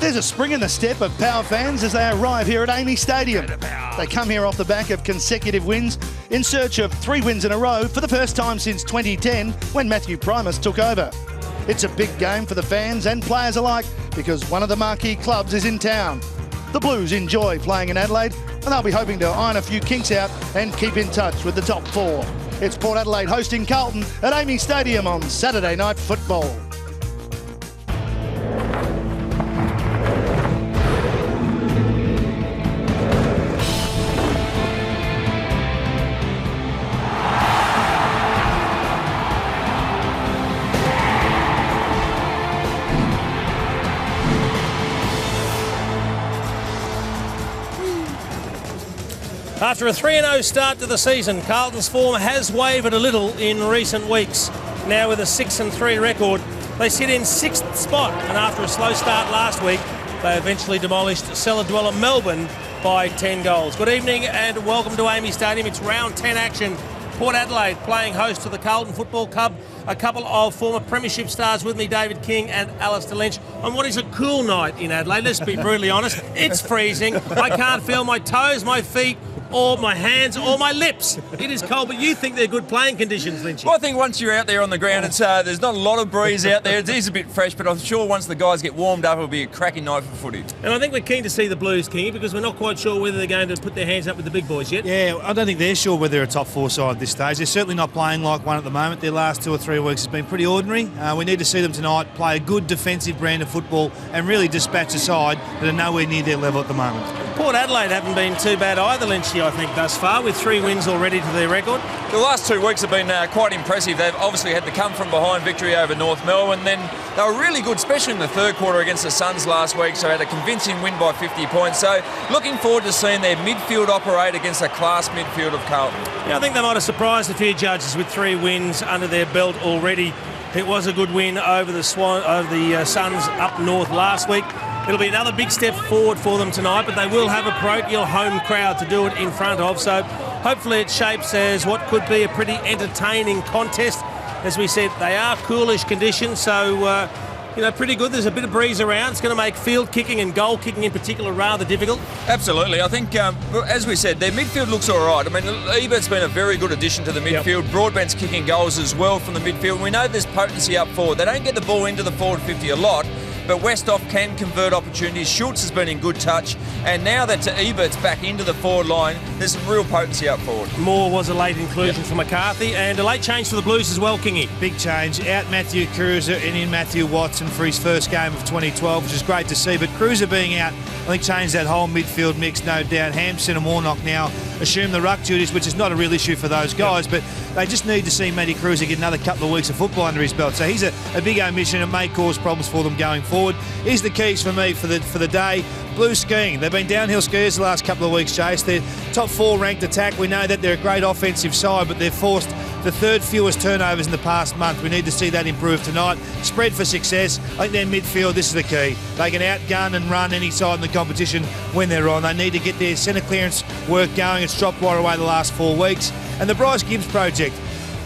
There's a spring in the step of Power fans as they arrive here at AAMI Stadium. They come here off the back of consecutive wins in search of 3 wins in a row for the first time since 2010 when Matthew Primus took over. It's a big game for the fans and players alike because one of the marquee clubs is in town. The Blues enjoy playing in Adelaide and they'll be hoping to iron a few kinks out and keep in touch with the top 4. It's Port Adelaide hosting Carlton at AAMI Stadium on Saturday Night Football. After a 3-0 start to the season, Carlton's form has wavered a little in recent weeks. Now with a 6-3 record, they sit in 6th spot, and after a slow start last week, they eventually demolished cellar dweller Melbourne by 10 goals. Good evening and welcome to AAMI Stadium. It's round 10 action. Port Adelaide playing host to the Carlton Football Club. A couple of former premiership stars with me, David King and Alistair Lynch, on what is a cool night in Adelaide. Let's be brutally honest. It's freezing. I can't feel my toes, my feet, or my hands, or my lips. It is cold, but you think they're good playing conditions, Lynchy? Well, I think once you're out there on the ground, it's there's not a lot of breeze out there. It is a bit fresh, but I'm sure once the guys get warmed up, it'll be a cracking night for footy. And I think we're keen to see the Blues, Kingy, because we're not quite sure whether they're going to put their hands up with the big boys yet. Yeah, I don't think they're sure whether they're a top 4 side at this stage. They're certainly not playing like one at the moment. Their last 2 or 3 weeks has been pretty ordinary. We need to see them tonight play a good defensive brand of football and really dispatch a side that are nowhere near their level at the moment. Port Adelaide haven't been too bad either, Lynchy, I think, thus far, with 3 wins already to their record. The last 2 weeks have been quite impressive. They've obviously had the come-from-behind victory over North Melbourne. Then they were really good, especially in the third quarter against the Suns last week, so had a convincing win by 50 points. So looking forward to seeing their midfield operate against a class midfield of Carlton. Yeah, I think they might have surprised a few judges with 3 wins under their belt already. It was a good win over the Suns up north last week. It'll be another big step forward for them tonight, but they will have a parochial home crowd to do it in front of. So hopefully it shapes as what could be a pretty entertaining contest. As we said, they are coolish conditions, so pretty good. There's a bit of breeze around. It's going to make field kicking and goal kicking in particular rather difficult. Absolutely. I think, as we said, their midfield looks all right. I mean, Ebert's been a very good addition to the midfield. Yep. Broadbent's kicking goals as well from the midfield. We know there's potency up forward. They don't get the ball into the forward 50 a lot, but Westhoff can convert opportunities. Schultz has been in good touch, and now that Ebert's back into the forward line, there's some real potency up forward. Moore was a late inclusion for McCarthy, and a late change for the Blues as well, Kingy. Big change. Out Matthew Cruiser and in Matthew Watson for his first game of 2012, which is great to see. But Cruiser being out, I think, changed that whole midfield mix, no doubt. Hampson and Warnock now assume the ruck duties, which is not a real issue for those guys, but they just need to see Matty Cruiser get another couple of weeks of football under his belt. So he's a big omission. It may cause problems for them going forward. Here's the keys for me for the day. Blues skiing. They've been downhill skiers the last couple of weeks, Chase. They're top 4 ranked attack. We know that they're a great offensive side, but they've forced the 3rd fewest turnovers in the past month. We need to see that improve tonight. Spread for success. I think their midfield, this is the key. They can outgun and run any side in the competition when they're on. They need to get their centre clearance work going. It's dropped right away the last 4 weeks. And the Bryce Gibbs project.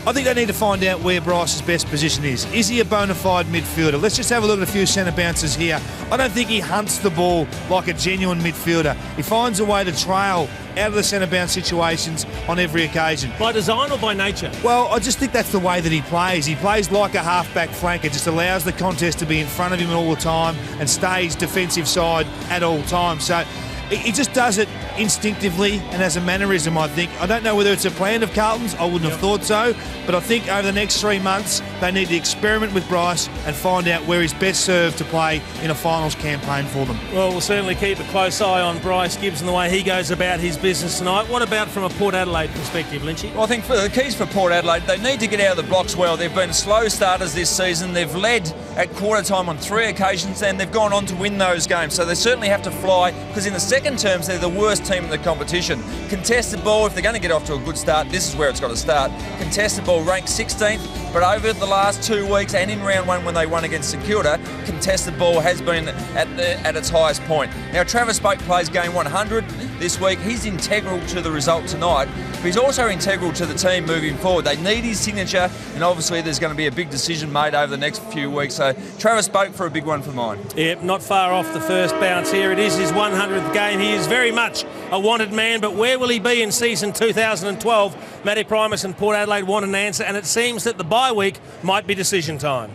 I think they need to find out where Bryce's best position is. Is he a bona fide midfielder? Let's just have a look at a few centre bounces here. I don't think he hunts the ball like a genuine midfielder. He finds a way to trail out of the centre bounce situations on every occasion. By design or by nature? Well, I just think that's the way that he plays. He plays like a half-back flanker, just allows the contest to be in front of him all the time and stays defensive side at all times. So he just does it instinctively and as a mannerism, I think. I don't know whether it's a plan of Carlton's. I wouldn't have thought so. But I think over the next 3 months, they need to experiment with Bryce and find out where he's best served to play in a finals campaign for them. Well, we'll certainly keep a close eye on Bryce Gibbs and the way he goes about his business tonight. What about from a Port Adelaide perspective, Lynchy? Well, I think for the keys for Port Adelaide, they need to get out of the blocks well. They've been slow starters this season. They've led at quarter time on 3 occasions and they've gone on to win those games. So they certainly have to fly, because in the second terms, they're the worst team in the competition. Contested ball, if they're going to get off to a good start, this is where it's got to start. Contested ball ranked 16th, but over the last 2 weeks and in round 1 when they won against St Kilda, contested ball has been at its highest point. Now Travis Boak plays game 100. this week. He's integral to the result tonight, but he's also integral to the team moving forward. They need his signature, and obviously there's going to be a big decision made over the next few weeks. So Travis Boak for a big one for mine. Yep, not far off the first bounce here. It is his 100th game. He is very much a wanted man, but where will he be in season 2012? Matty Primus and Port Adelaide want an answer, and it seems that the bye week might be decision time.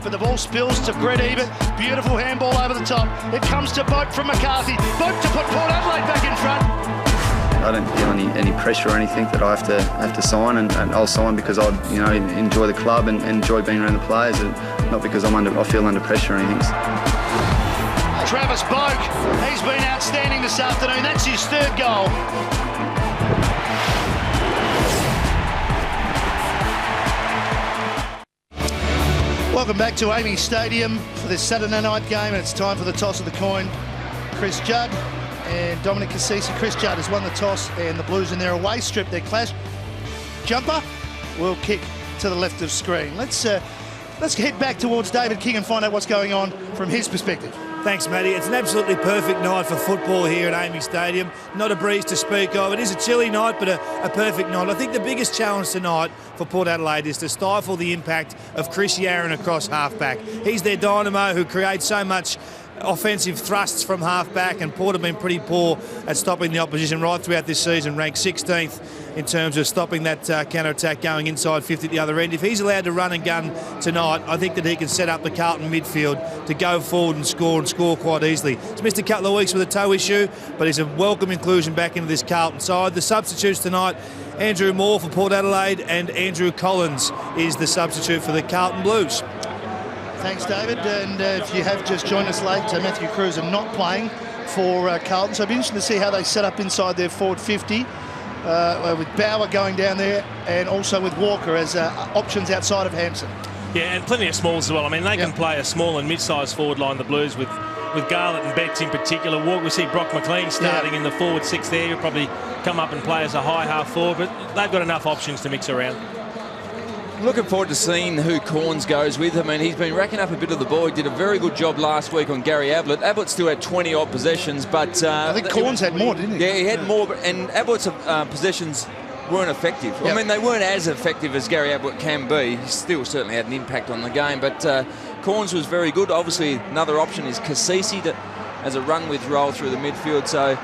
But the ball spills to Brett Ebert. Beautiful handball over the top. It comes to Boak from McCarthy. Boak to put Port Adelaide back in front. I don't feel any pressure or anything that I have to sign, and I'll sign because I enjoy the club and enjoy being around the players, and not because I feel under pressure or anything. Travis Boak, he's been outstanding this afternoon. That's his third goal. Welcome back to AAMI Stadium for this Saturday night game, and it's time for the toss of the coin. Chris Judd and Dominic Cassisi. Chris Judd has won the toss, and the Blues in their away strip, their clash jumper will kick to the left of screen. Let's head back towards David King and find out what's going on from his perspective. Thanks, Matty. It's an absolutely perfect night for football here at AAMI Stadium. Not a breeze to speak of. It is a chilly night, but a perfect night. I think the biggest challenge tonight for Port Adelaide is to stifle the impact of Chris Yarran across halfback. He's their dynamo who creates so much offensive thrusts from half-back, and Port have been pretty poor at stopping the opposition right throughout this season, ranked 16th in terms of stopping that counter-attack going inside 50 at the other end. If he's allowed to run and gun tonight, I think that he can set up the Carlton midfield to go forward and score quite easily. He's missed a couple of weeks with a toe issue, but he's a welcome inclusion back into this Carlton side. The substitutes tonight, Andrew Moore for Port Adelaide and Andrew Collins is the substitute for the Carlton Blues. Thanks, David. And if you have just joined us late, Matthew Kreuzer not playing for Carlton. So it'll be interesting to see how they set up inside their forward 50 with Bauer going down there and also with Walker as options outside of Hampson. Yeah, and plenty of smalls as well. I mean, they can play a small and mid-sized forward line, the Blues, with Garlett and Betts in particular. Walker, we see Brock McLean starting in the forward six there. He'll probably come up and play as a high half forward, but they've got enough options to mix around. Looking forward to seeing who Corns goes with. I mean, he's been racking up a bit of the ball. He did a very good job last week on Gary Ablett. Ablett still had 20-odd possessions, but... I think Corns had more, didn't he? Yeah, he had more, and Ablett's possessions weren't effective. Yep. I mean, they weren't as effective as Gary Ablett can be. He still certainly had an impact on the game, but Corns was very good. Obviously, another option is Cassisi as a run-with roll through the midfield, so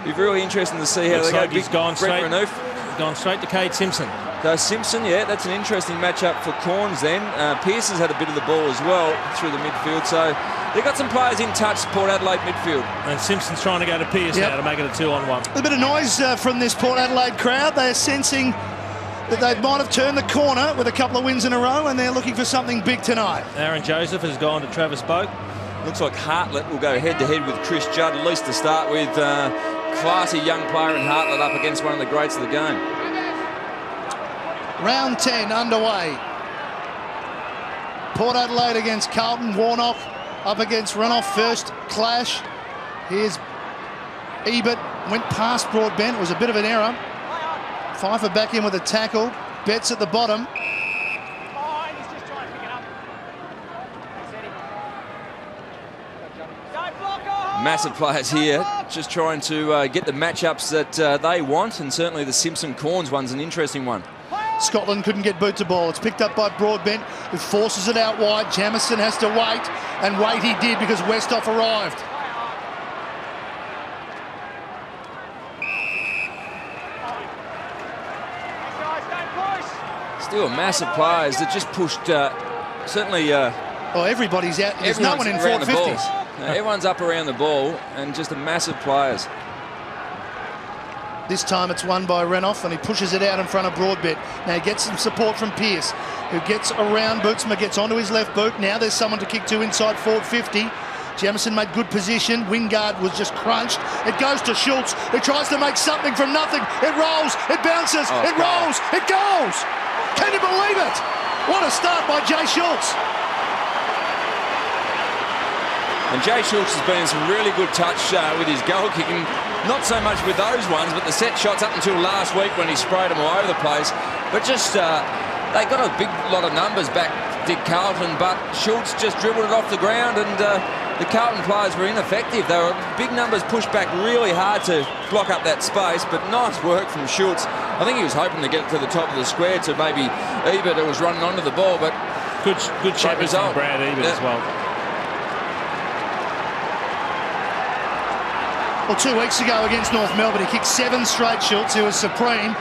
it'll be really interesting to see how they go. He's gone straight to Cade Simpson. So Simpson, yeah, that's an interesting matchup for Corns then. Pearce has had a bit of the ball as well through the midfield. So they've got some players in touch, Port Adelaide midfield. And Simpson's trying to go to Pearce now to make it a 2-on-1. A bit of noise from this Port Adelaide crowd. They're sensing that they might have turned the corner with a couple of wins in a row, and they're looking for something big tonight. Aaron Joseph has gone to Travis Boak. Looks like Hartlett will go head-to-head with Chris Judd, at least to start with. Classy young player in Hartlett up against one of the greats of the game. Round 10 underway. Port Adelaide against Carlton. Warnock up against Renouf. First clash. Here's Ebert. Went past Broadbent. It was a bit of an error. Pfeiffer back in with a tackle. Betts at the bottom. Massive players here, just trying to get the matchups that they want, and certainly the Simpson-Corns one's an interesting one. Scotland couldn't get boot to ball. It's picked up by Broadbent, who forces it out wide. Jamieson has to wait, and wait he did because Westhoff arrived. Still massive players that just pushed, certainly... everybody's out. There's no one in forward 50s. Everyone's up around the ball, and just a massive players. This time it's won by Renouf, and he pushes it out in front of Broadbent. Now he gets some support from Pearce, who gets around Bootsma, gets onto his left boot. Now there's someone to kick to inside forward 50. Jamieson made good position. Wingard was just crunched. It goes to Schultz, who tries to make something from nothing. It rolls, it bounces, it rolls, it goes! Can you believe it? What a start by Jay Schultz. And Jay Schultz has been in some really good touch with his goal kicking. Not so much with those ones, but the set shots up until last week when he sprayed them all over the place. But just, they got a big lot of numbers back, did Carlton, but Schultz just dribbled it off the ground, and the Carlton players were ineffective. They were big numbers, pushed back really hard to block up that space, but nice work from Schultz. I think he was hoping to get it to the top of the square to maybe Ebert, who was running onto the ball, but good shepherd from Brad Ebert as well. Well, 2 weeks ago against North Melbourne, he kicked 7 straight, Schultz. He was supreme,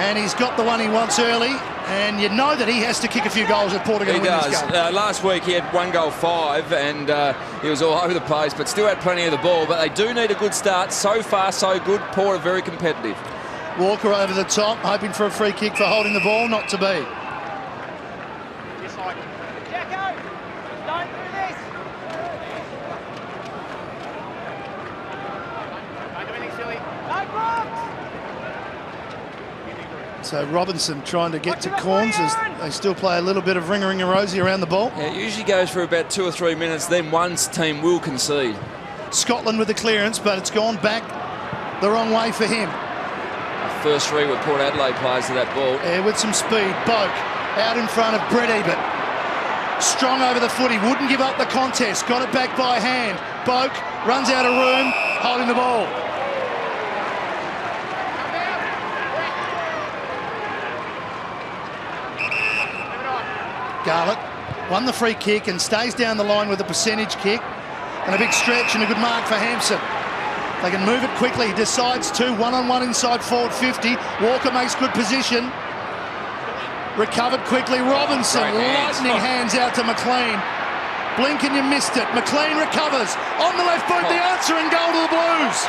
and he's got the one he wants early. And you know that he has to kick a few goals if Port are going to win this game. Last week he had 1 goal 5 and he was all over the place, but still had plenty of the ball. But they do need a good start. So far, so good. Port are very competitive. Walker over the top, hoping for a free kick for holding the ball. Not to be. Jacko, don't do this. Don't do anything silly. No blocks. So Robinson trying to get to Corns as they still play a little bit of ringa-ringa-rosy around the ball. Yeah, it usually goes for about 2 or 3 minutes, then one team will concede. Scotland with the clearance, but it's gone back the wrong way for him. First 3 with Port Adelaide players to that ball. Yeah, with some speed. Boak out in front of Brett Ebert. Strong over the foot. He wouldn't give up the contest. Got it back by hand. Boak runs out of room, holding the ball. Garlett won the free kick and stays down the line with a percentage kick. And a big stretch and a good mark for Hampson. They can move it quickly. Decides to. 1-on-1 inside forward 50. Walker makes good position. Recovered quickly. Robinson, lightning hands out to McLean. Blink and you missed it. McLean recovers. On the left boot, the answer and goal to the Blues.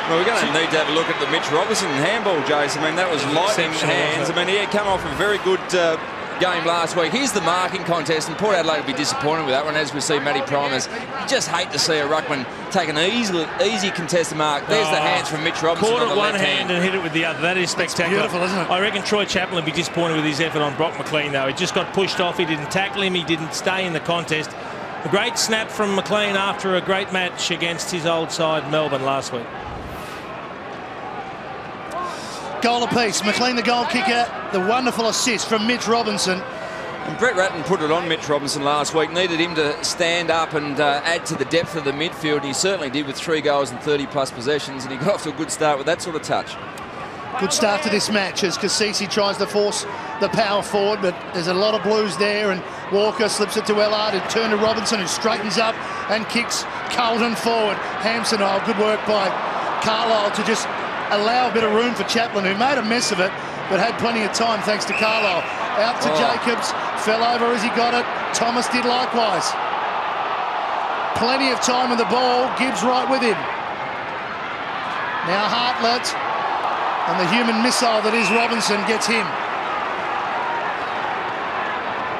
Well, we're going to need to have a look at the Mitch Robinson handball, Jace. I mean, that was lightning hands. I mean, he had come off a very good game last week. Here's the marking contest, and Port Adelaide will be disappointed with that one, as we see Matty Primers. You just hate to see a ruckman take an easy contested mark. There's the hands from Mitch Robinson. Caught on it the one left hand and hit it with the other. That is spectacular. That's beautiful, isn't it? I reckon Troy Chaplin would be disappointed with his effort on Brock McLean, though. He just got pushed off. He didn't tackle him. He didn't stay in the contest. A great snap from McLean after a great match against his old side, Melbourne, last week. Goal apiece. McLean, the goal kicker. The wonderful assist from Mitch Robinson. And Brett Ratton put it on Mitch Robinson last week. Needed him to stand up and add to the depth of the midfield. And he certainly did with 3 goals and 30-plus possessions. And he got off to a good start with that sort of touch. Good start to this match as Cassisi tries to force the power forward, but there's a lot of Blues there, and Walker slips it to Ellard, who turned to Robinson, who straightens up and kicks Carlton forward. Hampson, good work by Carlisle to just allow a bit of room for Chaplin, who made a mess of it, but had plenty of time thanks to Carlisle. Out to Jacobs, fell over as he got it. Thomas did likewise. Plenty of time with the ball, Gibbs right with him. Now Hartlett, and the human missile that is Robinson gets him.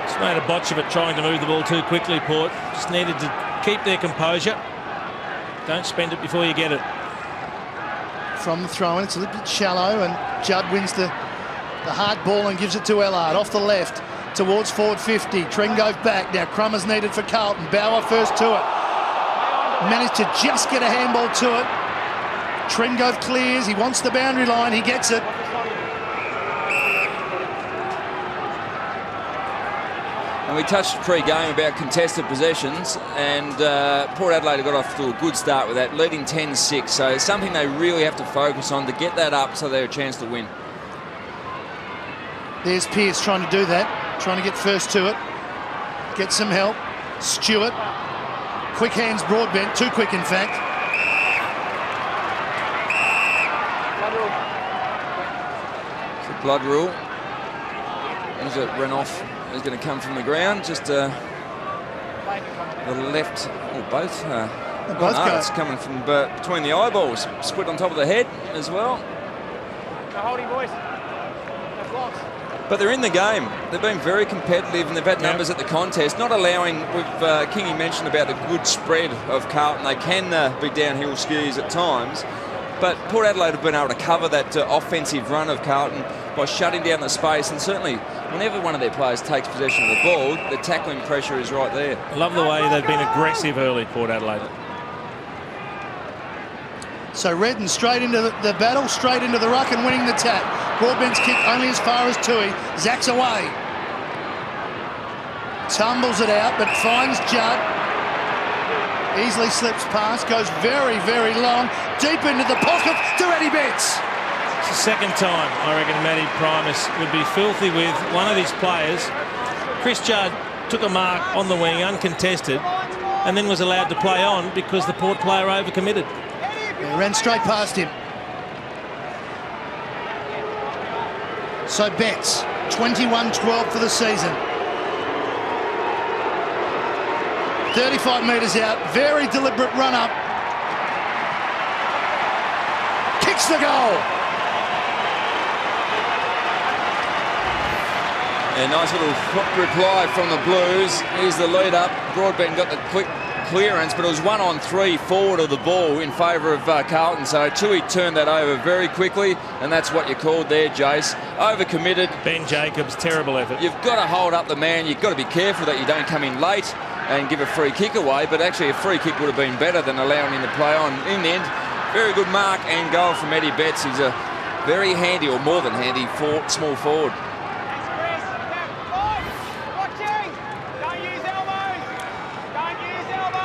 Just made a botch of it trying to move the ball too quickly, Port. Just needed to keep their composure. Don't spend it before you get it. From the throw-in, it's a little bit shallow, and Judd wins the hard ball and gives it to Ellard. Off the left, towards forward 50. Trengove back. Now Crummer's needed for Carlton. Bauer first to it. Managed to just get a handball to it. Trengove clears. He wants the boundary line. He gets it. And we touched pre-game about contested possessions, and Port Adelaide got off to a good start with that, leading 10-6. So it's something they really have to focus on to get that up so they have a chance to win. There's Pearce trying to do that, trying to get first to it. Get some help. Stewart. Quick hands, Broadbent. Too quick, in fact. Blood rule. As it ran off, is going to come from the ground. Just the left, or both. Both go. It's coming from between the eyeballs. Split on top of the head as well. No holding, boys. No blocks. But they're in the game. They've been very competitive, and they've had numbers at the contest. Not allowing, Kingy mentioned about the good spread of Carlton. They can be downhill skis at times. But Port Adelaide have been able to cover that offensive run of Carlton by shutting down the space, and certainly whenever one of their players takes possession of the ball, the tackling pressure is right there. I love the way they've been aggressive early, Port Adelaide. So Redden straight into the battle, straight into the ruck and winning the tap. Broadbent's kick only as far as Tui. Zach's away. tumbles it out, but finds Judd. Easily slips past, goes very, very long, deep into the pocket to Eddie Betts. It's the second time I reckon Matty Primus would be filthy with one of his players. Chris Judd took a mark on the wing, uncontested, and then was allowed to play on because the Port player overcommitted. He ran straight past him. So Betts, 21-12 for the season. 35 metres out, very deliberate run up. Kicks the goal. A nice little reply from the Blues. Here's the lead up. Broadbent got the quick clearance, but it was 1-on-3 forward of the ball in favour of Carlton. So Tui turned that over very quickly, and that's what you called there, Jace. Overcommitted. Ben Jacobs, terrible effort. You've got to hold up the man. You've got to be careful that you don't come in late and give a free kick away, but actually a free kick would have been better than allowing him to play on. In the end, very good mark and goal from Eddie Betts. He's a very handy, or more than handy, small forward.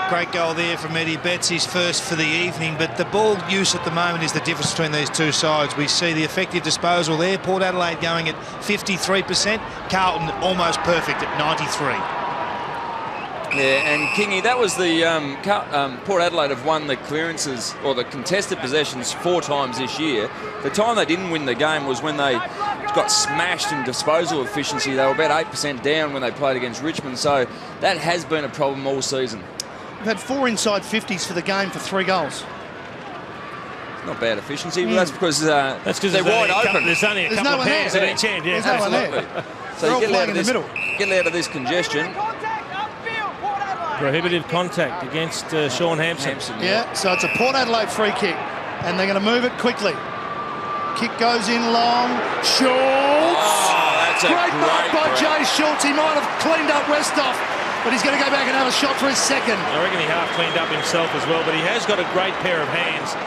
Great goal there from Eddie Betts, his first for the evening, but the ball use at the moment is the difference between these two sides. We see the effective disposal there. Port Adelaide going at 53%, Carlton almost perfect at 93%. Yeah, and Kingy, that was the Port Adelaide have won the clearances or the contested possessions 4 times this year. The time they didn't win the game was when they got smashed in disposal efficiency. They were about 8% down when they played against Richmond, so that has been a problem all season. We've had 4 inside 50s for the game for 3 goals. Not bad efficiency, but that's because they're wide open. There's only a couple of pairs at each end. Yeah, there's no one absolutely. there. So you in the middle. Get out of this congestion. Prohibitive contact against Sean Hampson. Yeah, so it's a Port Adelaide free kick, and they're going to move it quickly. Kick goes in long. Schultz! Oh, that's a great mark by grab. Jay Schultz. He might have cleaned up Westhoff, but he's going to go back and have a shot for his second. I reckon he half cleaned up himself as well, but he has got a great pair of hands.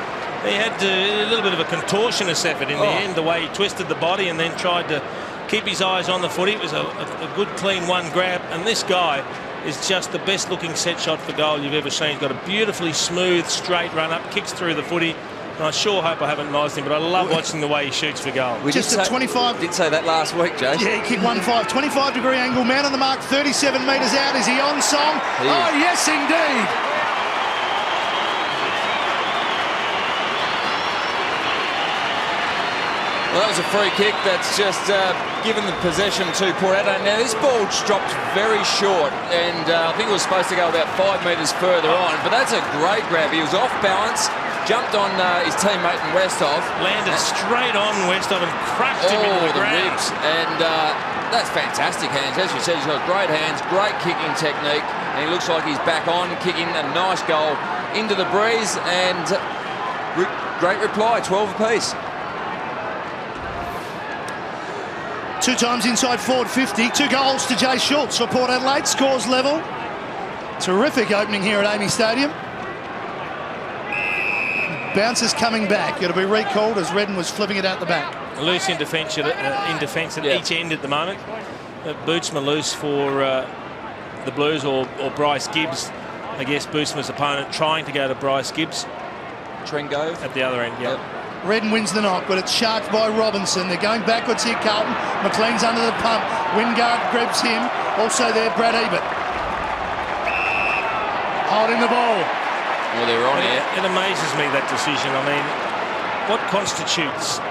He had a little bit of a contortionist effort in the end, the way he twisted the body and then tried to keep his eyes on the footy. It was a good, clean one grab, and this guy is just the best looking set shot for goal you've ever seen. He's got a beautifully smooth, straight run up, kicks through the footy. And I sure hope I haven't noised him, but I love watching the way he shoots for goal. We just at 25. Did say that last week, Jay. Yeah, he kicked 1-5. 25-degree angle, man on the mark, 37 metres out. Is he on song? Oh, yes, indeed. Well, that was a free kick that's just given the possession to Port Adelaide. Now, this ball dropped very short, and I think it was supposed to go about 5 metres further on, but that's a great grab. He was off balance, jumped on his teammate in Westhoff. Landed straight on Westhoff and crushed him into the ground. Ribs. And that's fantastic hands. As you said, he's got great hands, great kicking technique, and he looks like he's back on, kicking a nice goal into the breeze, and great reply, 12 apiece. 2 times inside forward 50. 2 goals to Jay Schultz for Port Adelaide. Scores level. Terrific opening here at AAMI Stadium. Bounces coming back. It'll be recalled as Redden was flipping it out the back. Loose in defence at each end at the moment. Bootsma loose for the Blues, or Bryce Gibbs. I guess Bootsma's opponent trying to go to Bryce Gibbs. Trengove at the other end, yeah. Redden wins the knock, but it's sharked by Robinson. They're going backwards here, Carlton. McLean's under the pump. Wingard grabs him. Also there, Brad Ebert. Holding the ball. Well, they're on here. It amazes me, that decision. I mean, what constitutes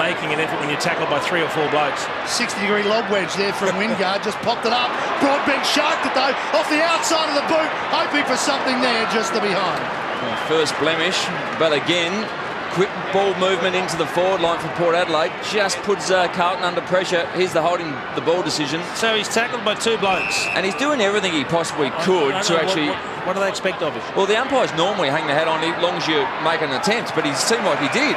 making an effort when you're tackled by 3 or 4 blokes? 60-degree lob wedge there from Wingard. Just popped it up. Broadbent sharked it, though, off the outside of the boot, hoping for something there just to behind. Well, first blemish, but again, quick ball movement into the forward line for Port Adelaide. Just puts Carlton under pressure. Here's the holding the ball decision. So he's tackled by 2 blokes. And he's doing everything he possibly could to actually... What do they expect of him? Well, the umpires normally hang their hat on as long as you make an attempt, but he seemed like he did.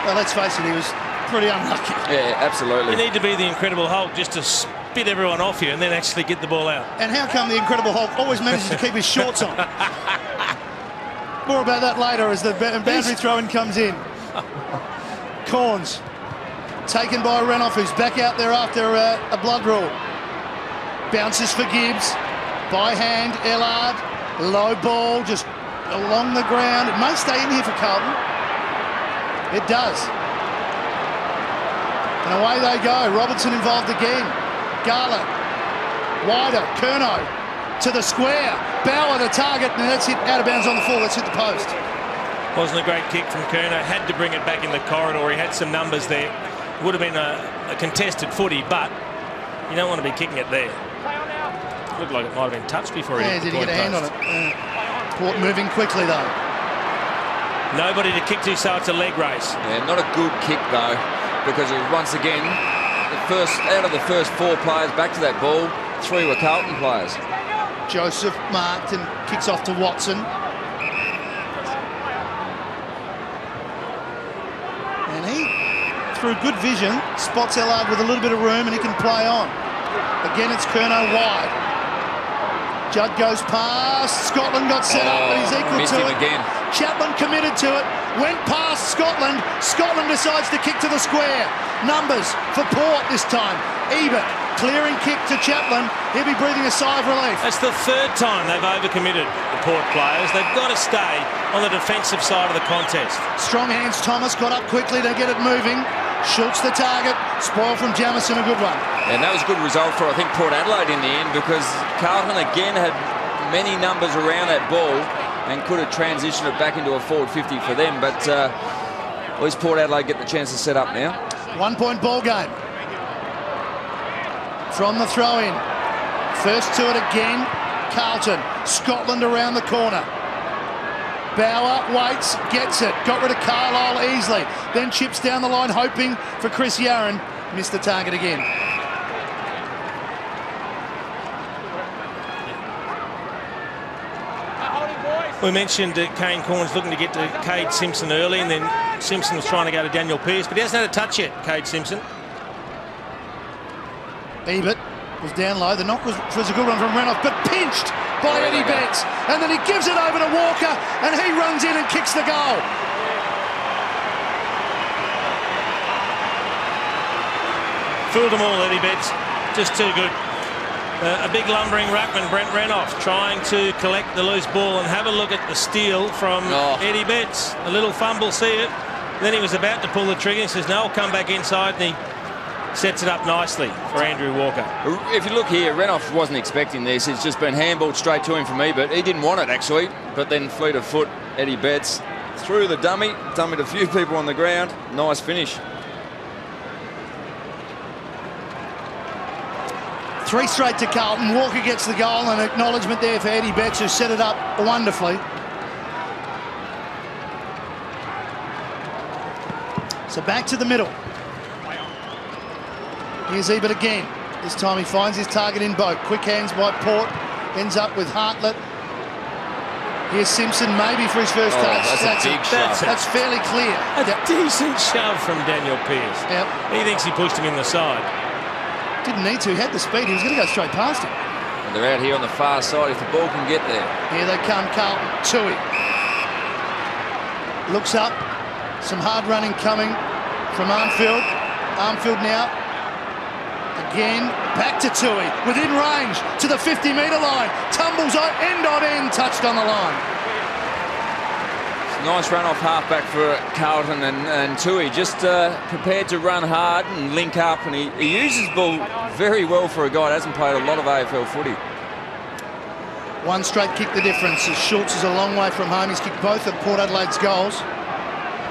Well, let's face it, he was pretty unlucky. Yeah, absolutely. You need to be the Incredible Hulk just to spit everyone off you and then actually get the ball out. And how come the Incredible Hulk always manages to keep his shorts on? More about that later as the boundary throw-in comes in. Corns taken by Renoff, who's back out there after a blood rule. Bounces for Gibbs. By hand, Ellard. Low ball, just along the ground. It may stay in here for Carlton. It does. And away they go. Robertson involved again. Garlett. Wider. Curnow to the square. Bauer the target, and that's hit out of bounds on the floor. That's hit the post. Wasn't a great kick from Curnow. Had to bring it back in the corridor. He had some numbers there. Would have been a contested footy, but you don't want to be kicking it there. Looked like it might have been touched before he hit the did he point get a hand post. on it? Port moving quickly though. Nobody to kick to, so it's a leg race. Yeah, not a good kick though, because it was once again out of the first 4 players back to that ball, 3 were Carlton players. Joseph marked and kicks off to Watson. And he, through good vision, spots Ellard with a little bit of room and he can play on. Again, it's Curnow wide. Judd goes past. Scotland got set up, but he's equal missed to him it. Again. Chapman committed to it. Went past Scotland. Scotland decides to kick to the square. Numbers for Port this time. Ebert, clearing kick to Chapman. He'll be breathing a sigh of relief. That's the 3rd time they've overcommitted the Port players. They've got to stay on the defensive side of the contest. Strong hands. Thomas got up quickly to get it moving. Schultz the target. Spoil from Jamison, a good one. And that was a good result for, I think, Port Adelaide in the end, because Carlton again had many numbers around that ball and could have transitioned it back into a forward 50 for them. But at least Port Adelaide get the chance to set up now. 1 point ball game. From the throw in. First to it again. Carlton. Scotland around the corner. Bauer waits, gets it. Got rid of Carlisle easily. Then chips down the line, hoping for Chris Yarran. Missed the target again. We mentioned Kane Corns looking to get to Cade Simpson early, and then Simpson was trying to go to Daniel Pearce, but he hasn't had a touch yet, Cade Simpson. Ebert was down low. The knock was a good one from Renoff, but pinched by Eddie Betts. And then he gives it over to Walker, and he runs in and kicks the goal. Fooled them all, Eddie Betts. Just too good. A big lumbering ruckman, Brent Renoff, trying to collect the loose ball, and have a look at the steal from Eddie Betts. A little fumble, see it. Then he was about to pull the trigger. He says, no, I'll come back inside, and he sets it up nicely for Andrew Walker. If you look here, Renoff wasn't expecting this. It's just been handballed straight to him from Ebert. He didn't want it, actually, but then fleet of foot, Eddie Betts through the dummied a few people on the ground. Nice finish. 3 straight to Carlton. Walker gets the goal, and acknowledgement there for Eddie Betts, who set it up wonderfully. So back to the middle. Here's Ebert again. This time he finds his target in boat. Quick hands by Port. Ends up with Hartlett. Here's Simpson, maybe for his first touch. That's a big shove. That's fairly clear. A decent shove from Daniel Pearce. Yep. He thinks he pushed him in the side. Didn't need to. He had the speed. He was going to go straight past him. And they're out here on the far side if the ball can get there. Here they come, Carlton. Tui. Looks up. Some hard running coming from Armfield. Armfield now. Again, back to Tui. Within range to the 50-metre line. Tumbles end on end, touched on the line. Nice run off halfback for Carlton, and Tui just prepared to run hard and link up, and he uses the ball very well for a guy that hasn't played a lot of AFL footy. 1 straight kick the difference, as Schultz is a long way from home. He's kicked both of Port Adelaide's goals.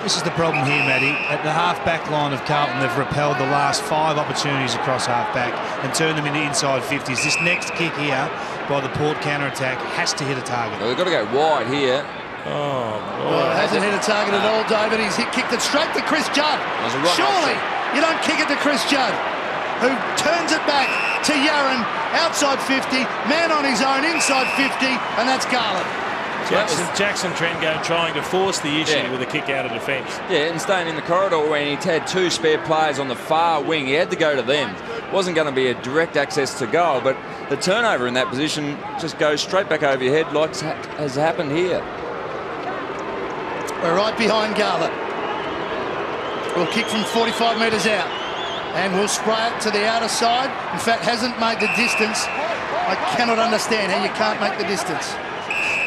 This is the problem here, Matty. At the half-back line of Carlton, they've repelled the last 5 opportunities across half-back and turned them into inside 50s. This next kick here by the Port counter-attack has to hit a target. Well, they've got to go wide here. Oh, boy. Well, hasn't hit a target at all, David. He's kicked it straight to Chris Judd. Surely you don't kick it to Chris Judd, who turns it back to Yarran, outside 50, man on his own, inside 50, and that's Garland. Jackson Trengo trying to force the issue with a kick out of defence. Yeah, and staying in the corridor when he'd had 2 spare players on the far wing. He had to go to them. Wasn't going to be a direct access to goal, but the turnover in that position just goes straight back over your head like has happened here. We're right behind Garland. We'll kick from 45 metres out, and we'll spray it to the outer side. In fact, hasn't made the distance I cannot understand how you can't make the distance.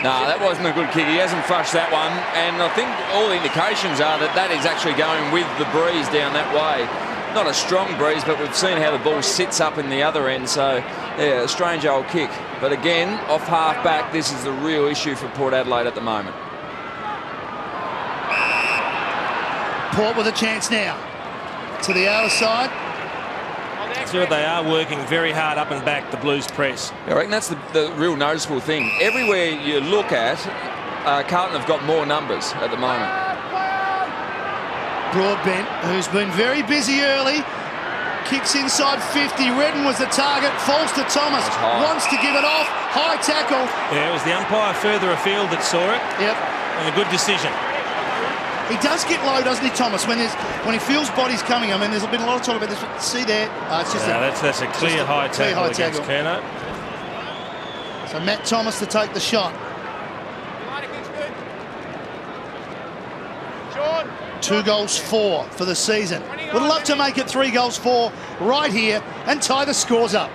No, that wasn't a good kick. He hasn't flushed that one. And I think all the indications are that that is actually going with the breeze down that way. Not a strong breeze, but we've seen how the ball sits up in the other end. So, yeah, a strange old kick. But again, off half back, this is the real issue for Port Adelaide at the moment. Port with a chance now. To the outer side. So they are working very hard up and back, the Blues press. I reckon that's the real noticeable thing. Everywhere you look at, Carlton have got more numbers at the moment. Broadbent, who's been very busy early, kicks inside 50. Redden was the target, falls to Thomas, wants to give it off, high tackle. Yeah, it was the umpire further afield that saw it. Yep. And a good decision. He does get low, doesn't he, Thomas, when he feels bodies coming. I mean, there's been a lot of talk about this. See there? It's just that's a clear high tackle against Kerno. So Matt Thomas to take the shot. 2 goals 4 for the season. Would love to make it 3 goals 4 right here and tie the scores up.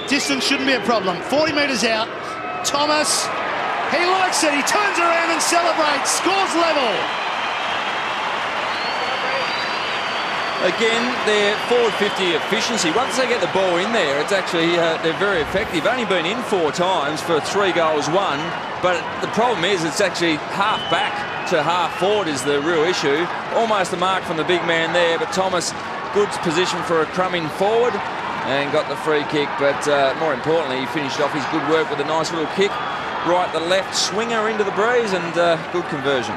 Distance shouldn't be a problem. 40 metres out. Thomas. He likes it. He turns around and celebrates. Scores level. Again, their forward 50 efficiency. Once they get the ball in there, it's actually they're very effective. Only been in 4 times for 3 goals 1. But the problem is it's actually half back to half forward is the real issue. Almost a mark from the big man there. But Thomas, good position for a crumbing forward and got the free kick. But more importantly, he finished off his good work with a nice little kick. Right, the left swinger into the breeze and good conversion.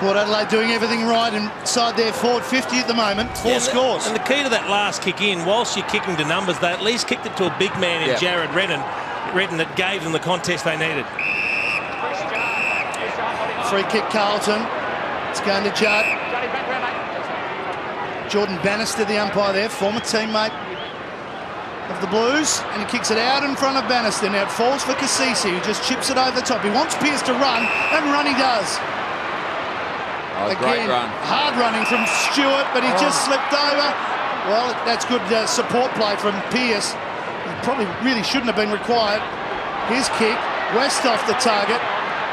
Port Adelaide doing everything right inside their forward 50 at the moment. 4 scores. And the key to that last kick in, whilst you're kicking to numbers, they at least kicked it to a big man in Jared Redden that gave them the contest they needed. Free kick Carlton. It's going to Judd. Jordan Bannister, the umpire there, former teammate of the Blues, and he kicks it out in front of Bannister. Now it falls for Cassisi, who just chips it over the top. He wants Pearce to run, and run he does. Again, great run. Hard running from Stewart, but he just slipped over. Well, that's good support play from Pearce. He probably really shouldn't have been required. His kick, West off the target.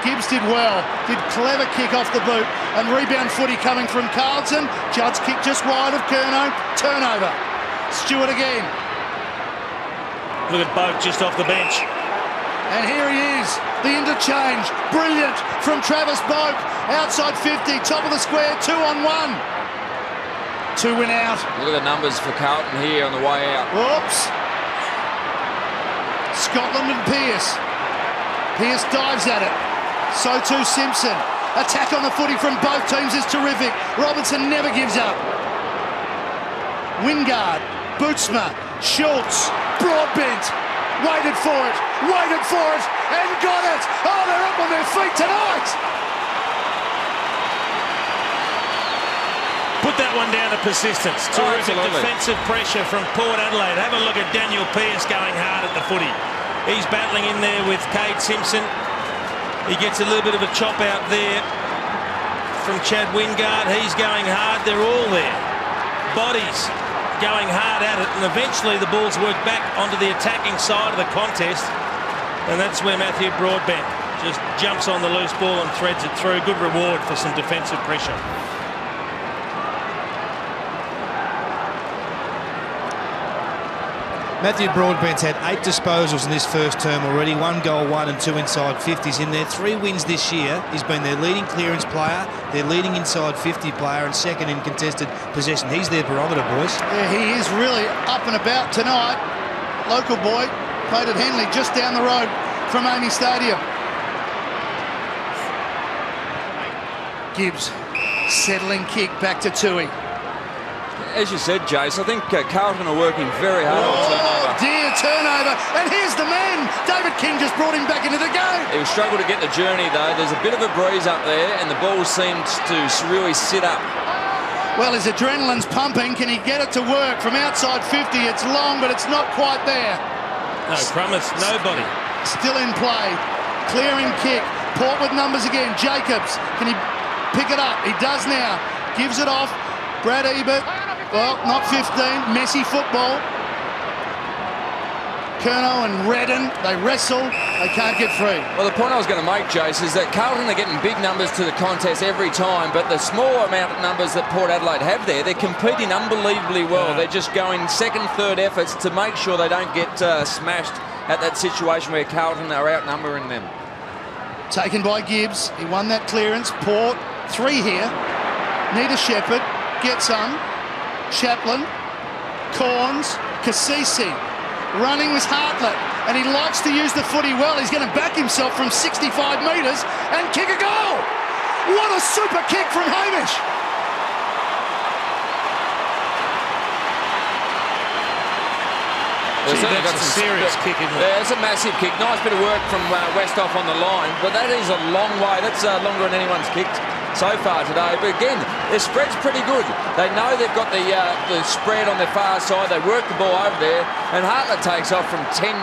Gibbs did well, did clever kick off the boot, and rebound footy coming from Carlton. Judd's kick just wide of Kerno, turnover. Stewart again. Look at Boak just off the bench. And here he is, the interchange, brilliant from Travis Boak, outside 50, top of the square, 2-on-1. 2 win out. Look at the numbers for Carlton here on the way out. Whoops. Scotland and Pearce. Pearce dives at it. So too Simpson. Attack on the footy from both teams is terrific. Robinson never gives up. Wingard, Bootsma, Schultz, Broadbent. Waited for it, and got it. Oh, they're up on their feet tonight. Put that one down to persistence. Terrific defensive pressure from Port Adelaide. Have a look at Daniel Pearce going hard at the footy. He's battling in there with Cade Simpson. He gets a little bit of a chop out there from Chad Wingard. He's going hard. They're all there. Bodies going hard at it. And eventually the ball's worked back onto the attacking side of the contest. And that's where Matthew Broadbent just jumps on the loose ball and threads it through. Good reward for some defensive pressure. Matthew Broadbent's had 8 disposals in this first term already, 1 goal, 1 and 2 inside 50s in there. 3 wins this year. He's been their leading clearance player, their leading inside 50 player, and second in contested possession. He's their barometer, boys. Yeah, he is really up and about tonight. Local boy, played at Henley, just down the road from AAMI Stadium. Gibbs, settling kick back to Tui. As you said, Jace, I think Carlton are working very hard on turnover. Oh, dear, turnover. And here's the man. David King just brought him back into the game. He'll struggle to get the journey, though. There's a bit of a breeze up there, and the ball seems to really sit up. Well, his adrenaline's pumping. Can he get it to work from outside 50? It's long, but it's not quite there. No promise, nobody. Still in play. Clearing kick. Port with numbers again. Jacobs, can he pick it up? He does now. Gives it off. Brad Ebert, well, not 15. Messy football. Curnow and Redden, they wrestle, they can't get free. Well, the point I was going to make, Jace, is that Carlton are getting big numbers to the contest every time, but the small amount of numbers that Port Adelaide have there, they're competing unbelievably well. They're just going second, third efforts to make sure they don't get smashed at that situation where Carlton are outnumbering them. Taken by Gibbs, he won that clearance. Port, 3 here. Nita Shepherd, gets some. Chaplin, Corns, Cassisi. Running was Hartlett, and he likes to use the footy well. He's going to back himself from 65 metres and kick a goal. What a super kick from Hamish. That's a serious kick, isn't it? Yeah, it's a massive kick. Nice bit of work from Westhoff on the line, but that is a long way. That's longer than anyone's kicked so far today. But again, their spread's pretty good. They know they've got the spread on their far side. They work the ball over there, and Hartlett takes off from 10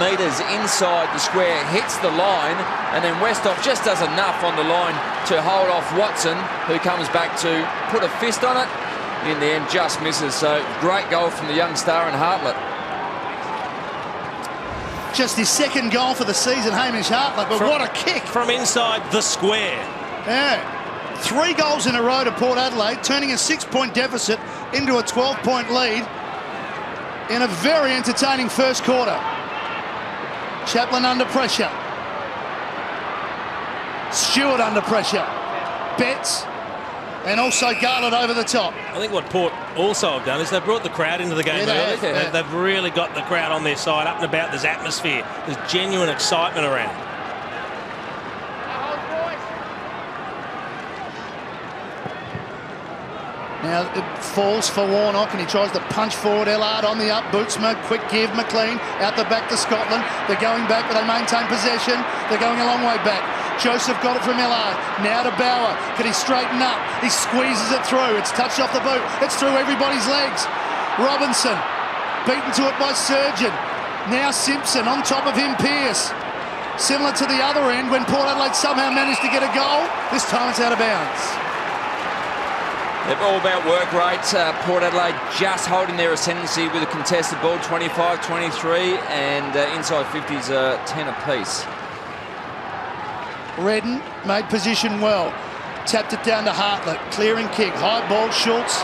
metres inside the square, hits the line, and then Westhoff just does enough on the line to hold off Watson, who comes back to put a fist on it. In the end, just misses. So great goal from the young star in Hartlett. Just his second goal for the season, Hamish Hartlett, but what a kick. From inside the square. Yeah. 3 goals in a row to Port Adelaide, turning a 6-point deficit into a 12-point lead in a very entertaining first quarter. Chaplin under pressure. Stewart under pressure. Betts. And also Garlett over the top. I think what Port also have done is they've brought the crowd into the game early. They've really got the crowd on their side, up and about. There's atmosphere. There's genuine excitement around. Now it falls for Warnock and he tries to punch forward. Ellard on the up. Bootsma, quick give. McLean out the back to Scotland. They're going back, but they maintain possession. They're going a long way back. Joseph got it from Ellard. Now to Bauer. Can he straighten up? He squeezes it through. It's touched off the boot. It's through everybody's legs. Robinson beaten to it by Surgeon. Now Simpson on top of him. Pearce. Similar to the other end when Port Adelaide somehow managed to get a goal. This time it's out of bounds. They're all about work rate. Port Adelaide just holding their ascendancy with a contested ball, 25-23, and inside 50s 10 apiece. Redden made position well. Tapped it down to Hartlett. Clearing kick. High ball, Schultz.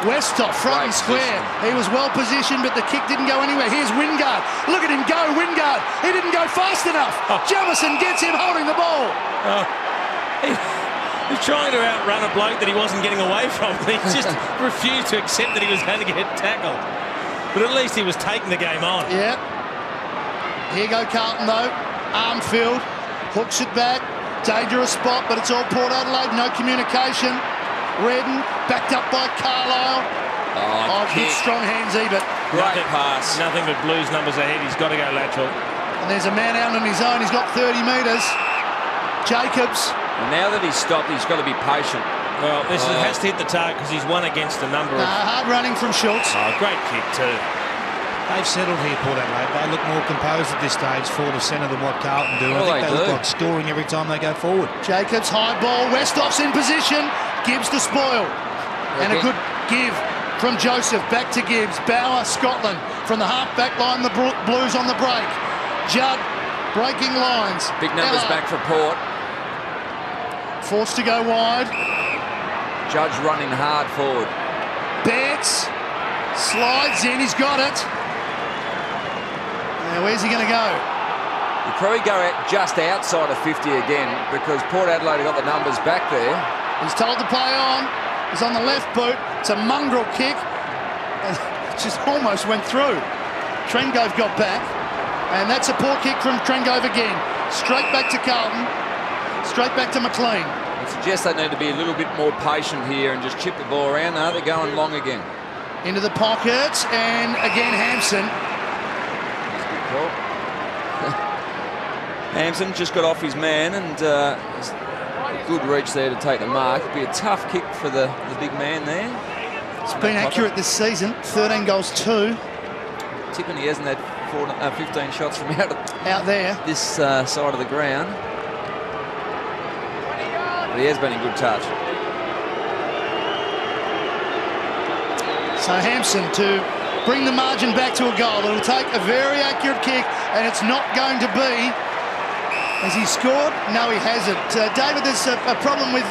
Westhoff, front and square. He was well positioned, but the kick didn't go anywhere. Here's Wingard. Look at him go, Wingard. He didn't go fast enough. Jamison gets him holding the ball. He's trying to outrun a bloke that he wasn't getting away from. He just refused to accept that he was going to get tackled. But at least he was taking the game on. Yeah. Here go Carlton, though. Armfield hooks it back. Dangerous spot, but it's all Port Adelaide. No communication. Redden backed up by Carlisle. Good strong hands, Ebert. Great pass. Nothing but Blues numbers ahead. He's got to go lateral. And there's a man out on his own. He's got 30 metres. Jacobs. Now that he's stopped, he's got to be patient. Well, this has to hit the target because he's won against a number of... hard running from Schultz. Great kick too. They've settled here, Port Adelaide. They look more composed at this stage, forward of centre than what Carlton do. Well, I think they look like scoring every time they go forward. Jacobs, high ball. Westhoff's in position. Gibbs to spoil. And a good give from Joseph. Back to Gibbs. Bauer, Scotland. From the half-back line, the Blues on the break. Judd breaking lines. Big numbers back for Port. Forced to go wide. Judge running hard forward. Betts slides in. He's got it. Now, where's he going to go? He'll probably go out just outside of 50 again because Port Adelaide have got the numbers back there. He's told to play on. He's on the left boot. It's a mongrel kick. It just almost went through. Trengove got back. And that's a poor kick from Trengove again. Straight back to Carlton. Straight back to McLean. I suggest they need to be a little bit more patient here and just chip the ball around. No, they're going long again. Into the pockets, and again Hampson. That's a good call. Hampson just got off his man, and good reach there to take the mark. It'll be a tough kick for the big man there. It's been accurate this season. 13 goals, 2. Tipping he hasn't had 15 shots from out there. this side of the ground. but he has been in good touch. So Hampson to bring the margin back to a goal. It'll take a very accurate kick, and it's not going to be. Has he scored? No, he hasn't. David, there's a problem with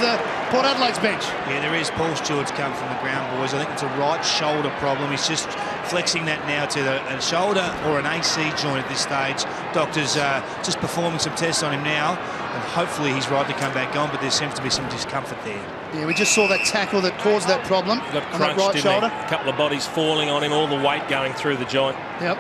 Port Adelaide's bench. Yeah, there is. Paul Stewart's come from the ground, boys. I think it's a right shoulder problem. He's just flexing that now to a shoulder or an AC joint at this stage. Doctor's just performing some tests on him now, and hopefully he's right to come back on, but there seems to be some discomfort there. Yeah, we just saw that tackle that caused that problem got on that right shoulder. A couple of bodies falling on him, all the weight going through the joint. Yep.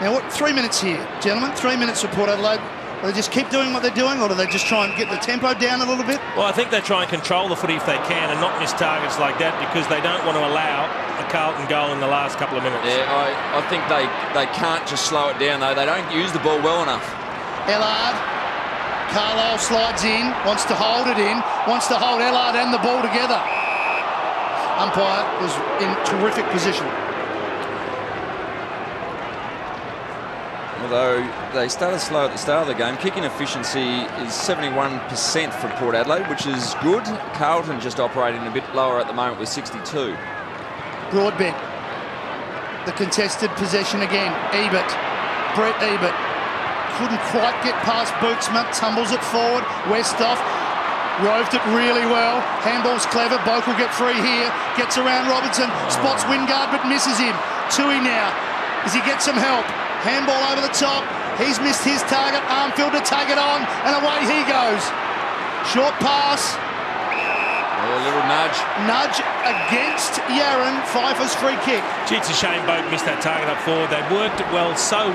Now, what? 3 minutes here, gentlemen. 3 minutes for Port Adelaide. Do they just keep doing what they're doing, or do they just try and get the tempo down a little bit? Well, I think they try and control the footy if they can and not miss targets like that, because they don't want to allow a Carlton goal in the last couple of minutes. Yeah, I think they can't just slow it down, though. They don't use the ball well enough. Ellard. Carlisle slides in, wants to hold it in, wants to hold Ellard and the ball together. Umpire was in terrific position. Although they started slow at the start of the game, kicking efficiency is 71% for Port Adelaide, which is good. Carlton just operating a bit lower at the moment with 62. Broadbent. The contested possession again. Ebert. Brett Ebert. Couldn't quite get past Bootsma. Tumbles it forward. Westhoff. Roved it really well. Handball's clever. Boak will get free here. Gets around Robertson. Spots Wingard but misses him. Tui now. Does he get some help? Handball over the top. He's missed his target. Armfield to take it on, and away he goes. Short pass. A little nudge. Nudge against Yaron. Pfeiffer's free kick. Gee, it's a shame Boak missed that target up forward. They worked it well so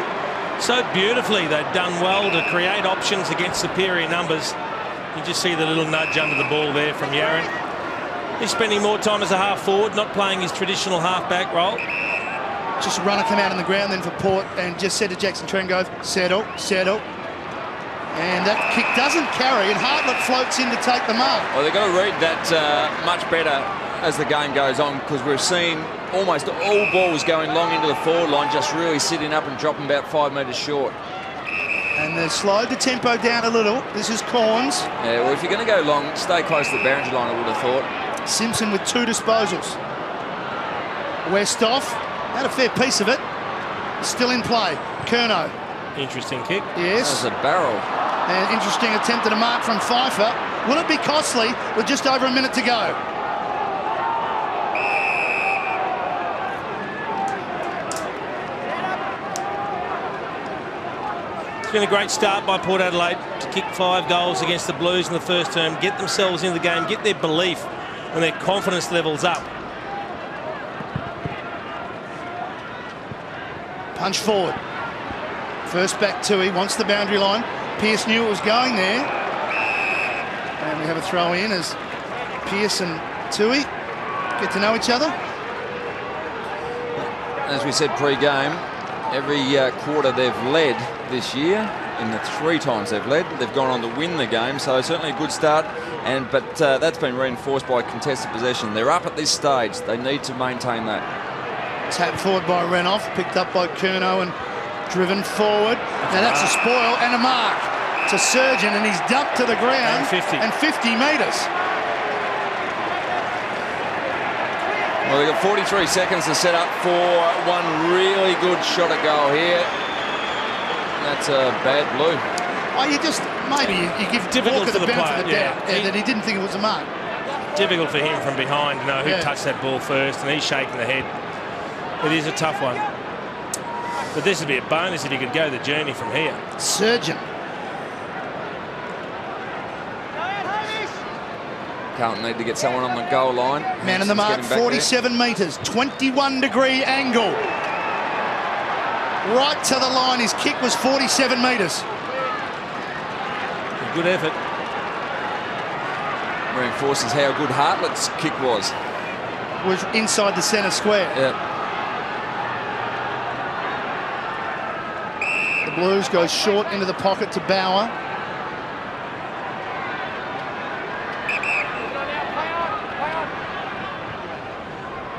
beautifully. They've done well to create options against superior numbers. You just see the little nudge under the ball there from Yaron. He's spending more time as a half forward, not playing his traditional half-back role. Just a runner come out on the ground then for Port and just said to Jackson Trengove, settle, settle. And that kick doesn't carry, and Hartlett floats in to take the mark. Well, they've got to read that much better as the game goes on, because we're seeing almost all balls going long into the forward line, just really sitting up and dropping about 5 metres short. And they've slowed the tempo down a little. This is Corns. Yeah, well, if you're going to go long, stay close to the boundary line, I would have thought. Simpson with 2 disposals. Westhoff. Had a fair piece of it. Still in play. Curnow. Interesting kick. Yes. That was a barrel. An interesting attempt at a mark from Pfeiffer. Will it be costly with just over a minute to go? It's been a great start by Port Adelaide to kick 5 goals against the Blues in the first term, get themselves into the game, get their belief and their confidence levels up. Punch forward. First back Tui, wants the boundary line. Pearce knew it was going there. And we have a throw in as Pearce and Tui get to know each other. As we said pre-game, every quarter they've led this year. In the 3 times they've led, they've gone on to win the game, so certainly a good start. But that's been reinforced by contested possession. They're up at this stage. They need to maintain that. Tap forward by Renoff, picked up by Curnow and driven forward. Now that's a spoil and a mark to Surgeon, and he's dumped to the ground. And 50 metres. Well, they've got 43 seconds to set up for one really good shot at goal here. That's a bad blue. Oh, you just, maybe you give Walker the benefit of the doubt that he didn't think it was a mark. Difficult for him from behind to know who touched that ball first, and he's shaking the head. It is a tough one. But this would be a bonus if he could go the journey from here. Surgeon. Carlton need to get someone on the goal line. Man in the mark, 47 metres, 21-degree angle. Right to the line, his kick was 47 metres. Good effort. Reinforces how good Hartlett's kick was. Was inside the centre square. Yeah. The Blues go short into the pocket to Bauer.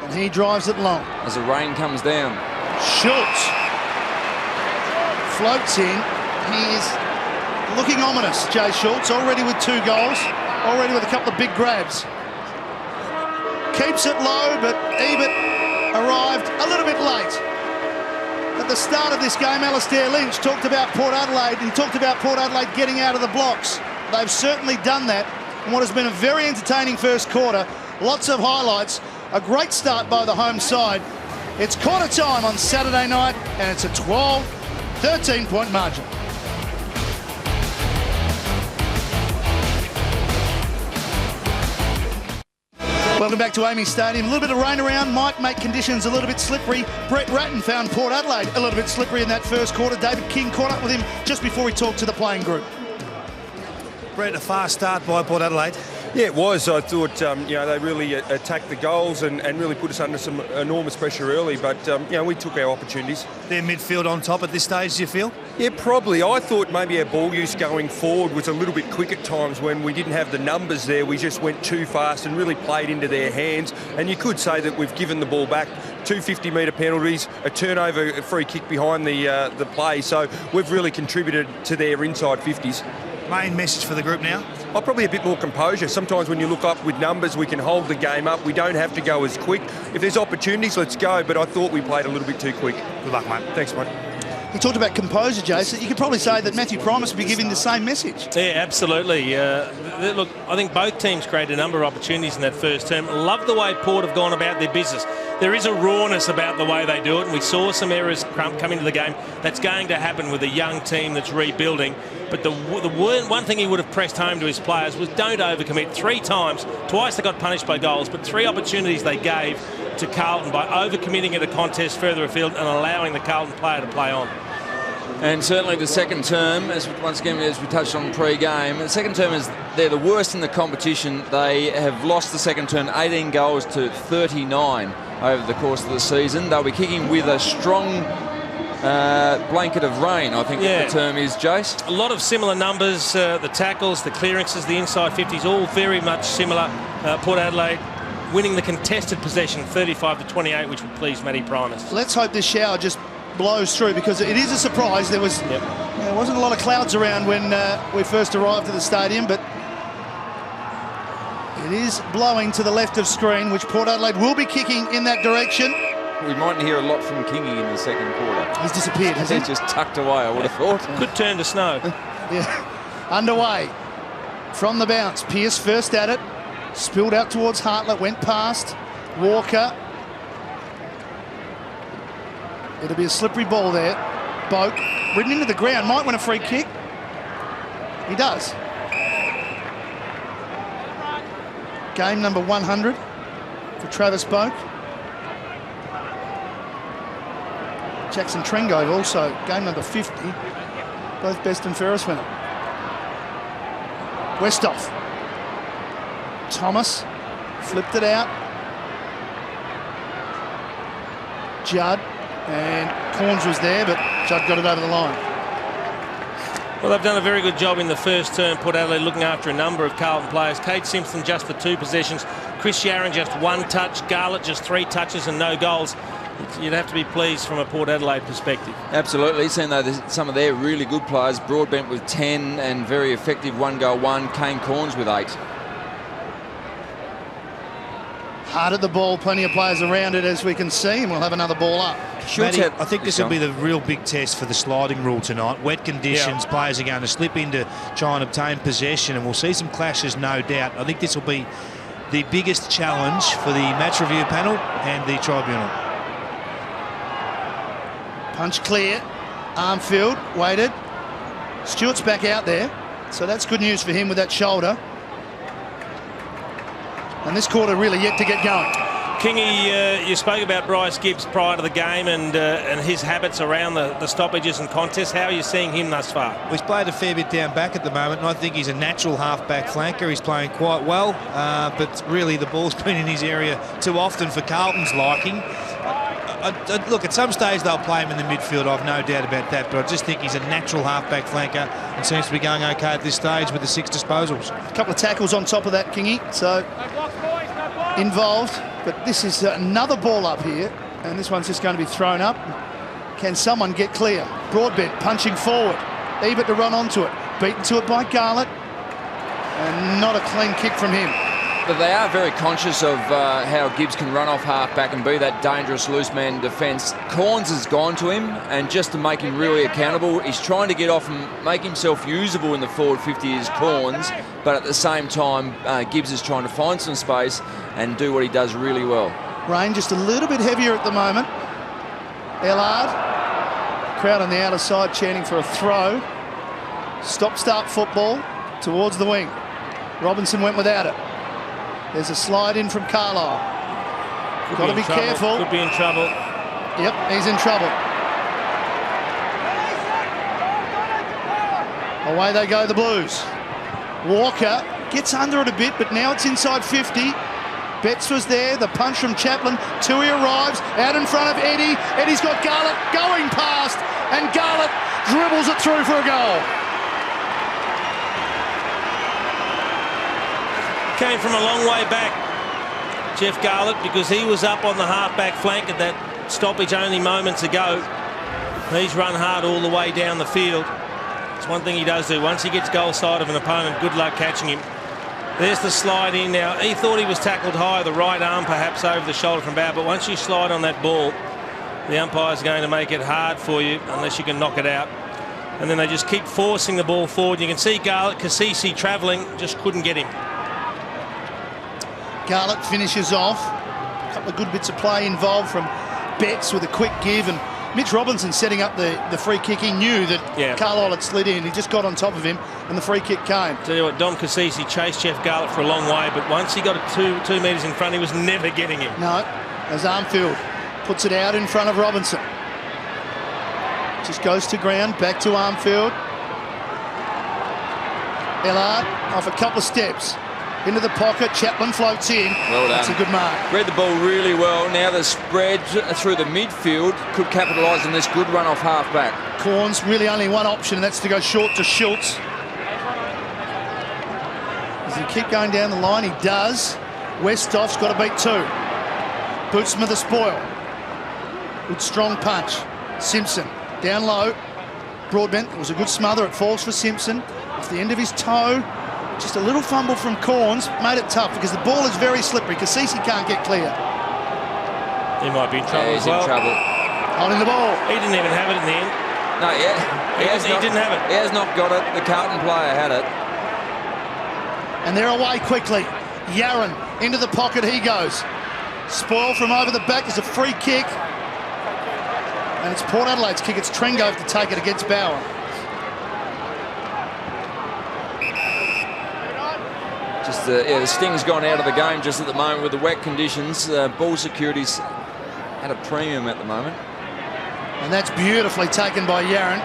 And he drives it long. As the rain comes down. Schultz floats in. He is looking ominous, Jay Schultz, already with 2 goals, already with a couple of big grabs. Keeps it low, but Ebert arrived a little bit late. At the start of this game, Alastair Lynch talked about Port Adelaide. He talked about Port Adelaide getting out of the blocks. They've certainly done that in what has been a very entertaining first quarter. Lots of highlights. A great start by the home side. It's quarter time on Saturday night, and it's a 13-point margin. Welcome back to AAMI Stadium. A little bit of rain around might make conditions a little bit slippery. Brett Ratton found Port Adelaide a little bit slippery in that first quarter. David King caught up with him just before he talked to the playing group. Brett, a fast start by Port Adelaide. Yeah, it was. I thought, they really attacked the goals and really put us under some enormous pressure early. But, we took our opportunities. Their midfield on top at this stage, do you feel? Yeah, probably. I thought maybe our ball use going forward was a little bit quick at times when we didn't have the numbers there. We just went too fast and really played into their hands. And you could say that we've given the ball back. 2 50-metre penalties, a turnover, a free kick behind the play. So we've really contributed to their inside 50s. Main message for the group now? Probably a bit more composure. Sometimes when you look up with numbers, we can hold the game up. We don't have to go as quick. If there's opportunities, let's go. But I thought we played a little bit too quick. Good luck, mate. Thanks, mate. He talked about composure, Jason. You could probably say that Matthew Primus would be giving the same message. Yeah, absolutely. Look, I think both teams created a number of opportunities in that first term. Love the way Port have gone about their business. There is a rawness about the way they do it, and we saw some errors come into the game. That's going to happen with a young team that's rebuilding. But the one thing he would have pressed home to his players was don't overcommit. 3 times, twice they got punished by goals, but 3 opportunities they gave to Carlton by overcommitting at a contest further afield and allowing the Carlton player to play on. And certainly the second term, as we touched on pre-game, the second term they're the worst in the competition. They have lost the second term 18 goals to 39 over the course of the season. They'll be kicking with a strong blanket of rain, I think the term is, Jace. A lot of similar numbers, the tackles, the clearances, the inside 50s, all very much similar. Port Adelaide winning the contested possession 35-28, which would please Matty Primus. Let's hope this shower just blows through, because it is a surprise. There wasn't a lot of clouds around when we first arrived at the stadium, but it is blowing to the left of screen, which Port Adelaide will be kicking in that direction. We mightn't hear a lot from Kingy in the second quarter. He's disappeared, hasn't he? He's just tucked away, I would have thought. Could turn to snow. Underway from the bounce. Pearce first at it, spilled out towards Hartlett, went past Walker. It'll be a slippery ball there. Boak ridden into the ground, might win a free kick. He does. Game number 100 for Travis Boak. Jackson Trengove also game number 50. Both best and fairest winner. Westhoff. Thomas flipped it out. Judd. And Corns was there, but Judd got it over the line. Well, they've done a very good job in the first term, Port Adelaide, looking after a number of Carlton players. Kate Simpson just for 2 possessions. Chris Yarran just 1 touch. Garlett just 3 touches and no goals. You'd have to be pleased from a Port Adelaide perspective. Absolutely. Seeing though some of their really good players, Broadbent with 10 and very effective 1 goal 1. Kane Corns with 8. Hard at the ball, plenty of players around it, as we can see, and we'll have another ball up. Matty, I think this will be the real big test for the sliding rule tonight. Wet conditions, players are going to slip in to try and obtain possession, and we'll see some clashes, no doubt. I think this will be the biggest challenge for the match review panel and the tribunal. Punch clear. Armfield waited. Stewart's back out there, so that's good news for him with that shoulder. And this quarter really yet to get going. Kingy, you spoke about Bryce Gibbs prior to the game and his habits around the stoppages and contests. How are you seeing him thus far? Well, he's played a fair bit down back at the moment, and I think he's a natural half-back flanker. He's playing quite well, but really the ball's been in his area too often for Carlton's liking. Look, at some stage they'll play him in the midfield, I've no doubt about that, but I just think he's a natural half-back flanker and seems to be going okay at this stage with the 6 disposals. A couple of tackles on top of that, Kingy, so involved, but this is another ball up here, and this one's just going to be thrown up. Can someone get clear? Broadbent punching forward. Ebert to run onto it. beaten to it by Garlett. And not a clean kick from him. But they are very conscious of how Gibbs can run off half-back and be that dangerous loose man defence. Corns has gone to him, and just to make him really accountable, he's trying to get off and make himself usable in the forward 50 as Corns, but at the same time, Gibbs is trying to find some space and do what he does really well. Rain just a little bit heavier at the moment. Ellard, crowd on the outer side chanting for a throw. Stop-start football towards the wing. Robinson went without it. There's a slide in from Carlisle. Got to be careful. Could be in trouble. Yep, he's in trouble. Away they go, the Blues. Walker gets under it a bit, but now it's inside 50. Betts was there, the punch from Chaplin. Tui arrives, out in front of Eddie. Eddie's got Garlett going past, and Garlett dribbles it through for a goal. Came from a long way back, Jeff Garlett, because he was up on the half-back flank at that stoppage only moments ago. He's run hard all the way down the field. It's one thing he does do. Once he gets goal side of an opponent, good luck catching him. There's the slide in now. He thought he was tackled high, the right arm perhaps over the shoulder from Bauer, but once you slide on that ball, the umpire's going to make it hard for you unless you can knock it out. And then they just keep forcing the ball forward. You can see Garlett, Cassisi travelling, just couldn't get him. Garlett finishes off. A couple of good bits of play involved from Betts with a quick give, and Mitch Robinson setting up the free kick. He knew that Carlisle had slid in. He just got on top of him, and the free kick came. Tell you what, Dom Cassisi chased Jeff Garlett for a long way, but once he got it two metres in front, he was never getting him. No, as Armfield puts it out in front of Robinson. Just goes to ground, back to Armfield. Ellard off a couple of steps. Into the pocket, Chaplin floats in. Well done. That's a good mark. Read the ball really well. Now the spread through the midfield could capitalise on this good run off half-back. Corns really only one option, and that's to go short to Schultz. Does he keep going down the line? He does. Westhoff's got to beat two. Bootsma the spoil. Good strong punch. Simpson down low. Broadbent, it was a good smother. It falls for Simpson. Off the end of his toe. Just a little fumble from Corns made it tough because the ball is very slippery. Cassisi can't get clear. He might be in trouble as well. He's in trouble. Holding the ball. He didn't even have it in the end. No, He didn't have it. He has not got it. The Carlton player had it. And they're away quickly. Yarran into the pocket he goes. Spoil from over the back. There's a free kick. And it's Port Adelaide's kick. It's Trengove to take it against Bauer. Just the sting's gone out of the game just at the moment with the wet conditions. Ball security's at a premium at the moment. And that's beautifully taken by Yarran.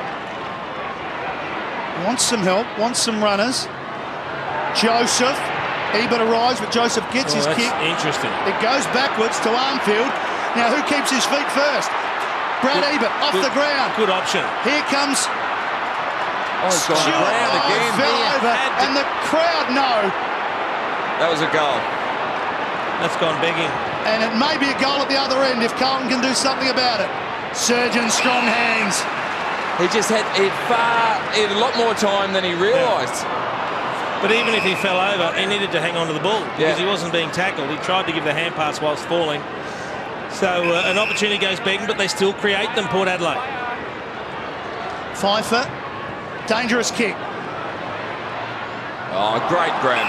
Wants some help, wants some runners. Joseph, Ebert arrives, but Joseph gets his kick. Interesting. It goes backwards to Armfield. Now who keeps his feet first? Brad Ebert off the ground. Good option. Here comes Stewart. Fell over, and the crowd know. That was a goal. That's gone begging. And it may be a goal at the other end if Carlton can do something about it. Surgeon, strong hands. He just had a lot more time than he realised. But even if he fell over, he needed to hang on to the ball because he wasn't being tackled. He tried to give the hand pass whilst falling. So an opportunity goes begging, but they still create them, Port Adelaide. Pfeiffer, dangerous kick. Oh, great grab.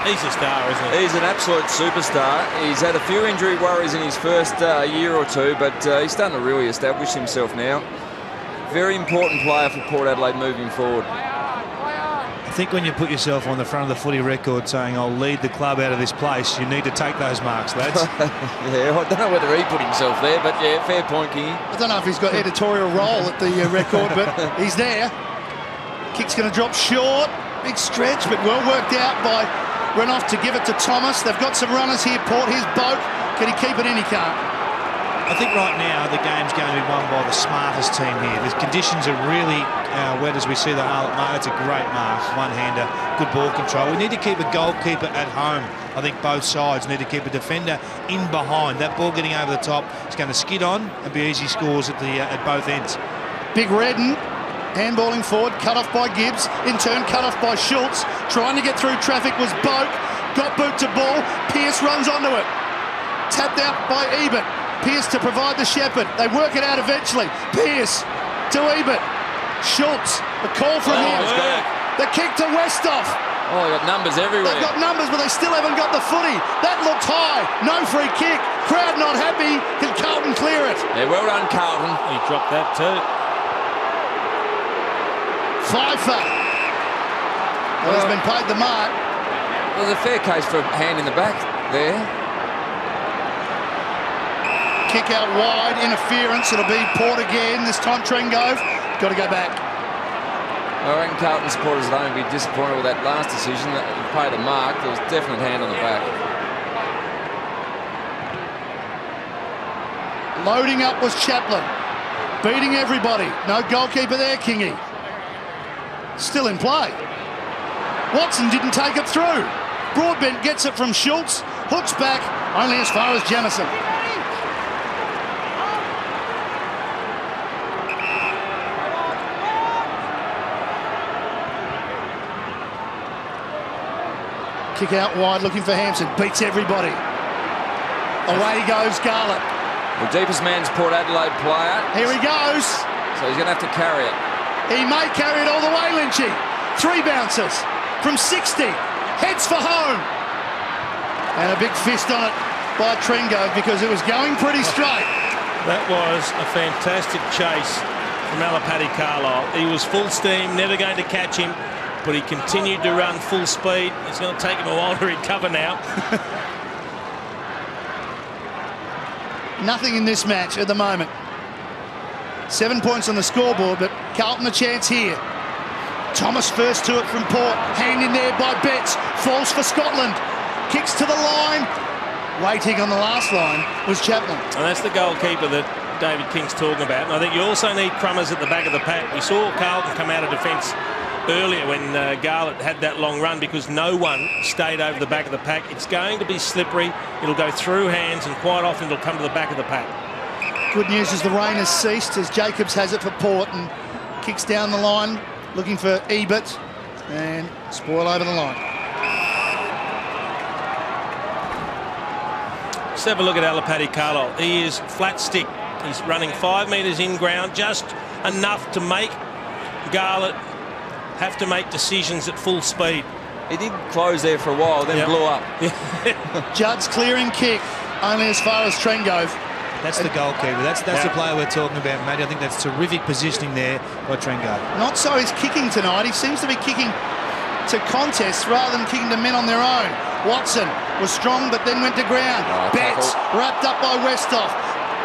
He's a star, isn't he? He's an absolute superstar. He's had a few injury worries in his first year or two, but he's starting to really establish himself now. Very important player for Port Adelaide moving forward. I think when you put yourself on the front of the footy record saying, I'll lead the club out of this place, you need to take those marks, lads. Yeah, I don't know whether he put himself there, but yeah, fair point, Kingy. I don't know if he's got editorial role at the record, but he's there. Kick's going to drop short. Big stretch, but well worked out by Renouf to give it to Thomas. They've got some runners here, Port. Here's Boak. Can he keep it in? He can't. I think right now the game's going to be won by the smartest team here. The conditions are really wet as we see the Harlot mark. It's a great mark, one-hander, good ball control. We need to keep a goalkeeper at home. I think both sides need to keep a defender in behind. That ball getting over the top is going to skid on and be easy scores at both ends. Big Redden Handballing forward, cut off by Gibbs. In turn, cut off by Schultz. Trying to get through traffic was Boak. Got boot to ball. Pearce runs onto it. Tapped out by Ebert. Pearce to provide the shepherd. They work it out eventually. Pearce to Ebert. Schultz. The call from him. The kick to Westhoff. Oh, they've got numbers everywhere. They've got numbers, but they still haven't got the footy. That looked high. No free kick. Crowd not happy. Can Carlton clear it? Yeah, well done, Carlton. He dropped that too. Pfeiffer. Well, he's been paid the mark. There's a fair case for a hand in the back there. Kick out wide, interference. It'll be Port again. This time Trengove. Got to go back. I reckon Carlton supporters will only be disappointed with that last decision. That paid a mark. There was a definite hand on the back. Loading up was Chaplin. Beating everybody. No goalkeeper there, Kingy. Still in play. Watson didn't take it through. Broadbent gets it from Schultz. Hooks back, only as far as Jamison. Kick out wide, looking for Hampson. Beats everybody. Away goes Garlett. The deepest man's Port Adelaide player. Here he goes. So he's going to have to carry it. He may carry it all the way, Lynchy. 3 bounces from 60. Heads for home. And a big fist on it by Trengove because it was going pretty straight. That was a fantastic chase from Alapati Carlisle. He was full steam, never going to catch him, but he continued to run full speed. It's going to take him a while to recover now. Nothing in this match at the moment. 7 points on the scoreboard, but Carlton a chance here. Thomas first to it from Port. Hand in there by Betts. Falls for Scotland. Kicks to the line. Waiting on the last line was Chaplin. And that's the goalkeeper that David King's talking about. And I think you also need crummers at the back of the pack. We saw Carlton come out of defence earlier when Garlett had that long run because no one stayed over the back of the pack. It's going to be slippery. It'll go through hands and quite often it'll come to the back of the pack. Good news is the rain has ceased as Jacobs has it for Port and kicks down the line looking for Ebert and spoil over the line. Let's have a look at Alapati Carlisle. He is flat stick. He's running 5 metres in ground, just enough to make Garlett have to make decisions at full speed. He did close there for a while, then blew up. Judd's clearing kick only as far as Trengove. That's the goalkeeper. That's the player we're talking about, mate. I think that's terrific positioning there by Trengove. Not so his kicking tonight. He seems to be kicking to contests rather than kicking to men on their own. Watson was strong but then went to ground. Betts wrapped up by Westhoff.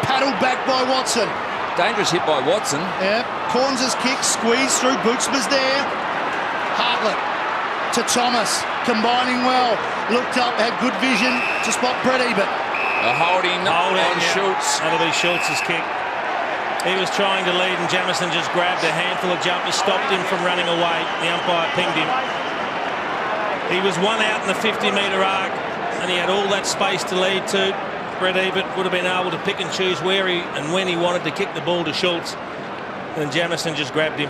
Paddled back by Watson. Dangerous hit by Watson. Yeah. Corns' kick, squeezed through. Bootsma's there. Hartlett to Thomas. Combining well. Looked up, had good vision to spot Brett Ebert. A holding on Schultz. That'll be Schultz's kick. He was trying to lead and Jamison just grabbed a handful of jumpers, stopped him from running away. The umpire pinged him. He was one out in the 50-metre arc and he had all that space to lead to. Brett Ebert would have been able to pick and choose where he and when he wanted to kick the ball to Schultz. And Jamison just grabbed him.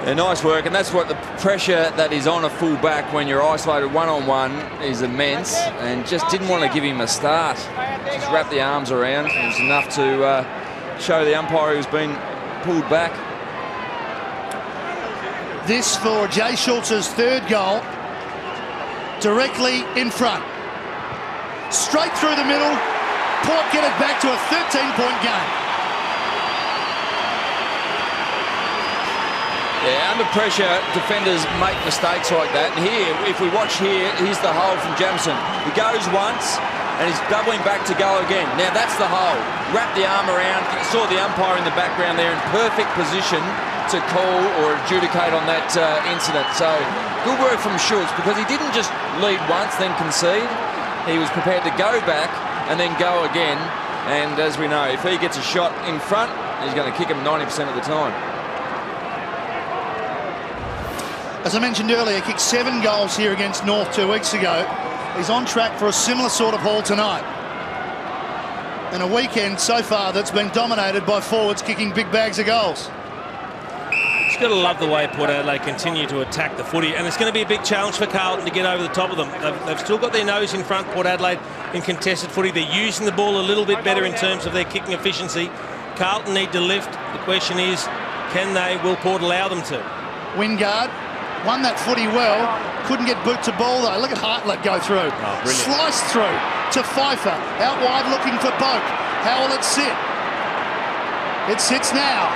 Yeah, nice work, and that's what the pressure that is on a full back when you're isolated one-on-one is immense, and just didn't want to give him a start. Just wrap the arms around. It was enough to show the umpire who's been pulled back. This for Jay Schultz's 3rd goal. Directly in front. Straight through the middle. Port get it back to a 13-point game. Yeah, under pressure, defenders make mistakes like that. And here, if we watch here, here's the hole from Jamison. He goes once, and he's doubling back to go again. Now, that's the hole. Wrap the arm around. Saw the umpire in the background there in perfect position to call or adjudicate on that incident. So, good work from Schultz, because he didn't just lead once, then concede. He was prepared to go back and then go again. And as we know, if he gets a shot in front, he's going to kick him 90% of the time. As I mentioned earlier, kicked 7 goals here against North 2 weeks ago. He's on track for a similar sort of haul tonight. And a weekend so far that's been dominated by forwards kicking big bags of goals. Just got to love the way Port Adelaide continue to attack the footy, and it's going to be a big challenge for Carlton to get over the top of them. They've still got their nose in front, Port Adelaide, in contested footy. They're using the ball a little bit better in terms of their kicking efficiency. Carlton need to lift. The question is, can they? Will Port allow them to? Wingard won that footy well. Couldn't get boot to ball though. Look at Hartlett go through. Sliced through to Pfeiffer. Out wide looking for Boak. How will it sit? It sits now.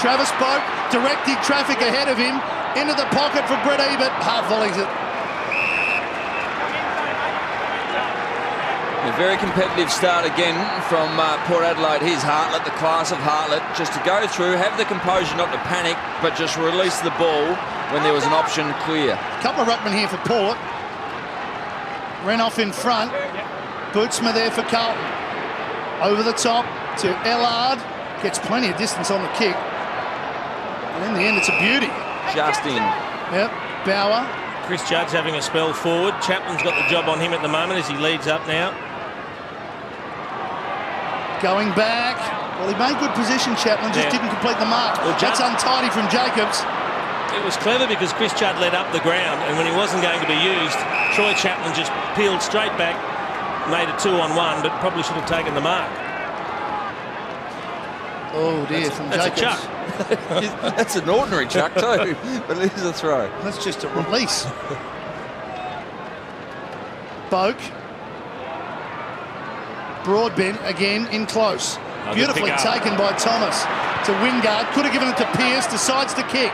Travis Boak directing traffic ahead of him. Into the pocket for Brett Ebert. Half volleys it. A very competitive start again from Port Adelaide. Here's Hartlett, the class of Hartlett, just to go through, have the composure not to panic, but just release the ball when there was an option clear. Couple of ruckmen here for Port. Renoff in front. Bootsma there for Carlton. Over the top to Ellard. Gets plenty of distance on the kick. And in the end, it's a beauty. Just in. Yep, Bauer. Chris Judd's having a spell forward. Chapman's got the job on him at the moment as he leads up now. Going back. Well, he made good position, Chapman, just didn't complete the mark. Well, that's untidy from Jacobs. It was clever because Chris Judd led up the ground, and when he wasn't going to be used, Troy Chapman just peeled straight back, made a 2-on-1, but probably should have taken the mark. Oh dear, from Jacobs. That's a chuck. That's an ordinary chuck too, but it is a throw. That's just a release. Boak. Broadbent again in close. Beautifully taken by Thomas to Wingard. Could have given it to Pearce. Decides to kick.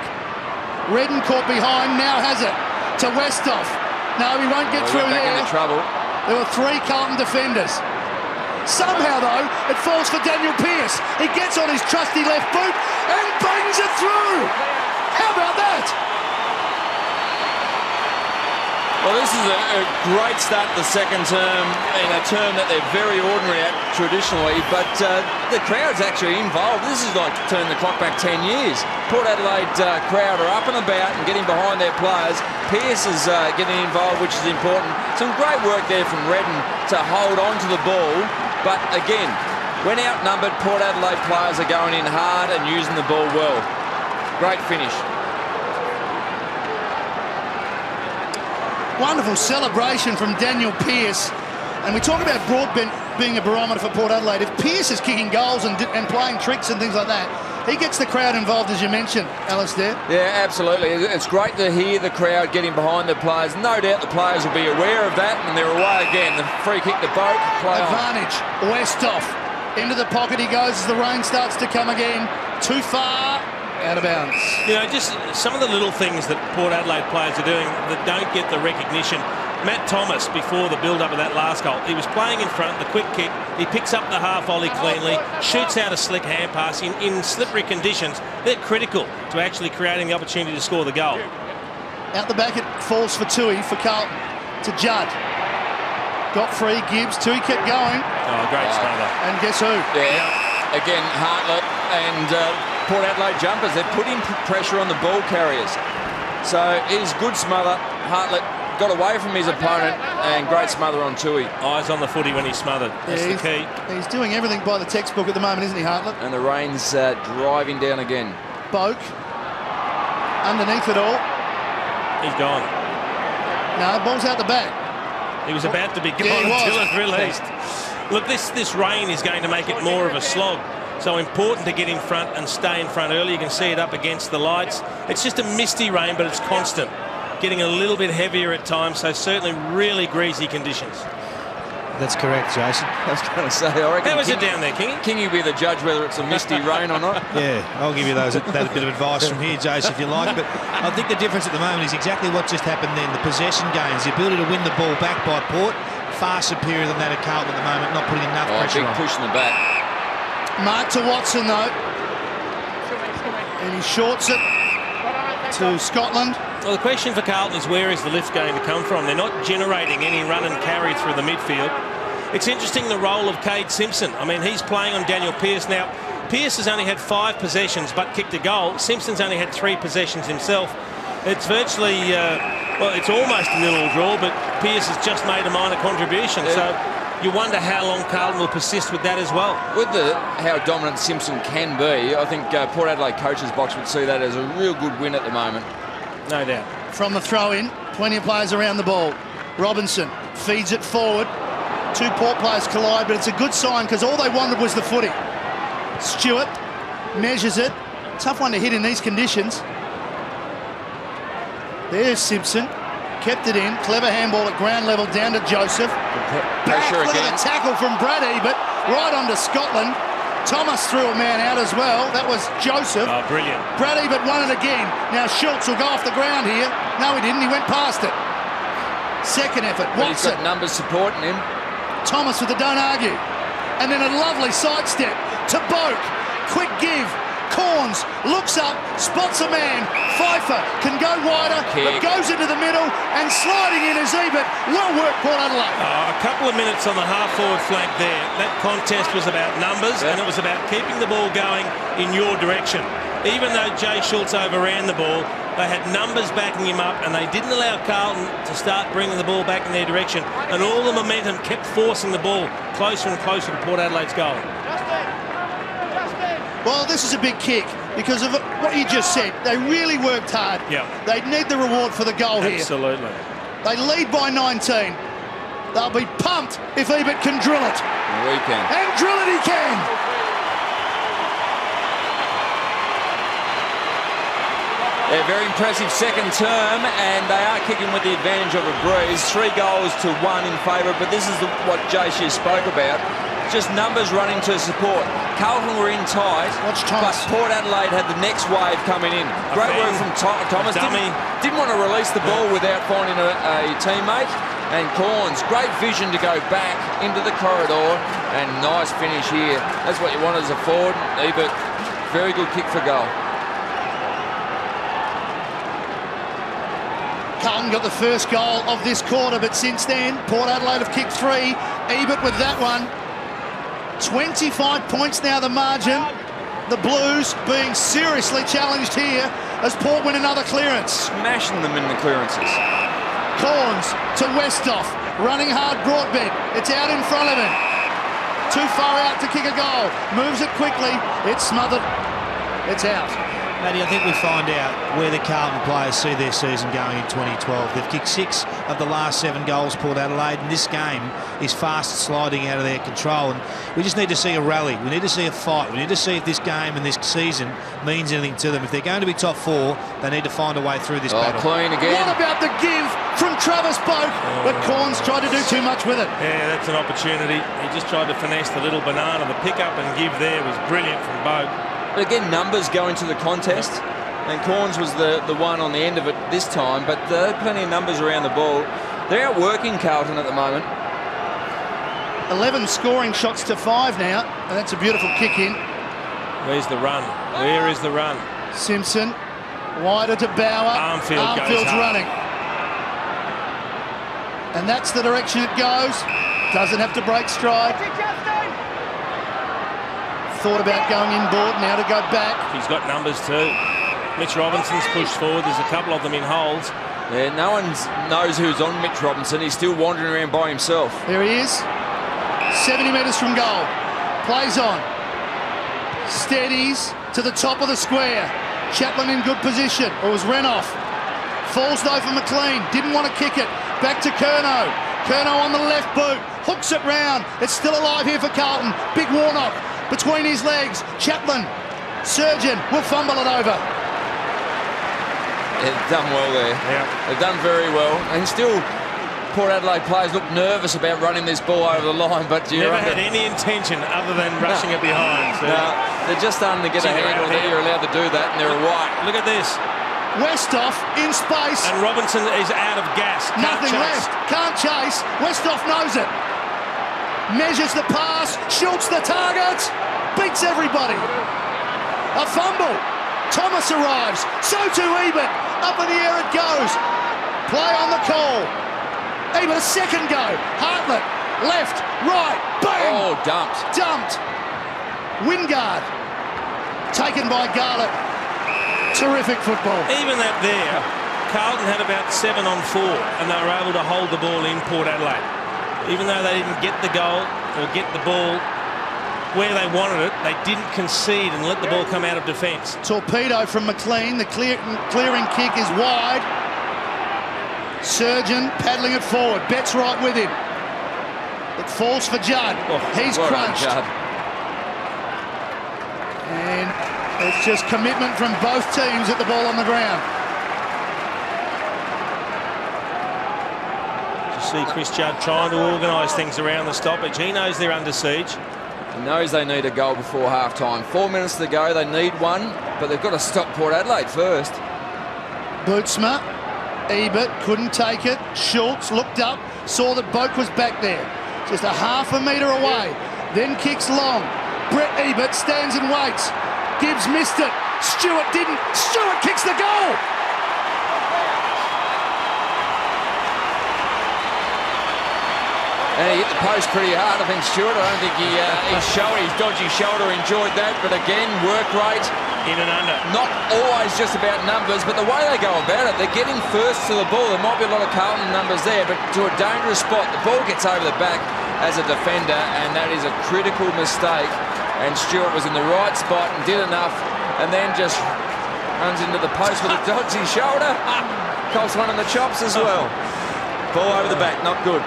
Redden caught behind. Now has it to Westhoff. No, he won't get through back there. into trouble. There were 3 Carlton defenders. Somehow, though, it falls for Daniel Pearce. He gets on his trusty left boot and bangs it through. How about that? Well, this is a great start to the second term, in a term that they're very ordinary at traditionally, but the crowd's actually involved. This is like turn the clock back 10 years. Port Adelaide crowd are up and about and getting behind their players. Pearce is getting involved, which is important. Some great work there from Redden to hold on to the ball, but again, when outnumbered, Port Adelaide players are going in hard and using the ball well. Great finish. Wonderful celebration from Daniel Pearce. And we talk about Broadbent being a barometer for Port Adelaide. If Pearce is kicking goals and playing tricks and things like that, he gets the crowd involved, as you mentioned, Alistair. Yeah, absolutely. It's great to hear the crowd getting behind the players. No doubt the players will be aware of that, and they're away again. The free kick to Boak. Advantage. Westhoff. Into the pocket he goes as the rain starts to come again. Too far. Out of bounds. You know, just some of the little things that Port Adelaide players are doing that don't get the recognition. Matt Thomas, before the build-up of that last goal, he was playing in front, the quick kick, he picks up the half volley cleanly, shoots out a slick hand pass in slippery conditions. They're critical to actually creating the opportunity to score the goal. Out the back it falls for Tui for Carlton. To Judd. Got free, Gibbs. Tui kept going. Oh, great smother. And guess who? Yeah, again, Hartlett and Port Adelaide jumpers. They're putting pressure on the ball carriers. So it is good smother. Hartlett got away from his opponent and great smother on Tui. Eyes on the footy when he's smothered. That's the key. He's doing everything by the textbook at the moment, isn't he, Hartlett? And the rain's driving down again. Boak. Underneath it all. He's gone. No, ball's out the back. He was about to be gone until it released. Look, this rain is going to make it more of a slog. So important to get in front and stay in front early. You can see it up against the lights. It's just a misty rain, but it's constant. Getting a little bit heavier at times, so certainly really greasy conditions. That's correct, Jason. I was going to say, I reckon. How is it down there, Kingy? Kingy will be the judge whether it's a misty rain or not. Yeah, I'll give you that bit of advice from here, Jason, if you like. But I think the difference at the moment is exactly what just happened then. The possession gains, the ability to win the ball back by Port, far superior than that of Carlton at the moment, not putting enough pressure on. Big push in the back. Mark to Watson, though. And he shorts it to Scotland. Well, the question for Carlton is where is the lift going to come from? They're not generating any run and carry through the midfield. It's interesting the role of Cade Simpson. I mean, he's playing on Daniel Pearce now. Pearce has only had 5 possessions but kicked a goal. Simpson's only had 3 possessions himself. It's virtually, well, it's almost a 0-draw, but Pearce has just made a minor contribution. So you wonder how long Carlton will persist with that as well. With how dominant Simpson can be, I think Port Adelaide coach's box would see that as a real good win at the moment. No doubt. From the throw-in, plenty of players around the ball. Robinson feeds it forward. Two Port players collide, but it's a good sign because all they wanted was the footy. Stewart measures it. Tough one to hit in these conditions. There's Simpson. Kept it in. Clever handball at ground level down to Joseph. Pressure Look again. at the tackle from Brady, but right onto Scotland. Thomas threw a man out as well. That was Joseph. Oh, brilliant. Brady, but won it again. Now Schultz will go off the ground here. No, he didn't. He went past it. Second effort. But he's Watson. got numbers supporting him. Thomas with the don't argue. And then a lovely sidestep to Boak. Quick give. Corns looks up, spots a man. Pfeiffer can go wider, but goes into the middle and sliding in is Ebert. Well worked, Port Adelaide. A couple of minutes on the half-forward flank there. That contest was about numbers, and it was about keeping the ball going in your direction. Even though Jay Schultz overran the ball, they had numbers backing him up, and they didn't allow Carlton to start bringing the ball back in their direction. And all the momentum kept forcing the ball closer and closer to Port Adelaide's goal. Well, this is a big kick because of what you just said. They really worked hard. Yeah. They need the reward for the goal here. Absolutely. They lead by 19. They'll be pumped if Ebert can drill it. We can. And drill it he can. Yeah, very impressive second term, and they are kicking with the advantage of a breeze. 3 goals to 1 in favour, but this is what Jay Shear spoke about. Just numbers running to support. Carlton were in tight, but Port Adelaide had the next wave coming in. Great work from Thomas. Didn't want to release the ball without finding a teammate. And Corns, great vision to go back into the corridor, and nice finish here. That's what you want as a forward. Ebert, very good kick for goal. Carlton got the first goal of this quarter, but since then, Port Adelaide have kicked 3. Ebert with that one. 25 points now the margin. The Blues being seriously challenged here as Port win another clearance. Smashing them in the clearances. Corns to Westhoff, running hard Broadbent. It's out in front of him. Too far out to kick a goal. Moves it quickly. It's smothered. It's out. Matty, I think we find out where the Carlton players see their season going in 2012. They've kicked 6 of the last 7 goals, Port Adelaide, and this game is fast sliding out of their control. And we just need to see a rally. We need to see a fight. We need to see if this game and this season means anything to them. If they're going to be top 4, they need to find a way through this battle. Clean again. What about the give from Travis Boak? But Corns tried to do too much with it. Yeah, that's an opportunity. He just tried to finesse the little banana. The pick up and give there was brilliant from Boak. But again, numbers go into the contest, and Corns was the one on the end of it this time, but there are plenty of numbers around the ball. They're outworking Carlton at the moment. 11 scoring shots to 5 now, and that's a beautiful kick in. Where's the run? Where is the run? Simpson, wider to Bauer. Armfield's running. And that's the direction it goes. Doesn't have to break stride. Thought about going inboard, now to go back. He's got numbers too. Mitch Robinson's pushed forward. There's a couple of them in holds. Yeah, no one knows who's on Mitch Robinson. He's still wandering around by himself. There he is. 70 metres from goal. Plays on. Steadies to the top of the square. Chaplin in good position. It was Renoff. Falls though for McLean. Didn't want to kick it. Back to Curnow. Curnow on the left boot. Hooks it round. It's still alive here for Carlton. Big Warnock between his legs. Chaplin. Surgeon will fumble it over. They've done well there. Yeah. They've done very well. And still, Port Adelaide players look nervous about running this ball over the line, but never had any intention other than rushing it behind. So. No, they're just starting to get a handle there. You're allowed to do that, and they're white. Look at this. Westhoff in space. And Robinson is out of gas. Nothing left. Can't chase. Westhoff knows it. Measures the pass. Schultz the target. Beats everybody. A fumble. Thomas arrives. So too Ebert. Up in the air it goes. Play on the call. Ebert a second go. Hartlett. Left. Right. Bang. Oh, dumped. Dumped. Wingard. Taken by Garlett. Terrific football. Even that there, Carlton had about 7 on 4, and they were able to hold the ball in Port Adelaide. Even though they didn't get the goal or get the ball where they wanted it, they didn't concede and let the ball come out of defence. Torpedo from McLean. The clearing kick is wide. Surgeon paddling it forward. Betts right with him. It falls for Judd. He's crunched. Judd. And it's just commitment from both teams at the ball on the ground. You see Chris Judd trying to organise things around the stoppage. He knows they're under siege. He knows they need a goal before half-time. 4 minutes to go. They need one, but they've got to stop Port Adelaide first. Bootsma, Ebert couldn't take it. Schultz looked up, saw that Boak was back there. Just a half a metre away. Then kicks long. Brett Ebert stands and waits. Gibbs missed it. Stewart didn't. Stewart kicks the goal. And he hit the post pretty hard. I think Stewart, I don't think his dodgy shoulder enjoyed that. But again, work rate. In and under. Not always just about numbers, but the way they go about it, they're getting first to the ball. There might be a lot of Carlton numbers there, but to a dangerous spot. The ball gets over the back as a defender, and that is a critical mistake. And Stewart was in the right spot and did enough, and then just runs into the post with a dodgy shoulder. Cops one in the chops as well. Ball over the back, not good.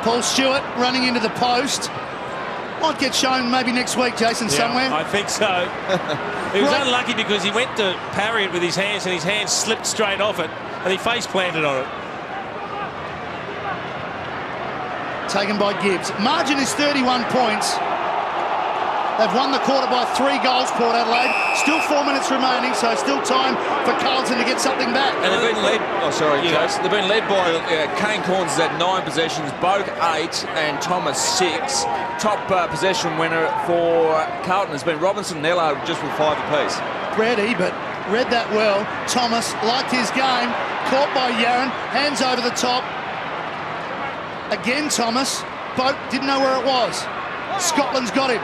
Paul Stewart running into the post. Might get shown maybe next week, Jason, somewhere. I think so. He was unlucky because he went to parry it with his hands and his hands slipped straight off it and he face planted on it. Taken by Gibbs. Margin is 31 points. They've won the quarter by 3 goals, Port Adelaide. Still 4 minutes remaining, so still time for Carlton to get something back. And they've been led. Oh, sorry, Jason. They've been led by Kane Corns at 9 possessions, Boak 8, and Thomas 6. Top possession winner for Carlton has been Robinson and Ellard just with 5 apiece. Brad Ebert read that well. Thomas liked his game. Caught by Yaron. Hands over the top. Again, Thomas. Boak didn't know where it was. Scotland's got him.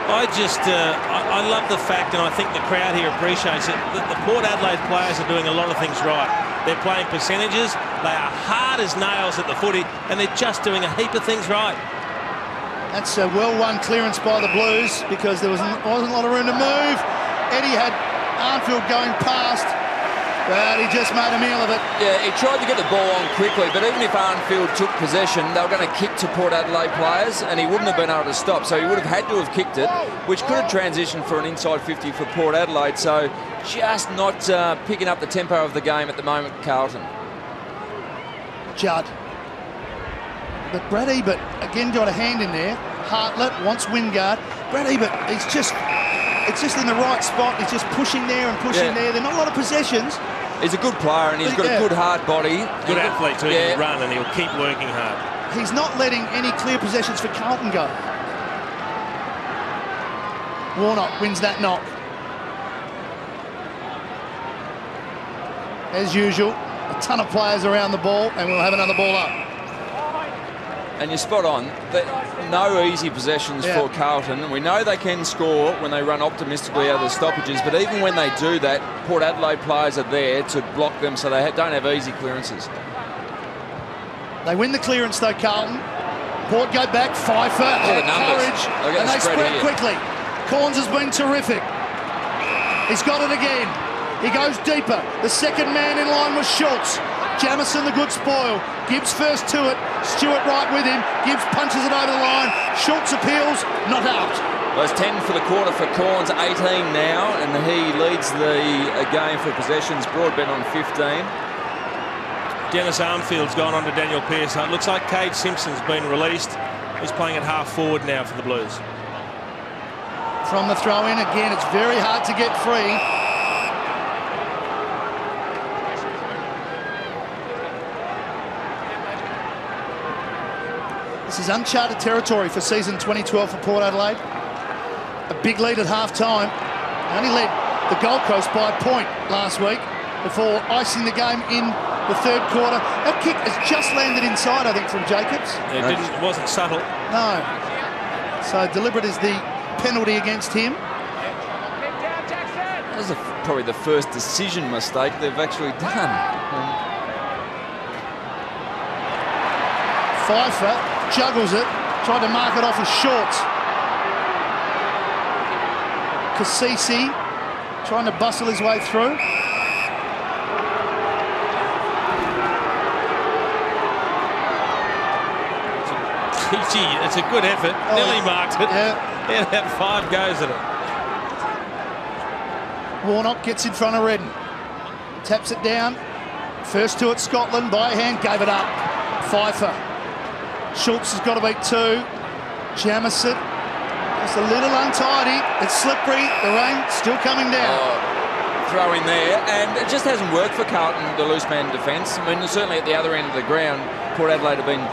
I love the fact, and I think the crowd here appreciates it, that the Port Adelaide players are doing a lot of things right. They're playing percentages, they are hard as nails at the footy, and they're just doing a heap of things right. That's a well-won clearance by the Blues because there wasn't a lot of room to move. Eddie had Arnfield going past, but he just made a meal of it. Yeah, he tried to get the ball on quickly, but even if Arnfield took possession, they were going to kick to Port Adelaide players, and he wouldn't have been able to stop, so he would have had to have kicked it, which could have transitioned for an inside 50 for Port Adelaide, so just not picking up the tempo of the game at the moment, Carlton. Judd. But Brad Ebert, again, got a hand in there. Hartlett wants Wingard. Brad Ebert, it's just in the right spot. He's just pushing there and pushing there. There are not a lot of possessions. He's a good player and he's got a good hard body. Good athlete too, he can run and he'll keep working hard. He's not letting any clear possessions for Carlton go. Warnock wins that knock. As usual, a ton of players around the ball and we'll have another ball up. And you're spot on. No easy possessions for Carlton. And we know they can score when they run optimistically out of the stoppages, but even when they do that, Port Adelaide players are there to block them so they don't have easy clearances. They win the clearance though, Carlton. Port go back, Pfeiffer, courage, and they spread quickly. Corns has been terrific. He's got it again. He goes deeper. The second man in line was Schultz. Jamison, the good spoil. Gibbs first to it. Stewart right with him. Gibbs punches it over the line. Schultz appeals, not out. Well, it's 10 for the quarter for Corns, 18 now, and he leads the game for possessions. Broadbent on 15. Dennis Armfield's gone on to Daniel Pearce. It looks like Cade Simpson's been released. He's playing at half forward now for the Blues. From the throw in again, it's very hard to get free. This is uncharted territory for season 2012 for Port Adelaide. A big lead at half-time. Only led the Gold Coast by a point last week. before icing the game in the third quarter. That kick has just landed inside, I think, from Jacobs. It wasn't subtle. No. So deliberate is the penalty against him. That was probably the first decision mistake they've actually done. Pfeiffer juggles it, tried to mark it off his shorts. Cassisi trying to bustle his way through. Gee, it's a good effort. Nearly marked it. Yeah. He had 5 goes at it. Warnock gets in front of Redden. Taps it down. First to it, Scotland by hand, gave it up. Pfeiffer. Schultz has got to beat 2. Jamison. Just a little untidy. It's slippery. The rain still coming down. Throw in there, and it just hasn't worked for Carlton, the loose man defence. I mean, certainly at the other end of the ground, Port Adelaide have been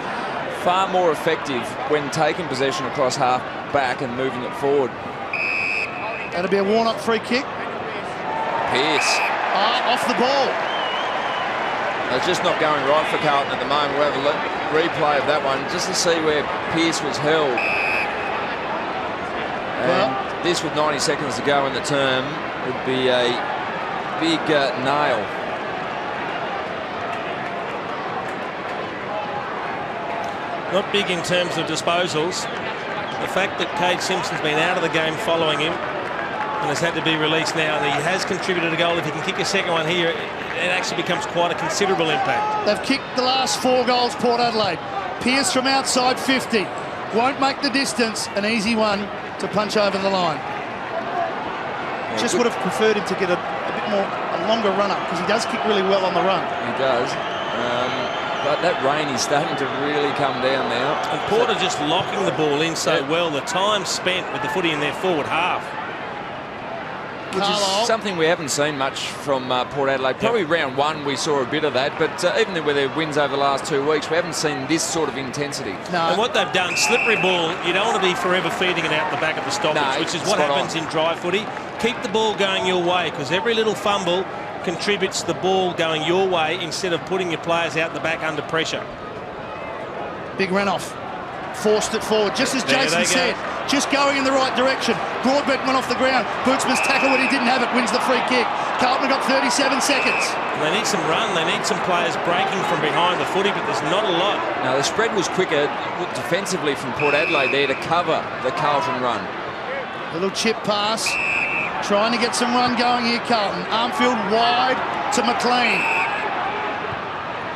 far more effective when taking possession across half back and moving it forward. That'll be a Warnock free kick. Pearce. Off the ball. It's just not going right for Carlton at the moment. We'll have a replay of that one just to see where Pearce was held. And this with 90 seconds to go in the term would be a big nail. Not big in terms of disposals. The fact that Cade Simpson's been out of the game following him and has had to be released now, and he has contributed a goal. If he can kick a second one here, it actually becomes quite a considerable impact. They've kicked the last 4 goals, Port Adelaide. Pearce from outside 50. Won't make the distance. An easy one to punch over the line. Just would have preferred him to get a bit more, a longer run-up, because he does kick really well on the run. He does. But that rain is starting to really come down now. And Porter just locking the ball in so well. The time spent with the footy in their forward half. Which is something we haven't seen much from Port Adelaide. Probably round 1 we saw a bit of that, but even with their wins over the last 2 weeks, we haven't seen this sort of intensity. No. And what they've done, slippery ball, you don't want to be forever feeding it out the back of the stoppage, which is what happens in dry footy. Keep the ball going your way, because every little fumble contributes to the ball going your way instead of putting your players out the back under pressure. Big run-off. Forced it forward, just as Jason said. Just going in the right direction. Broadbent went off the ground. Bootsman's tackle when he didn't have it, wins the free kick. Carlton got 37 seconds. They need some run. They need some players breaking from behind the footy, but there's not a lot. Now, the spread was quicker defensively from Port Adelaide there to cover the Carlton run. Little chip pass. Trying to get some run going here, Carlton. Armfield wide to McLean.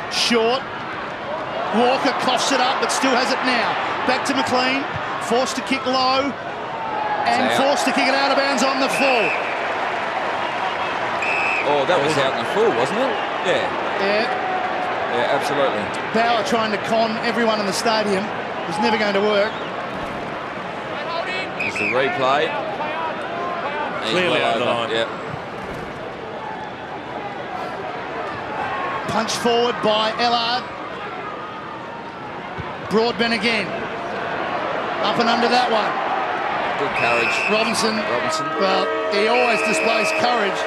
Short. Walker coughs it up, but still has it now. Back to McLean. Forced to kick low. And forced to kick it out of bounds on the full. Oh, that was out in the full, wasn't it? Yeah. Yeah, absolutely. Bauer trying to con everyone in the stadium. It was never going to work. There's the replay. Clearly out of the line. Yeah. Punch forward by Ellard. Broadbent again. Up and under that one. Good courage. Robinson. Well, he always displays courage.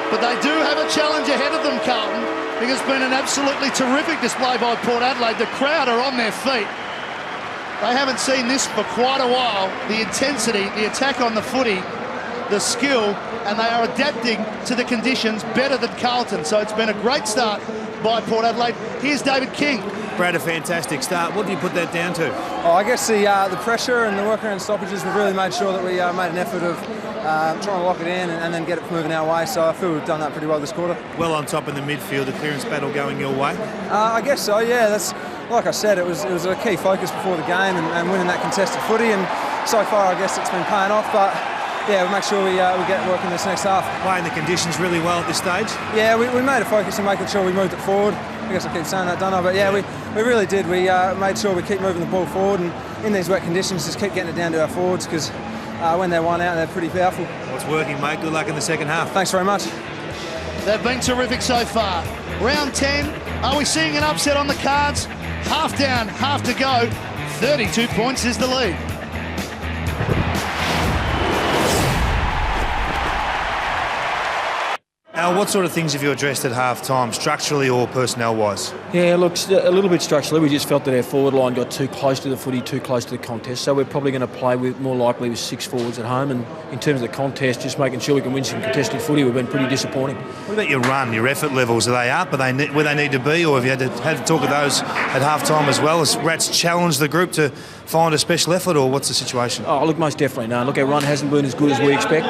But they do have a challenge ahead of them, Carlton. I think it's been an absolutely terrific display by Port Adelaide. The crowd are on their feet. They haven't seen this for quite a while. The intensity, the attack on the footy, the skill, and they are adapting to the conditions better than Carlton. So it's been a great start by Port Adelaide. Here's David King. Brad, a fantastic start. What do you put that down to? Oh, I guess the pressure and the work around stoppages, we've really made sure that we made an effort of trying to lock it in and then get it moving our way. So I feel we've done that pretty well this quarter. Well on top in the midfield, the clearance battle going your way? I guess so, yeah. That's like I said, it was a key focus before the game and winning that contested footy. And so far, I guess it's been paying off. But yeah, we'll make sure we get working this next half. Playing the conditions really well at this stage? Yeah, we made a focus on making sure we moved it forward. I guess I keep saying that, don't I? But yeah, we really did. We made sure we keep moving the ball forward, and in these wet conditions, just keep getting it down to our forwards, because when they're one out, they're pretty powerful. What's working, mate? Good luck in the second half. Thanks very much. They've been terrific so far. Round 10, are we seeing an upset on the cards? Half down, half to go. 32 points is the lead. Al, what sort of things have you addressed at half-time, structurally or personnel-wise? Yeah, look, a little bit structurally. We just felt that our forward line got too close to the footy, too close to the contest. So we're probably going to play more likely with 6 forwards at home. And in terms of the contest, just making sure we can win some contested footy, we've been pretty disappointing. What about your run, your effort levels? Are they up? Are they where they need to be? Or have you had to talk of those at half-time as well? Has Rats challenged the group to find a special effort, or what's the situation? Oh, look, most definitely. No, look, our run hasn't been as good as we expect.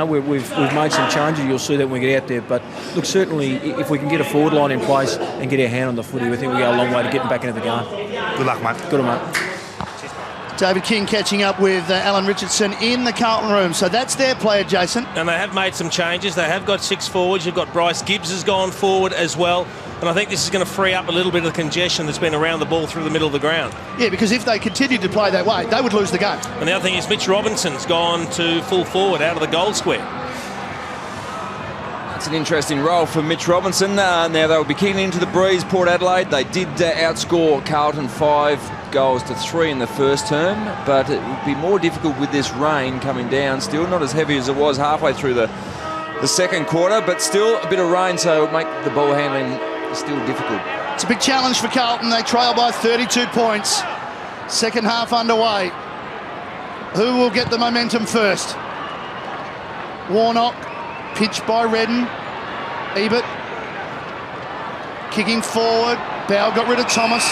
We've made some changes. You'll see that when we get out there. But look, certainly, if we can get a forward line in place and get our hand on the footy, we think we go a long way to getting back into the game. Good luck, mate. Good on, mate. David King catching up with Alan Richardson in the Carlton room. So that's their player, Jason. And they have made some changes. They have got 6 forwards. You've got Bryce Gibbs has gone forward as well. And I think this is going to free up a little bit of the congestion that's been around the ball through the middle of the ground. Yeah, because if they continued to play that way, they would lose the game. And the other thing is Mitch Robinson's gone to full forward out of the goal square. That's an interesting role for Mitch Robinson. Now they'll be kicking into the breeze, Port Adelaide. They did outscore Carlton 5-3 in the first term, but it would be more difficult with this rain coming down. Still not as heavy as it was halfway through the second quarter, but still a bit of rain, so it would make the ball handling still difficult. It's a big challenge for Carlton. They trail by 32 points. Second half underway. Who will get the momentum first? Warnock, pitched by Redden. Ebert kicking forward. Bow got rid of Thomas.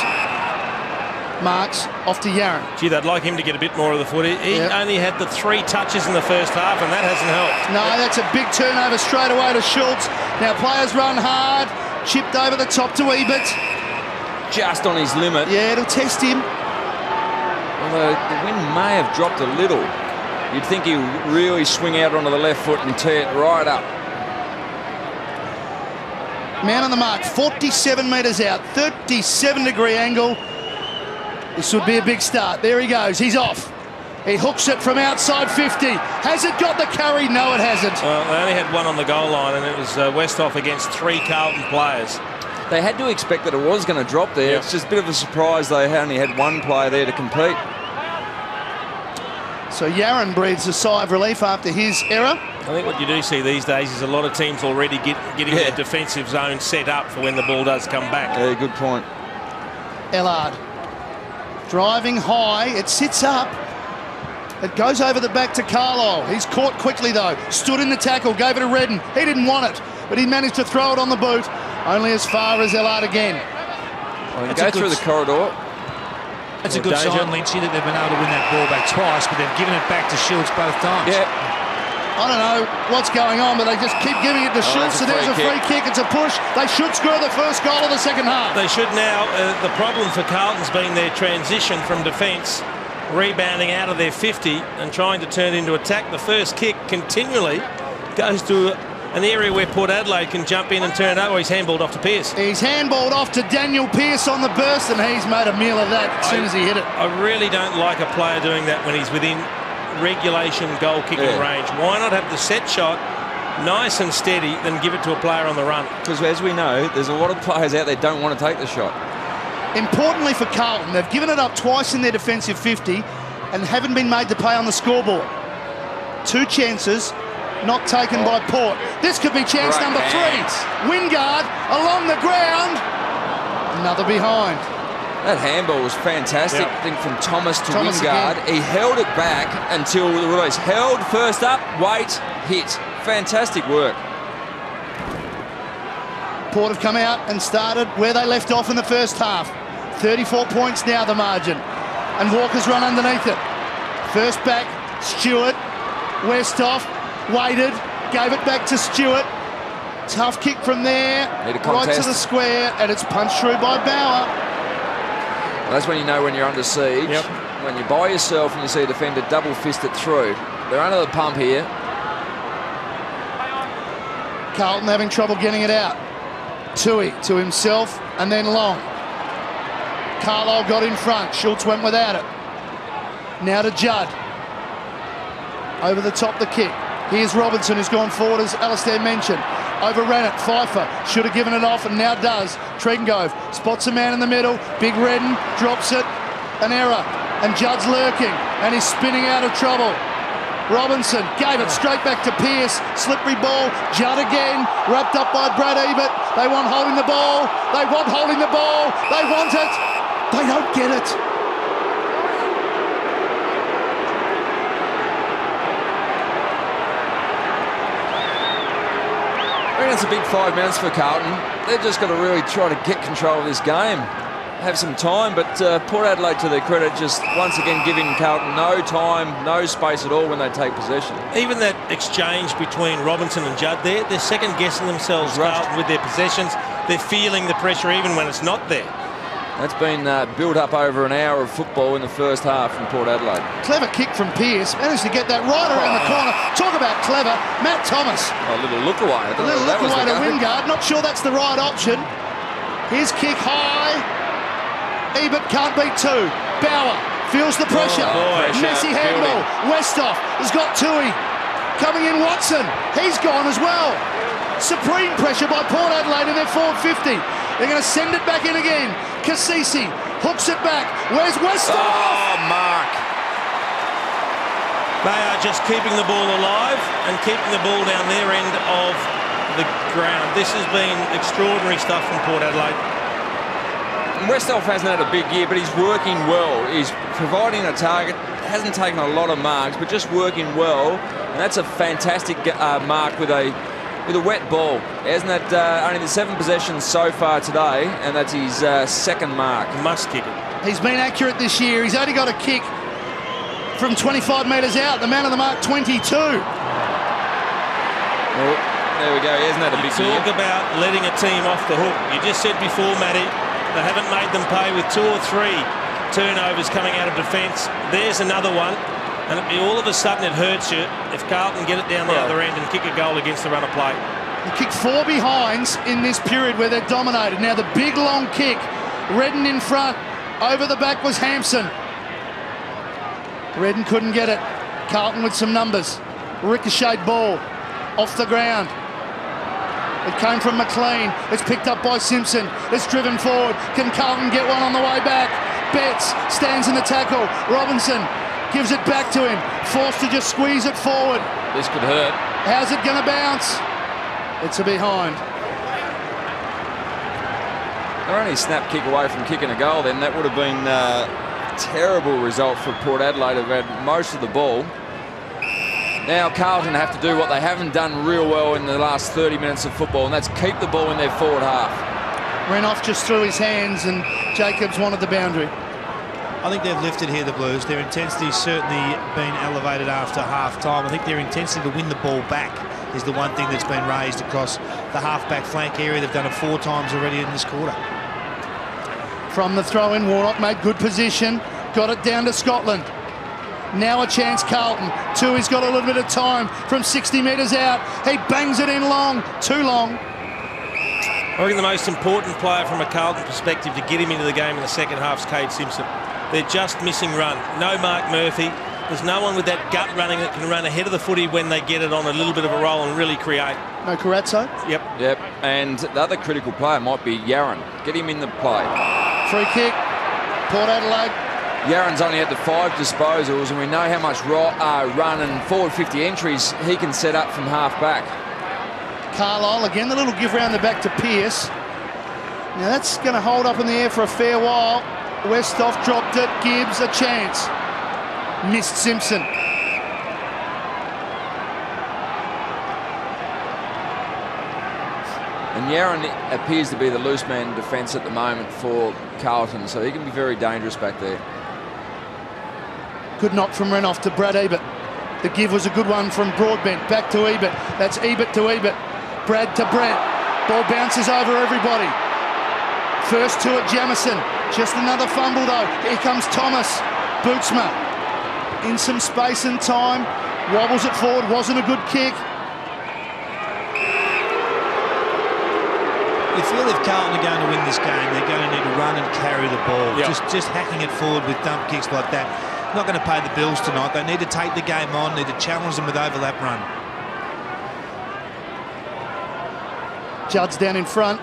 Marks off to Yaron. Gee, they'd like him to get a bit more of the footy. He only had the 3 touches in the first half, and that hasn't helped. No, that's a big turnover straight away to Schultz. Now players run hard. Chipped over the top to Ebert. Just on his limit. Yeah, it'll test him. Although the wind may have dropped a little. You'd think he'll really swing out onto the left foot and tear it right up. Man on the mark, 47 metres out, 37-degree angle. This would be a big start. There he goes, he's off. He hooks it from outside 50. Has it got the carry? No, it hasn't. Well, they only had 1 on the goal line, and it was Westhoff against 3 Carlton players. They had to expect that it was going to drop there. Yep. It's just a bit of a surprise they only had 1 player there to compete. So Yaron breathes a sigh of relief after his error. I think what you do see these days is a lot of teams already getting their defensive zone set up for when the ball does come back. Yeah, good point. Ellard driving high. It sits up. It goes over the back to Carlisle. He's caught quickly though. Stood in the tackle, gave it to Redden. He didn't want it, but he managed to throw it on the boot. Only as far as Ellard again. Well, go through the corridor. That's a good sign, Lynchy, that they've been able to win that ball back twice, but they've given it back to Schultz both times. Yeah. I don't know what's going on, but they just keep giving it to Schultz, and there's a free kick. It's a push. They should score the first goal of the second half. They should now. The problem for Carlton's been their transition from defence, rebounding out of their 50 and trying to turn into attack. The first kick continually goes to an area where Port Adelaide can jump in and turn it over. He's handballed off to Pearce. He's handballed off to Daniel Pearce on the burst, and he's made a meal of that as soon as he hit it. I really don't like a player doing that when he's within regulation goal kicking range. Why not have the set shot nice and steady than give it to a player on the run? Because as we know, there's a lot of players out there don't want to take the shot. Importantly for Carlton, they've given it up twice in their defensive 50 and haven't been made to pay on the scoreboard. 2 chances not taken by Port. This could be chance number 3. Wingard along the ground. Another behind. That handball was fantastic. I think from Thomas to Wingard. Again. He held it back until the release. Held first up, wait, hit. Fantastic work. Port have come out and started where they left off in the first half. 34 points now the margin. And Walker's run underneath it. First back, Stewart. Westhoff waited, gave it back to Stewart. Tough kick from there, right to the square, and it's punched through by Bauer. Well, that's when you know when you're under siege. Yep. When you're by yourself and you see a defender double fist it through. They're under the pump here. Carlton having trouble getting it out. Tui to himself and then Long. Carlisle got in front. Schultz went without it. Now to Judd. Over the top the kick. Here's Robinson, who's gone forward, as Alistair mentioned. Overran it. Pfeiffer should have given it off and now does. Tregengove spots a man in the middle. Big Redden drops it. An error. And Judd's lurking and he's spinning out of trouble. Robinson gave it straight back to Pearce. Slippery ball. Judd again. Wrapped up by Brad Ebert. They want holding the ball. They want holding the ball. They want it. They don't get it. I think it's a big 5 minutes for Carlton. They've just got to really try to get control of this game. Have some time, but Port Adelaide, to their credit, just once again giving Carlton no time, no space at all when they take possession. Even that exchange between Robinson and Judd there, they're second-guessing themselves, Carlton, with their possessions. They're feeling the pressure even when it's not there. That's been built up over an hour of football in the first half from Port Adelaide. Clever kick from Pearce. Managed to get that right around the corner. Talk about clever. Matt Thomas. A little look away. A little look away to Wingard. Not sure that's the right option. His kick high. Ebert can't beat two. Bauer feels the pressure. Messy handball. Westhoff has got Tui. Coming in Watson. He's gone as well. Supreme pressure by Port Adelaide in their forward 50. They're going to send it back in again. Cassisi hooks it back. Where's Westhoff? Oh, Mark. They are just keeping the ball alive and keeping the ball down their end of the ground. This has been extraordinary stuff from Port Adelaide. Westhoff hasn't had a big year, but he's working well. He's providing a target, hasn't taken a lot of marks, but just working well. And that's a fantastic mark with a wet ball. Hasn't that only the 7 possessions so far today, and that's his second mark. Must kick it. He's been accurate this year. He's only got a kick from 25 metres out. The man of the mark, 22. Well, there we go. He hasn't had a big year. Talk about letting a team off the hook. You just said before, Matty, they haven't made them pay with 2 or 3 turnovers coming out of defence. There's another one. And all of a sudden it hurts you if Carlton get it down the other end and kick a goal against the run of play. They kicked 4 behinds in this period where they're dominated. Now the big long kick. Redden in front. Over the back was Hampson. Redden couldn't get it. Carlton with some numbers. Ricocheted ball off the ground. It came from McLean. It's picked up by Simpson. It's driven forward. Can Carlton get one on the way back? Betts stands in the tackle. Robinson gives it back to him. Forced to just squeeze it forward. This could hurt. How's it going to bounce? It's a behind. They're only a snap kick away from kicking a goal then. That would have been a terrible result for Port Adelaide, who've had most of the ball. Now Carlton have to do what they haven't done real well in the last 30 minutes of football, and that's keep the ball in their forward half. Renouf just threw his hands and Jacobs wanted the boundary. I think they've lifted here, the Blues. Their intensity's certainly been elevated after half-time. I think their intensity to win the ball back is the one thing that's been raised across the half-back flank area. They've done it 4 times already in this quarter. From the throw-in, Warnock made good position. Got it down to Scotland. Now a chance, Carlton. Tui's got a little bit of time from 60 metres out. He bangs it in long. Too long. I reckon the most important player from a Carlton perspective to get him into the game in the second half is Cade Simpson. They're just missing run. No Mark Murphy. There's no one with that gut running that can run ahead of the footy when they get it on a little bit of a roll and really create. No Carazzo? Yep. And the other critical player might be Yaron. Get him in the play. Free kick. Port Adelaide. Yaron's only had the 5 disposals, and we know how much run and forward 50 entries he can set up from half back. Carlisle again, the little give round the back to Pearce. Now that's going to hold up in the air for a fair while. Westhoff dropped it. Gibbs a chance. Missed Simpson. And Yaron appears to be the loose man in defence at the moment for Carlton, so he can be very dangerous back there. Good knock from Renouf to Brad Ebert. The give was a good one from Broadbent. Back to Ebert. That's Ebert to Ebert. Brad to Brent. Ball bounces over everybody. First to it, Jamison. Just another fumble though. Here comes Thomas. Bootsma in some space and time. Wobbles it forward. Wasn't a good kick. You feel if Carlton are going to win this game, they're going to need to run and carry the ball. Yep. Just hacking it forward with dump kicks like that. Not going to pay the bills tonight. They need to take the game on, need to challenge them with overlap run. Judd's down in front.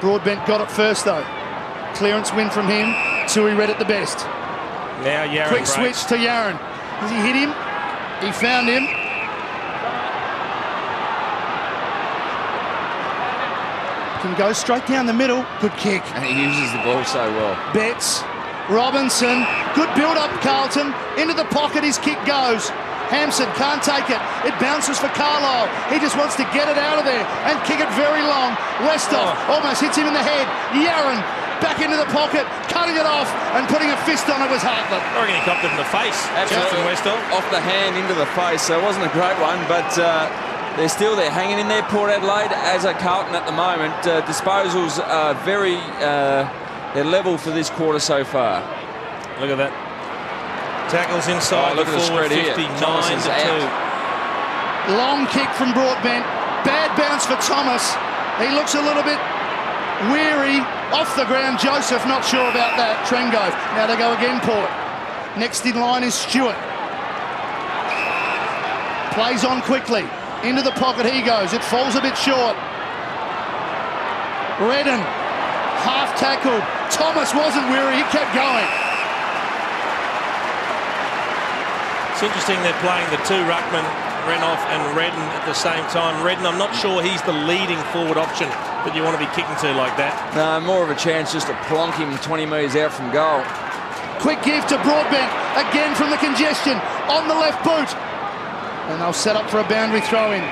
Broadbent got it first though. Clearance win from him. Tui read it the best. Now Yaron Quick breaks. switch to Yaron. Does he hit him? He found him. Can go straight down the middle. Good kick. And he uses the ball so well. Betts. Robinson. Good build-up, Carlton. Into the pocket, his kick goes. Hampson can't take it. It bounces for Carlisle. He just wants to get it out of there and kick it very long. Westhoff almost hits him in the head. Yaron back into the pocket, cutting it off and putting a fist on it was Hartlett. I reckon he copped it in the face. Absolutely. Westhoff. Off the hand into the face, so it wasn't a great one, but they're still there, hanging in there, Port Adelaide, as are Carlton at the moment. Disposals are very they're level for this quarter so far. Look at that. Tackles inside look at the forward spread 50, here. 9 Thomas to 2. Long kick from Broadbent. Bad bounce for Thomas. He looks a little bit weary. Off the ground, Joseph, not sure about that. Trengove. Now they go again, Port. Next in line is Stewart. Plays on quickly. Into the pocket he goes. It falls a bit short. Redden. Half tackled. Thomas wasn't weary. He kept going. It's interesting they're playing the two ruckmen, Renouf and Redden at the same time. Redden, I'm not sure he's the leading forward option that you want to be kicking to like that. No, more of a chance just to plonk him 20 metres out from goal. Quick give to Broadbent. Again from the congestion. On the left boot. And they'll set up for a boundary throw-in.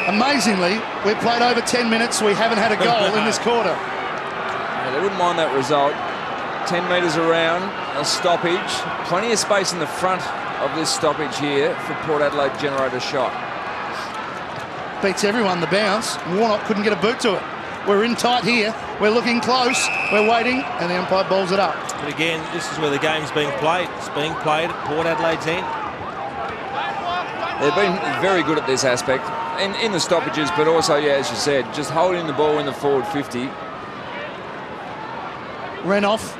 Amazingly, we've played over 10 minutes. We haven't had a goal in this quarter. Yeah, they wouldn't mind that result. 10 metres around, a stoppage. Plenty of space in the front of this stoppage here for Port Adelaide to generate a shot. Beats everyone, the bounce. Warnock couldn't get a boot to it. We're in tight here. We're looking close. We're waiting, and the umpire bowls it up. But again, this is where the game's being played. It's being played at Port Adelaide's end. They've been very good at this aspect, in the stoppages, but also, yeah, as you said, just holding the ball in the forward 50. Renouf,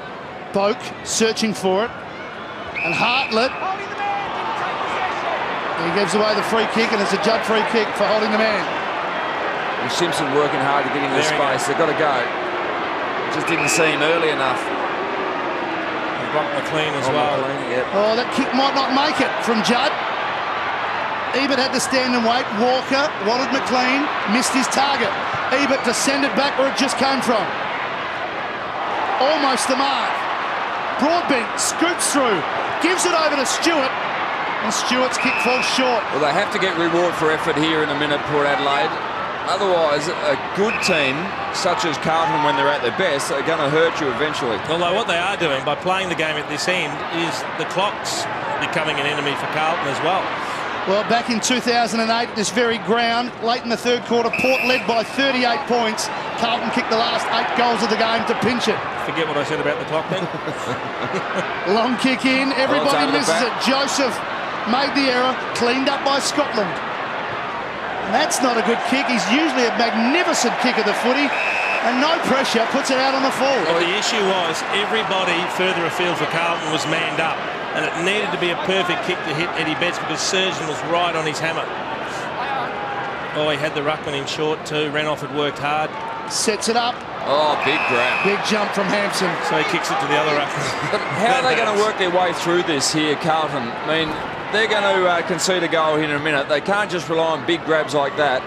Boak, searching for it. And Hartlett. He gives away the free kick, and it's a Judd free kick for holding the man. And Simpson working hard to get into space. They've got to go. Just didn't see him early enough. And Brock McLean as well. Yep. Oh, that kick might not make it from Judd. Ebert had to stand and wait. Walker wanted McLean, missed his target. Ebert to send it back where it just came from. Almost the mark. Broadbent scoots through, gives it over to Stewart, and Stewart's kick falls short. Well, they have to get reward for effort here in a minute, Port Adelaide. Otherwise, a good team, such as Carlton when they're at their best, are going to hurt you eventually. Although what they are doing by playing the game at this end is the clock's becoming an enemy for Carlton as well. Well, back in 2008, this very ground, late in the third quarter, Port led by 38 points. Carlton kicked the last 8 goals of the game to pinch it. Forget what I said about the clock then. Long kick in, everybody misses it. Joseph made the error, cleaned up by Scotland. And that's not a good kick. He's usually a magnificent kick of the footy, and no pressure, puts it out on the full. Well, the issue was everybody further afield for Carlton was manned up, and it needed to be a perfect kick to hit Eddie Betts because Surgeon was right on his hammer. Oh, he had the ruckman in short too. Renouf had worked hard. Sets it up. Oh, big grab. Big jump from Hampson. So he kicks it to the other ruckman. But how are they going to work their way through this here, Carlton? I mean, they're going to concede a goal here in a minute. They can't just rely on big grabs like that.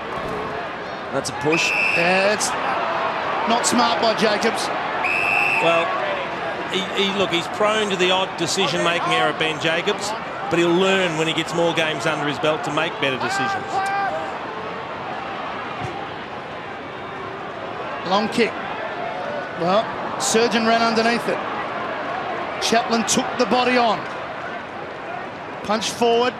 That's a push. Yeah, it's not smart by Jacobs. Well, look, he's prone to the odd decision-making error, Ben Jacobs, but he'll learn when he gets more games under his belt to make better decisions. Long kick. Well, Surgeon ran underneath it. Chaplin took the body on. Punch forward.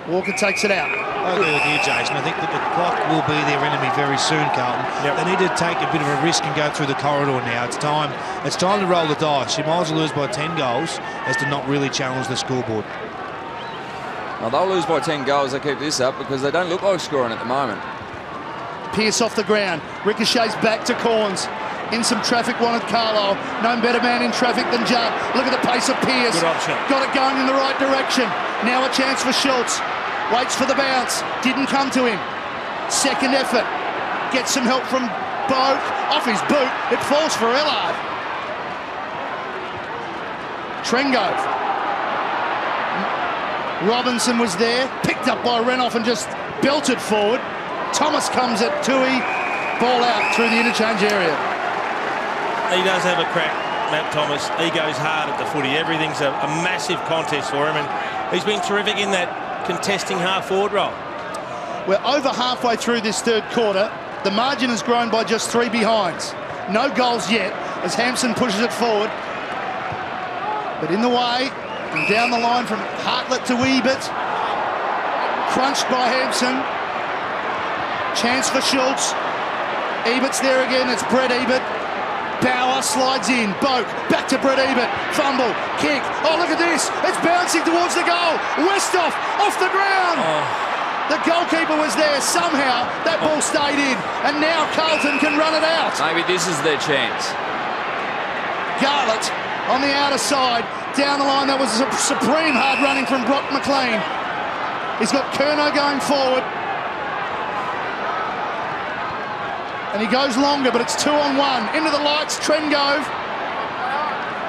Walker takes it out. I agree with you, Jason. I think that the clock will be their enemy very soon, Carlton. Yep. They need to take a bit of a risk and go through the corridor now. It's time to roll the dice. You might as well lose by 10 goals as to not really challenge the scoreboard. Well, they'll lose by 10 goals. They keep this up because they don't look like scoring at the moment. Pierce off the ground. Ricochets back to Corns. In some traffic, wanted Carlisle. No better man in traffic than Judd. Look at the pace of Pierce. Good option. Got it going in the right direction. Now a chance for Schultz. Waits for the bounce. Didn't come to him. Second effort. Gets some help from Boak. Off his boot. It falls for Ellard. Trengove. Robinson was there, picked up by Renouf and just belted forward. Thomas comes at Tui, ball out through the interchange area. He does have a crack, Matt Thomas. He goes hard at the footy. Everything's a massive contest for him, and he's been terrific in that contesting half-forward role. We're over halfway through this third quarter. The margin has grown by just 3 behinds. No goals yet as Hampson pushes it forward. But in the way, and down the line from Hartlett to Ebert. Crunched by Hampson. Chance for Schultz. Ebert's there again, it's Brett Ebert. Bauer slides in, Boak, back to Brett Ebert, fumble, kick, oh look at this, it's bouncing towards the goal, Westhoff off the ground. The goalkeeper was there, somehow that ball stayed in, and now Carlton can run it out. Maybe this is their chance. Garlett on the outer side, down the line, that was a supreme hard running from Brock McLean. He's got Curnow going forward. And he goes longer, but it's 2-on-1. Into the lights, Trengove.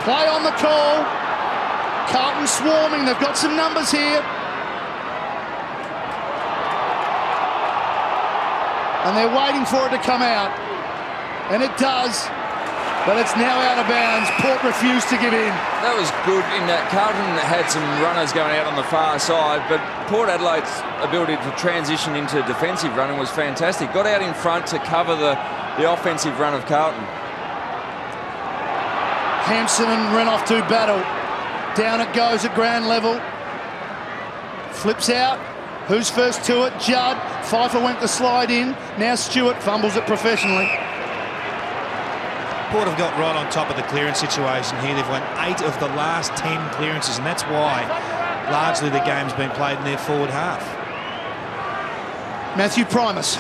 Play on the call. Carlton swarming, they've got some numbers here. And they're waiting for it to come out. And it does. But it's now out of bounds. Port refused to give in. That was good in that Carlton had some runners going out on the far side, but Port Adelaide's ability to transition into defensive running was fantastic. Got out in front to cover the offensive run of Carlton. Hampson and Renouf do battle. Down it goes at ground level. Flips out. Who's first to it? Judd. Pfeiffer went to slide in. Now Stewart fumbles it professionally. Port have got right on top of the clearance situation here. They've won 8 of the last 10 clearances, and that's why largely the game's been played in their forward half. Matthew Primus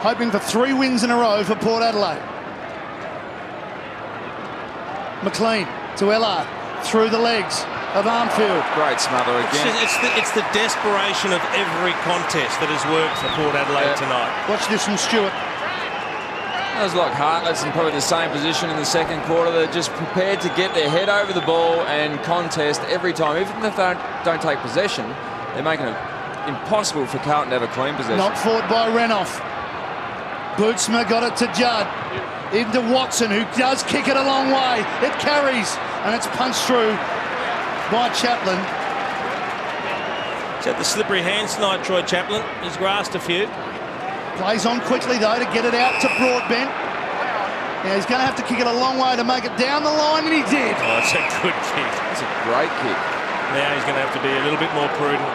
hoping for 3 wins in a row for Port Adelaide. McLean to LR through the legs of Armfield. Great smother again. It's the desperation of every contest that has worked for Port Adelaide tonight. Watch this from Stewart. That was like Hartlett's in probably the same position in the second quarter. They're just prepared to get their head over the ball and contest every time. Even if they don't take possession, they're making it impossible for Carlton to have a clean possession. Not fought by Renouf. Bootsma got it to Judd. Into Watson, who does kick it a long way. It carries, and it's punched through by Chaplin. He's had the slippery hands tonight, Troy Chaplin. He's grasped a few. Plays on quickly, though, to get it out to Broadbent. Now, he's going to have to kick it a long way to make it down the line, and he did. Oh, that's a good kick. That's a great kick. Now he's going to have to be a little bit more prudent.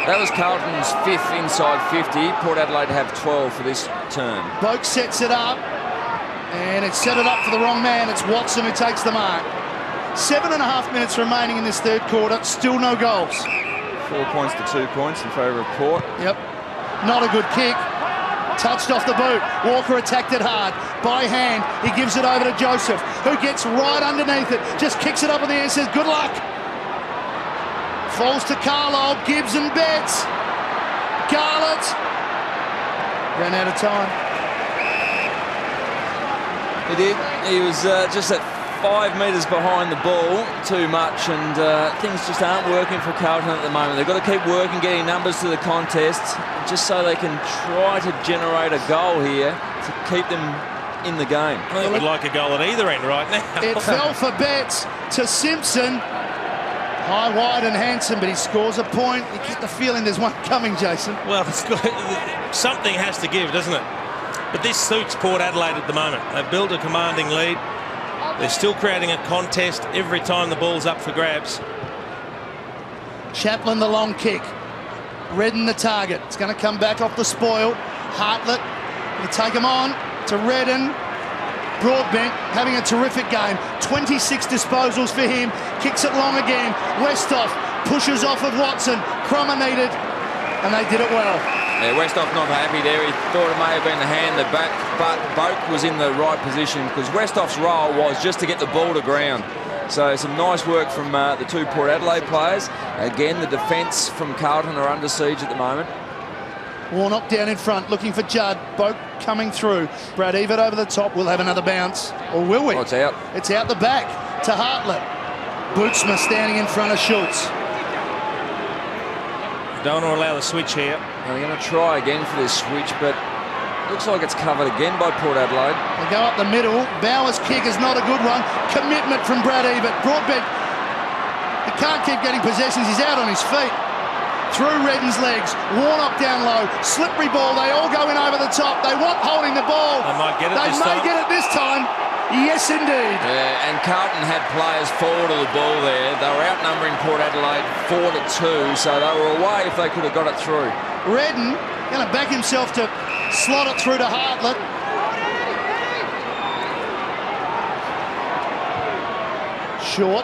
That was Carlton's 5th inside 50. Port Adelaide have 12 for this term. Boak sets it up, and it's set it up for the wrong man. It's Watson who takes the mark. 7.5 minutes remaining in this third quarter. Still no goals. 4 points to 2 points in favour of Port. Yep. Not a good kick. Touched off the boot. Walker attacked it hard. By hand, he gives it over to Joseph, who gets right underneath it. Just kicks it up in the air and says, good luck. Falls to Carlisle. Gibbs and Betts. Garlett. Ran out of time. He did. He was just at 5 metres behind the ball too much, and things just aren't working for Carlton at the moment. They've got to keep working, getting numbers to the contest, just so they can try to generate a goal here to keep them in the game. I think we'd like a goal at either end right now. It fell for Betts to Simpson. High, wide and handsome, but he scores a point. You get the feeling there's one coming, Jason. Well, something has to give, doesn't it? But this suits Port Adelaide at the moment. They've built a commanding lead. They're still creating a contest every time the ball's up for grabs. Chaplin the long kick. Redden the target. It's going to come back off the spoil. Hartlett will take him on to Redden. Broadbent having a terrific game. 26 disposals for him. Kicks it long again. Westhoff pushes off of Watson. Cromer needed, and they did it well. Yeah, Westhoff not happy there. He thought it may have been the hand, the back, but Boak was in the right position because Westhoff's role was just to get the ball to ground. So some nice work from the 2 Port Adelaide players. Again, the defence from Carlton are under siege at the moment. Warnock down in front, looking for Judd. Boak coming through. Brad Evert over the top. We'll have another bounce. Or will we? Oh, it's out. It's out the back to Hartlett. Bootsma standing in front of Schultz. Don't want to allow the switch here. And they're going to try again for this switch, but looks like it's covered again by Port Adelaide. They go up the middle. Bauer's kick is not a good one. Commitment from Brad Ebert. Broadbent, he can't keep getting possessions. He's out on his feet. Through Redden's legs. Warnock down low. Slippery ball. They all go in over the top. They want holding the ball. They might get it this time. They may get it this time. Yes, indeed. Yeah, and Carlton had players forward of the ball there. They were outnumbering Port Adelaide 4-2, so they were away if they could have got it through. Redden going to back himself to slot it through to Hartlett. Short.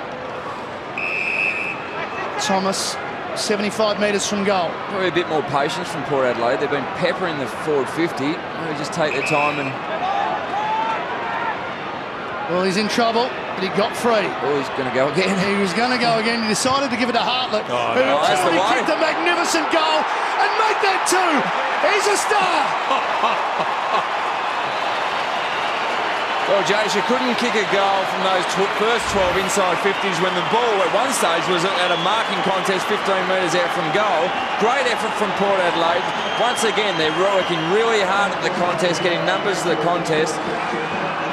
Thomas, 75 metres from goal. Probably a bit more patience from Port Adelaide. They've been peppering the forward 50. Maybe just take their time and... Well, he's in trouble, but he got free. Oh, he's going to go again. He was going to go again. He decided to give it to Hartlett, who that's the way. kicked a magnificent goal and made that too. He's a star. Well, Jace, you couldn't kick a goal from those first 12 inside 50s when the ball at one stage was at a marking contest 15 metres out from goal. Great effort from Port Adelaide. Once again, they're working really hard at the contest, getting numbers to the contest.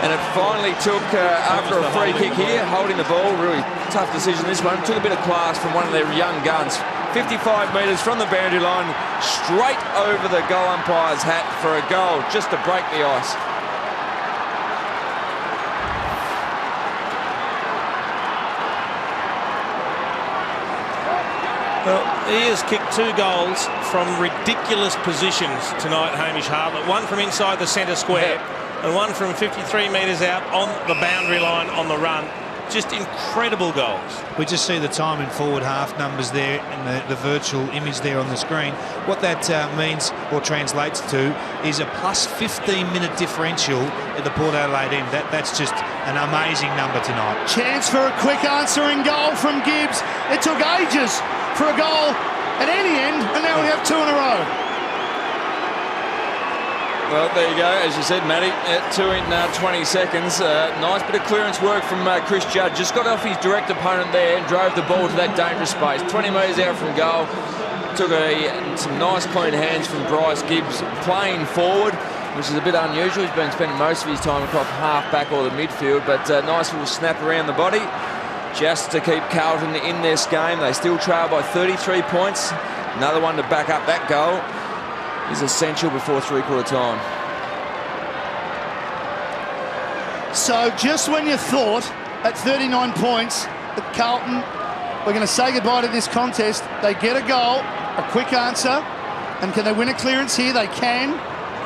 And it finally took, after a free kick here, holding the ball, really tough decision this one, took a bit of class from one of their young guns. 55 metres from the boundary line, straight over the goal umpire's hat for a goal, just to break the ice. Well, he has kicked 2 goals from ridiculous positions tonight, Hamish Hartlett. One from inside the centre square. And one from 53 metres out on the boundary line on the run. Just incredible goals. We just see the time in forward half numbers there and the virtual image there on the screen. What that means or translates to is a plus 15-minute differential at the Port Adelaide end. That's just an amazing number tonight. Chance for a quick answering goal from Gibbs. It took ages for a goal at any end, and now we have 2 in a row. Well, there you go. As you said, Matty, 2 in 20 seconds. Nice bit of clearance work from Chris Judd. Just got off his direct opponent there and drove the ball to that dangerous space. 20 metres out from goal. Took some nice clean hands from Bryce Gibbs playing forward, which is a bit unusual. He's been spending most of his time across half-back or the midfield, but nice little snap around the body just to keep Carlton in this game. They still trail by 33 points. Another one to back up that goal is essential before three-quarter time. So just when you thought at 39 points that Carlton were going to say goodbye to this contest, they get a goal, a quick answer, and can they win a clearance here? They can.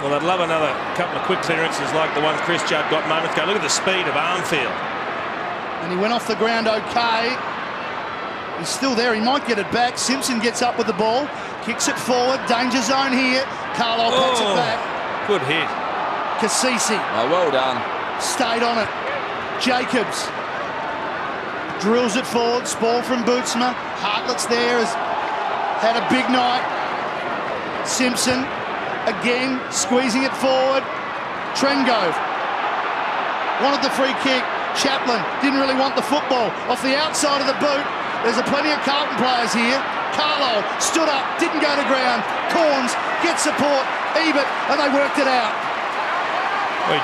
Well, I'd love another couple of quick clearances like the one Chris Judd got moments ago. Look at the speed of Armfield. And he went off the ground okay. He's still there. He might get it back. Simpson gets up with the ball. Kicks it forward. Danger zone here. Carlisle pats it back. Good hit. Cassisi. Oh, well done. Stayed on it. Jacobs. Drills it forward. Ball from Bootsma. Hartlett's there. Has had a big night. Simpson. Again. Squeezing it forward. Trengove. Wanted the free kick. Chaplin didn't really want the football. Off the outside of the boot. There's plenty of Carlton players here. Carlisle stood up, didn't go to ground. Corns gets support. Ebert, and they worked it out.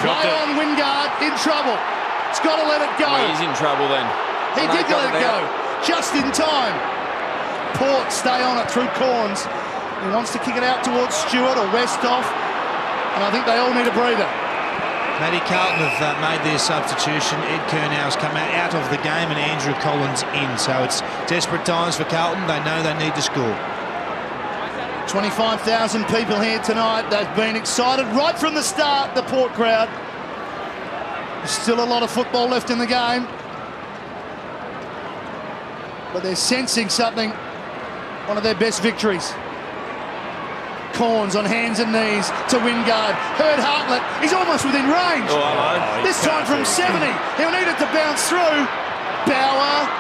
Play on Wingard, in trouble. It's got to let it go. Well, he's in trouble then. He did let it go, just in time. Port stay on it through Corns. He wants to kick it out towards Stewart or Westhoff, and I think they all need a breather. Matty, Carlton have made their substitution. Ed Kernow's come out of the game and Andrew Collins in. So it's desperate times for Carlton. They know they need to score. 25,000 people here tonight. They've been excited right from the start, the Port crowd. There's still a lot of football left in the game. But they're sensing something. One of their best victories. Corns on hands and knees to Wingard. Heard Hartlett. He's almost within range. This time from 70. He'll need it to bounce through. Bauer,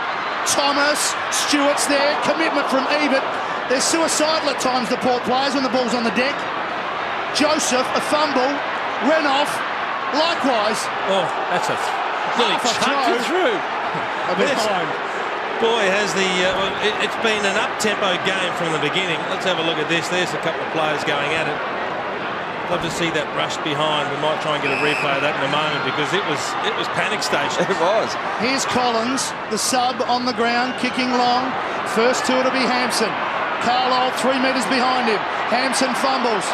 Thomas, Stewart's there. Commitment from Ebert. They're suicidal at times, the Port players, when the ball's on the deck. Joseph, a fumble. Renoff, likewise. Oh, that's a really chucked it through. A bit high. Boy, has it's been an up-tempo game from the beginning. Let's have a look at this. There's a couple of players going at it. Love to see that rush behind. We might try and get a replay of that in a moment because it was panic station. It was. Here's Collins, the sub on the ground, kicking long. First two to be Hampson. Carlisle 3 metres behind him. Hampson fumbles,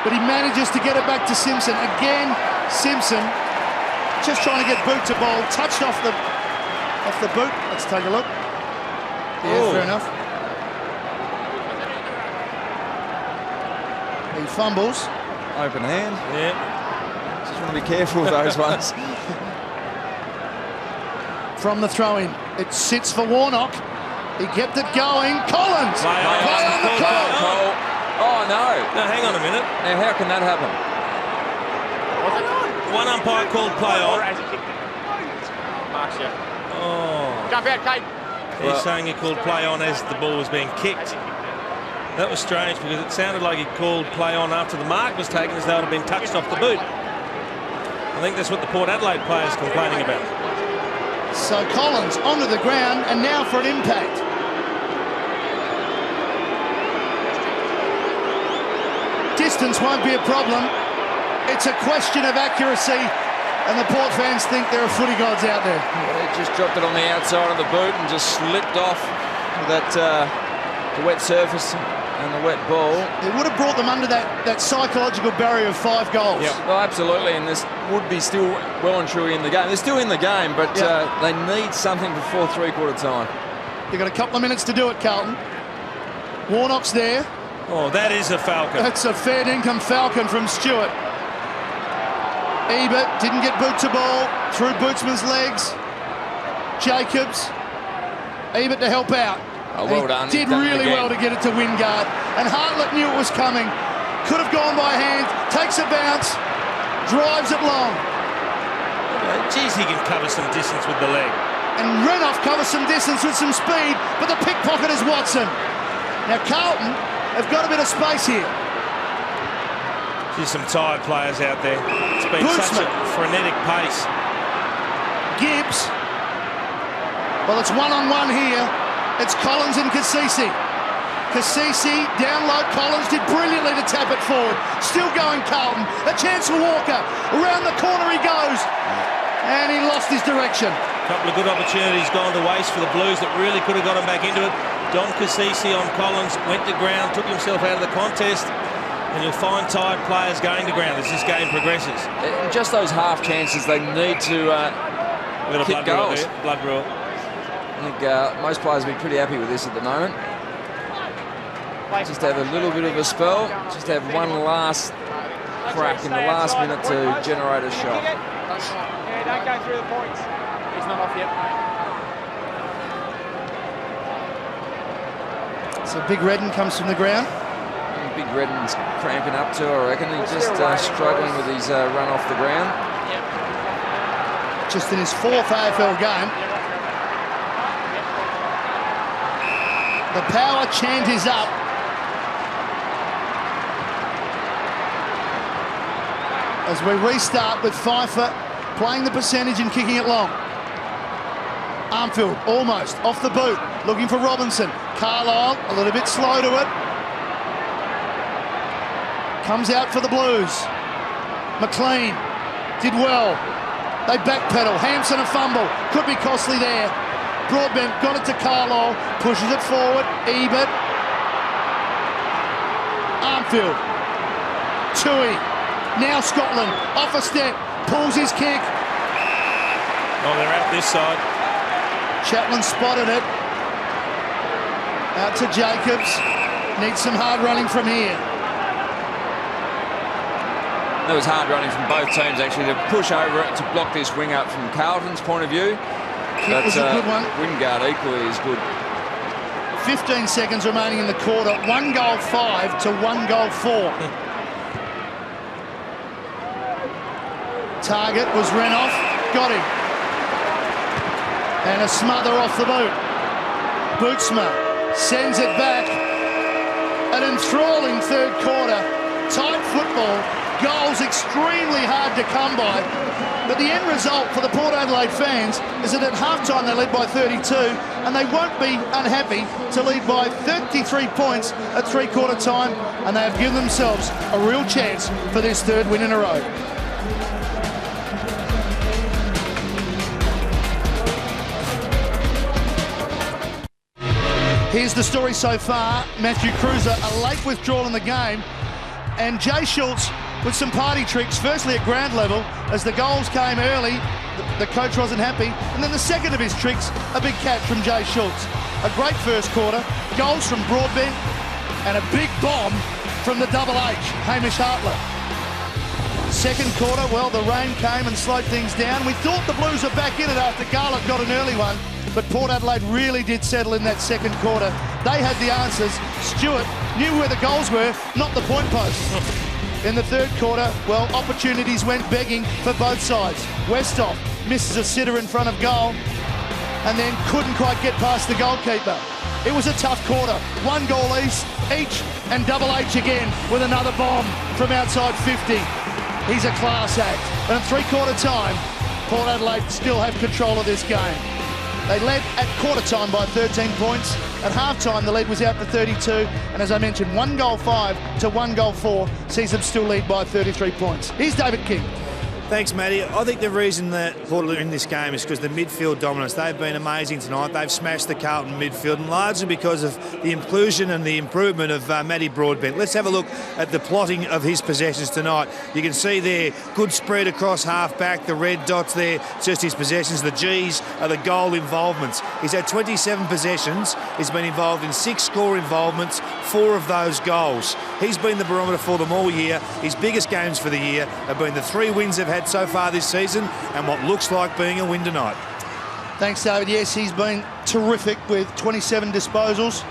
but he manages to get it back to Simpson. Again, Simpson just trying to get boot to ball, touched off the boot. Let's take a look. Yeah, fair enough. He fumbles. Open hand. Yeah. Just want to be careful with those ones. From the throw-in, it sits for Warnock. He kept it going. Collins! Play on the call! Oh, no. Now, hang on a minute. Now, how can that happen? One umpire called play on. Oh. Jump out, Kate. He's saying he called play on as the ball was being kicked. That was strange because it sounded like he called play on after the mark was taken as though it had been touched off the boot. I think that's what the Port Adelaide players complaining about. So Collins onto the ground and now for an impact. Distance won't be a problem. It's a question of accuracy, and the Port fans think there are footy gods out there. They just dropped it on the outside of the boot and just slipped off that the wet surface and the wet ball. It would have brought them under that psychological barrier of 5 goals. Yep. Well, absolutely, and this would be still well and truly in the game. They're still in the game, but they need something before three-quarter time. They've got a couple of minutes to do it, Carlton. Warnock's there. Oh, that is a falcon. That's a fair income falcon from Stewart. Ebert didn't get boot to ball, through Bootsman's legs. Jacobs. Ebert to help out. Oh, well done. Did really well to get it to Wingard. And Hartlett knew it was coming. Could have gone by hand. Takes a bounce. Drives it long. Geez, he can cover some distance with the leg. And Renoff covers some distance with some speed, but the pickpocket is Watson. Now Carlton have got a bit of space here. There's some tired players out there. It's been such a frenetic pace. Gibbs. Well, it's one-on-one here. It's Collins and Cassisi. Cassisi down low. Collins did brilliantly to tap it forward. Still going Carlton. A chance for Walker. Around the corner he goes. And he lost his direction. A couple of good opportunities gone to waste for the Blues that really could have got him back into it. Don Cassisi on Collins, went to ground, took himself out of the contest. And you'll find tired players going to ground as this game progresses. Just those half chances, they need to kick goals. Blood rule. I think most players will be pretty happy with this at the moment. Just have a little bit of a spell. Just have one last crack in the last minute to generate a shot. Yeah, don't go through the points. He's not off yet. So Big Redden comes from the ground. Big Redden's cramping up too, I reckon. He's just struggling with his run off the ground. Just in his 4th AFL game. The power chant is up. As we restart with Pfeiffer playing the percentage and kicking it long. Armfield almost off the boot, looking for Robinson. Carlisle a little bit slow to it. Comes out for the Blues. McLean did well. They backpedal. Hampson a fumble. Could be costly there. Broadbent got it to Carlisle. Pushes it forward. Ebert. Armfield. Tui. Now Scotland. Off a step. Pulls his kick. Oh, they're out this side. Chapman spotted it. Out to Jacobs. Needs some hard running from here. That was hard running from both teams, actually, to push over it to block this wing up from Carlton's point of view. That was a good one. Wingard equally is good. 15 seconds remaining in the quarter. 1 goal 5 to 1 goal 4. Target was Renoff. Got him. And a smother off the boot. Bootsma sends it back. An enthralling third quarter. Tight football. Goals extremely hard to come by. But the end result for the Port Adelaide fans is that at halftime they led by 32, and they won't be unhappy to lead by 33 points at three-quarter time, and they have given themselves a real chance for this third win in a row. Here's the story so far. Matthew Cruiser, a late withdrawal in the game, and Jay Schultz with some party tricks, firstly at ground level, as the goals came early, the coach wasn't happy, and then the second of his tricks, a big catch from Jay Schultz. A great first quarter, goals from Broadbent, and a big bomb from the Double H, Hamish Hartlett. Second quarter, well, the rain came and slowed things down. We thought the Blues were back in it after Garlett got an early one, but Port Adelaide really did settle in that second quarter. They had the answers. Stewart knew where the goals were, not the point posts. In the third quarter, well, opportunities went begging for both sides. Westhoff misses a sitter in front of goal and then couldn't quite get past the goalkeeper. It was a tough quarter. 1 goal each, and Double H again with another bomb from outside 50. He's a class act. And at three-quarter time, Port Adelaide still have control of this game. They led at quarter time by 13 points. At half-time, the lead was out to 32. And as I mentioned, 1 goal 5 to 1 goal 4 sees them still lead by 33 points. Here's David King. Thanks, Matty. I think the reason that Port are in this game is because the midfield dominance. They've been amazing tonight. They've smashed the Carlton midfield, and largely because of the inclusion and the improvement of Matty Broadbent. Let's have a look at the plotting of his possessions tonight. You can see there, good spread across half-back, the red dots there, just his possessions. The G's are the goal involvements. He's had 27 possessions. He's been involved in 6 score involvements, 4 of those goals. He's been the barometer for them all year. His biggest games for the year have been the 3 wins they've had so far this season and what looks like being a win tonight. Thanks, David. Yes, he's been terrific with 27 disposals.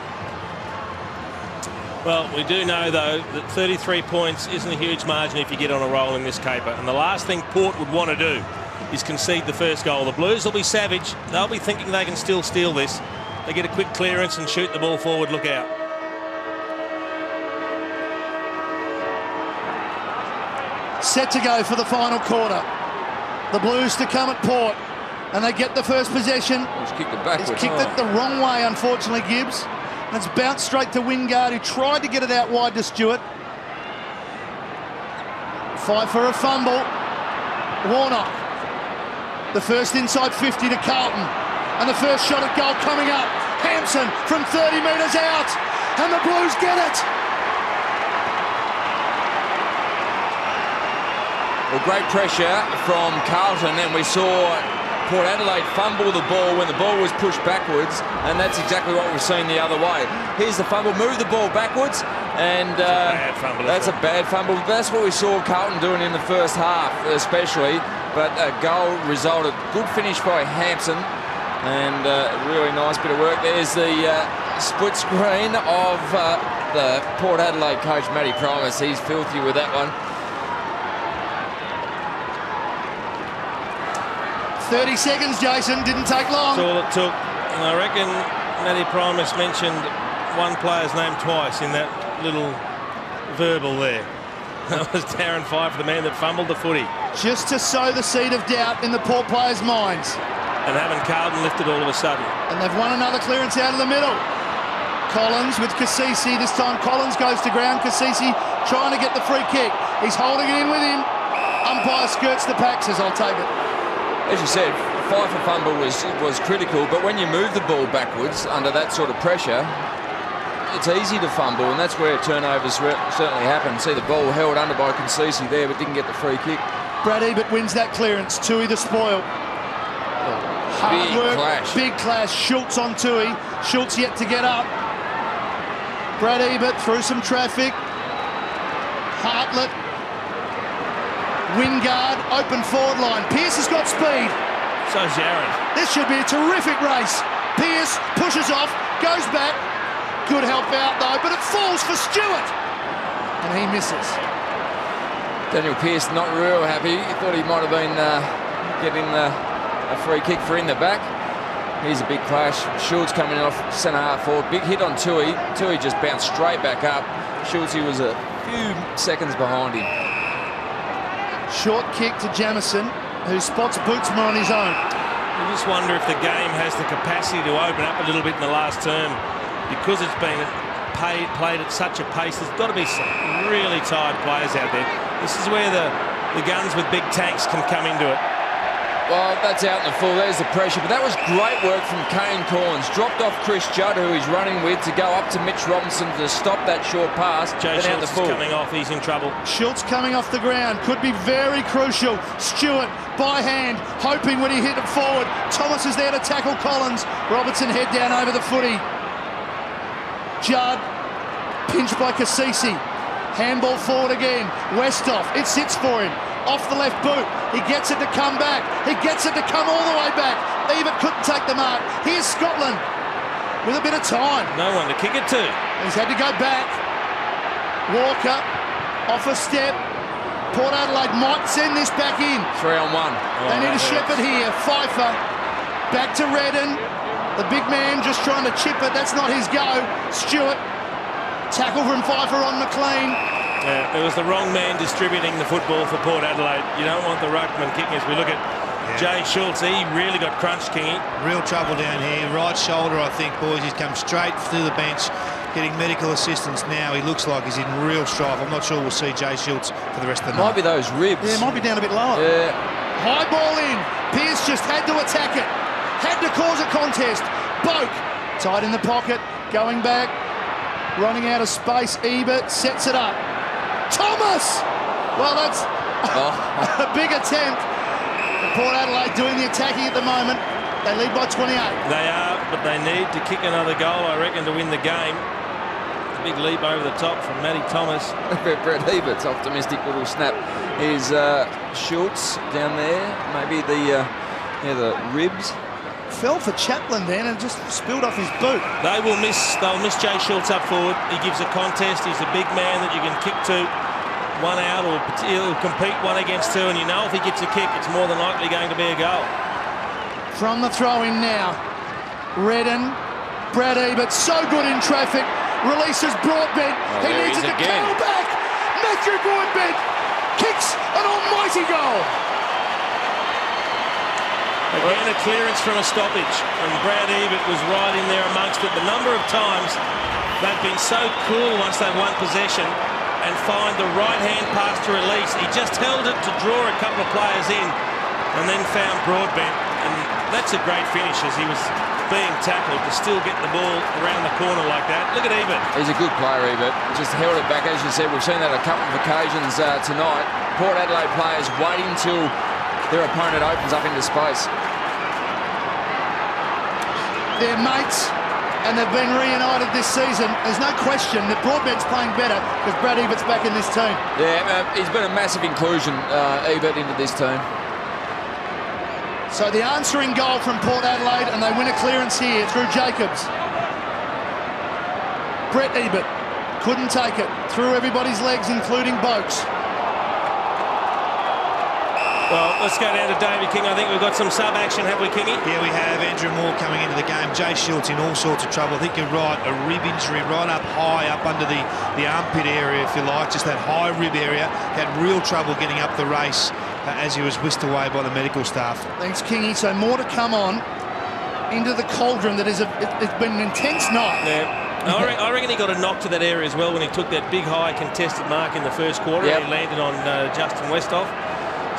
Well, we do know, though, that 33 points isn't a huge margin if you get on a roll in this caper. And the last thing Port would want to do is concede the first goal. The Blues will be savage. They'll be thinking they can still steal this. They get a quick clearance and shoot the ball forward. Look out. Set to go for the final quarter. The Blues to come at Port, and they get the first possession. He's kicked it backwards. He's kicked it the wrong way, unfortunately, Gibbs. And it's bounced straight to Wingard, who tried to get it out wide to Stewart. Five for a fumble. Warnock. The first inside 50 to Carlton. And the first shot at goal coming up. Hampson from 30 metres out. And the Blues get it. Well, great pressure from Carlton, and we saw Port Adelaide fumble the ball when the ball was pushed backwards, and that's exactly what we've seen the other way. Here's the fumble, move the ball backwards, and that's a bad fumble. That's what we saw Carlton doing in the first half, especially, but a goal resulted. Good finish by Hampson, and a really nice bit of work. There's the split screen of the Port Adelaide coach, Matty Primus. He's filthy with that one. 30 seconds, Jason. Didn't take long. That's all it took. And I reckon Matty Primus mentioned one player's name twice in that little verbal there. That was Darren Fife, the man that fumbled the footy. Just to sow the seed of doubt in the Port players' minds. And having Carlton lifted all of a sudden. And they've won another clearance out of the middle. Collins with Cassisi. This time Collins goes to ground. Cassisi trying to get the free kick. He's holding it in with him. Umpire skirts the pack, says, I'll take it. As you said, Fife a fumble was critical, but when you move the ball backwards under that sort of pressure, it's easy to fumble, and that's where turnovers certainly happen. See the ball held under by Cassisi there, but didn't get the free kick. Brad Ebert wins that clearance. Tui the spoil. Hard work, clash. Big clash. Schultz on Tui. Schultz yet to get up. Brad Ebert through some traffic. Hartlett. Wingard, open forward line. Pearce has got speed. So's Jared. This should be a terrific race. Pearce pushes off, goes back. Good help out though, but it falls for Stewart. And he misses. Daniel Pearce not real happy. He thought he might have been getting a free kick for in the back. Here's a big clash. Schultz coming off centre half forward. Big hit on Tui. Tui just bounced straight back up. Schultz, he was a few seconds behind him. Short kick to Jamison, who spots Bootsma on his own. You just wonder if the game has the capacity to open up a little bit in the last term because it's been played at such a pace. There's got to be some really tired players out there. This is where the guns with big tanks can come into it. Well, that's out in the full. There's the pressure. But that was great work from Kane Corns. Dropped off Chris Judd, who he's running with, to go up to Mitch Robinson to stop that short pass. Jay Schultz is coming off. He's in trouble. Schultz coming off the ground. Could be very crucial. Stewart by hand, hoping when he hit it forward. Thomas is there to tackle Collins. Robertson head down over the footy. Judd, pinched by Cassisi. Handball forward again. Westhoff, it sits for him. Off the left boot. He gets it to come back. He gets it to come all the way back. Ebert couldn't take the mark. Here's Scotland with a bit of time. No one to kick it to. He's had to go back. Walker off a step. Port Adelaide might send this back in. 3-on-1. They need to slip it here. Pfeiffer back to Redden. The big man just trying to chip it. That's not his go. Stewart. Tackle from Pfeiffer on McLean. Yeah, it was the wrong man distributing the football for Port Adelaide. You don't want the ruckman kicking. As we look at Jay Schultz, he really got crunched, Kingy. Real trouble down here. Right shoulder, I think, boys. He's come straight through the bench, getting medical assistance now. He looks like he's in real strife. I'm not sure we'll see Jay Schultz for the rest of the night. Might be those ribs. Yeah, might be down a bit lower. Yeah. High ball in. Pearce just had to attack it. Had to cause a contest. Boak tight in the pocket. Going back. Running out of space. Ebert sets it up. Thomas! Well, that's a big attempt. Port Adelaide doing the attacking at the moment. They lead by 28. They are, but they need to kick another goal, I reckon, to win the game. Big leap over the top from Matty Thomas. Brett Ebert's optimistic little snap. Here's Schultz down there. Maybe the ribs. Fell for Chaplin then and just spilled off his boot. They'll miss Jay Schultz up forward. He gives a contest. He's a big man that you can kick to one out, or he'll compete one against two, and you know if he gets a kick, it's more than likely going to be a goal. From the throw-in now, Redden, Brad Ebert, so good in traffic, releases Broadbent. He needs it to curl back. Matthew Broadbent kicks an almighty goal. Again, a clearance from a stoppage, and Brad Ebert was right in there amongst it. The number of times they've been so cool once they've won possession and find the right-hand pass to release. He just held it to draw a couple of players in and then found Broadbent, and that's a great finish as he was being tackled to still get the ball around the corner like that. Look at Ebert. He's a good player, Ebert. Just held it back, as you said. We've seen that a couple of occasions tonight. Port Adelaide players waiting till their opponent opens up into space. They're mates, and they've been reunited this season. There's no question that Broadbent's playing better because Brad Ebert's back in this team. Yeah, he's been a massive inclusion, Ebert, into this team. So the answering goal from Port Adelaide, and they win a clearance here through Jacobs. Brett Ebert couldn't take it. Through everybody's legs, including Boakes. Well, let's go down to David King. I think we've got some sub-action, have we, Kingy? Yeah, we have. Andrew Moore coming into the game. Jay Schultz in all sorts of trouble. I think you're right. A rib injury right up high, up under the armpit area, if you like. Just that high rib area. Had real trouble getting up the race as he was whisked away by the medical staff. Thanks, Kingy. So more to come on into the cauldron that is it's been an intense night. Yeah. I reckon he got a knock to that area as well when he took that big high contested mark in the first quarter. Yep. He landed on Justin Westhoff.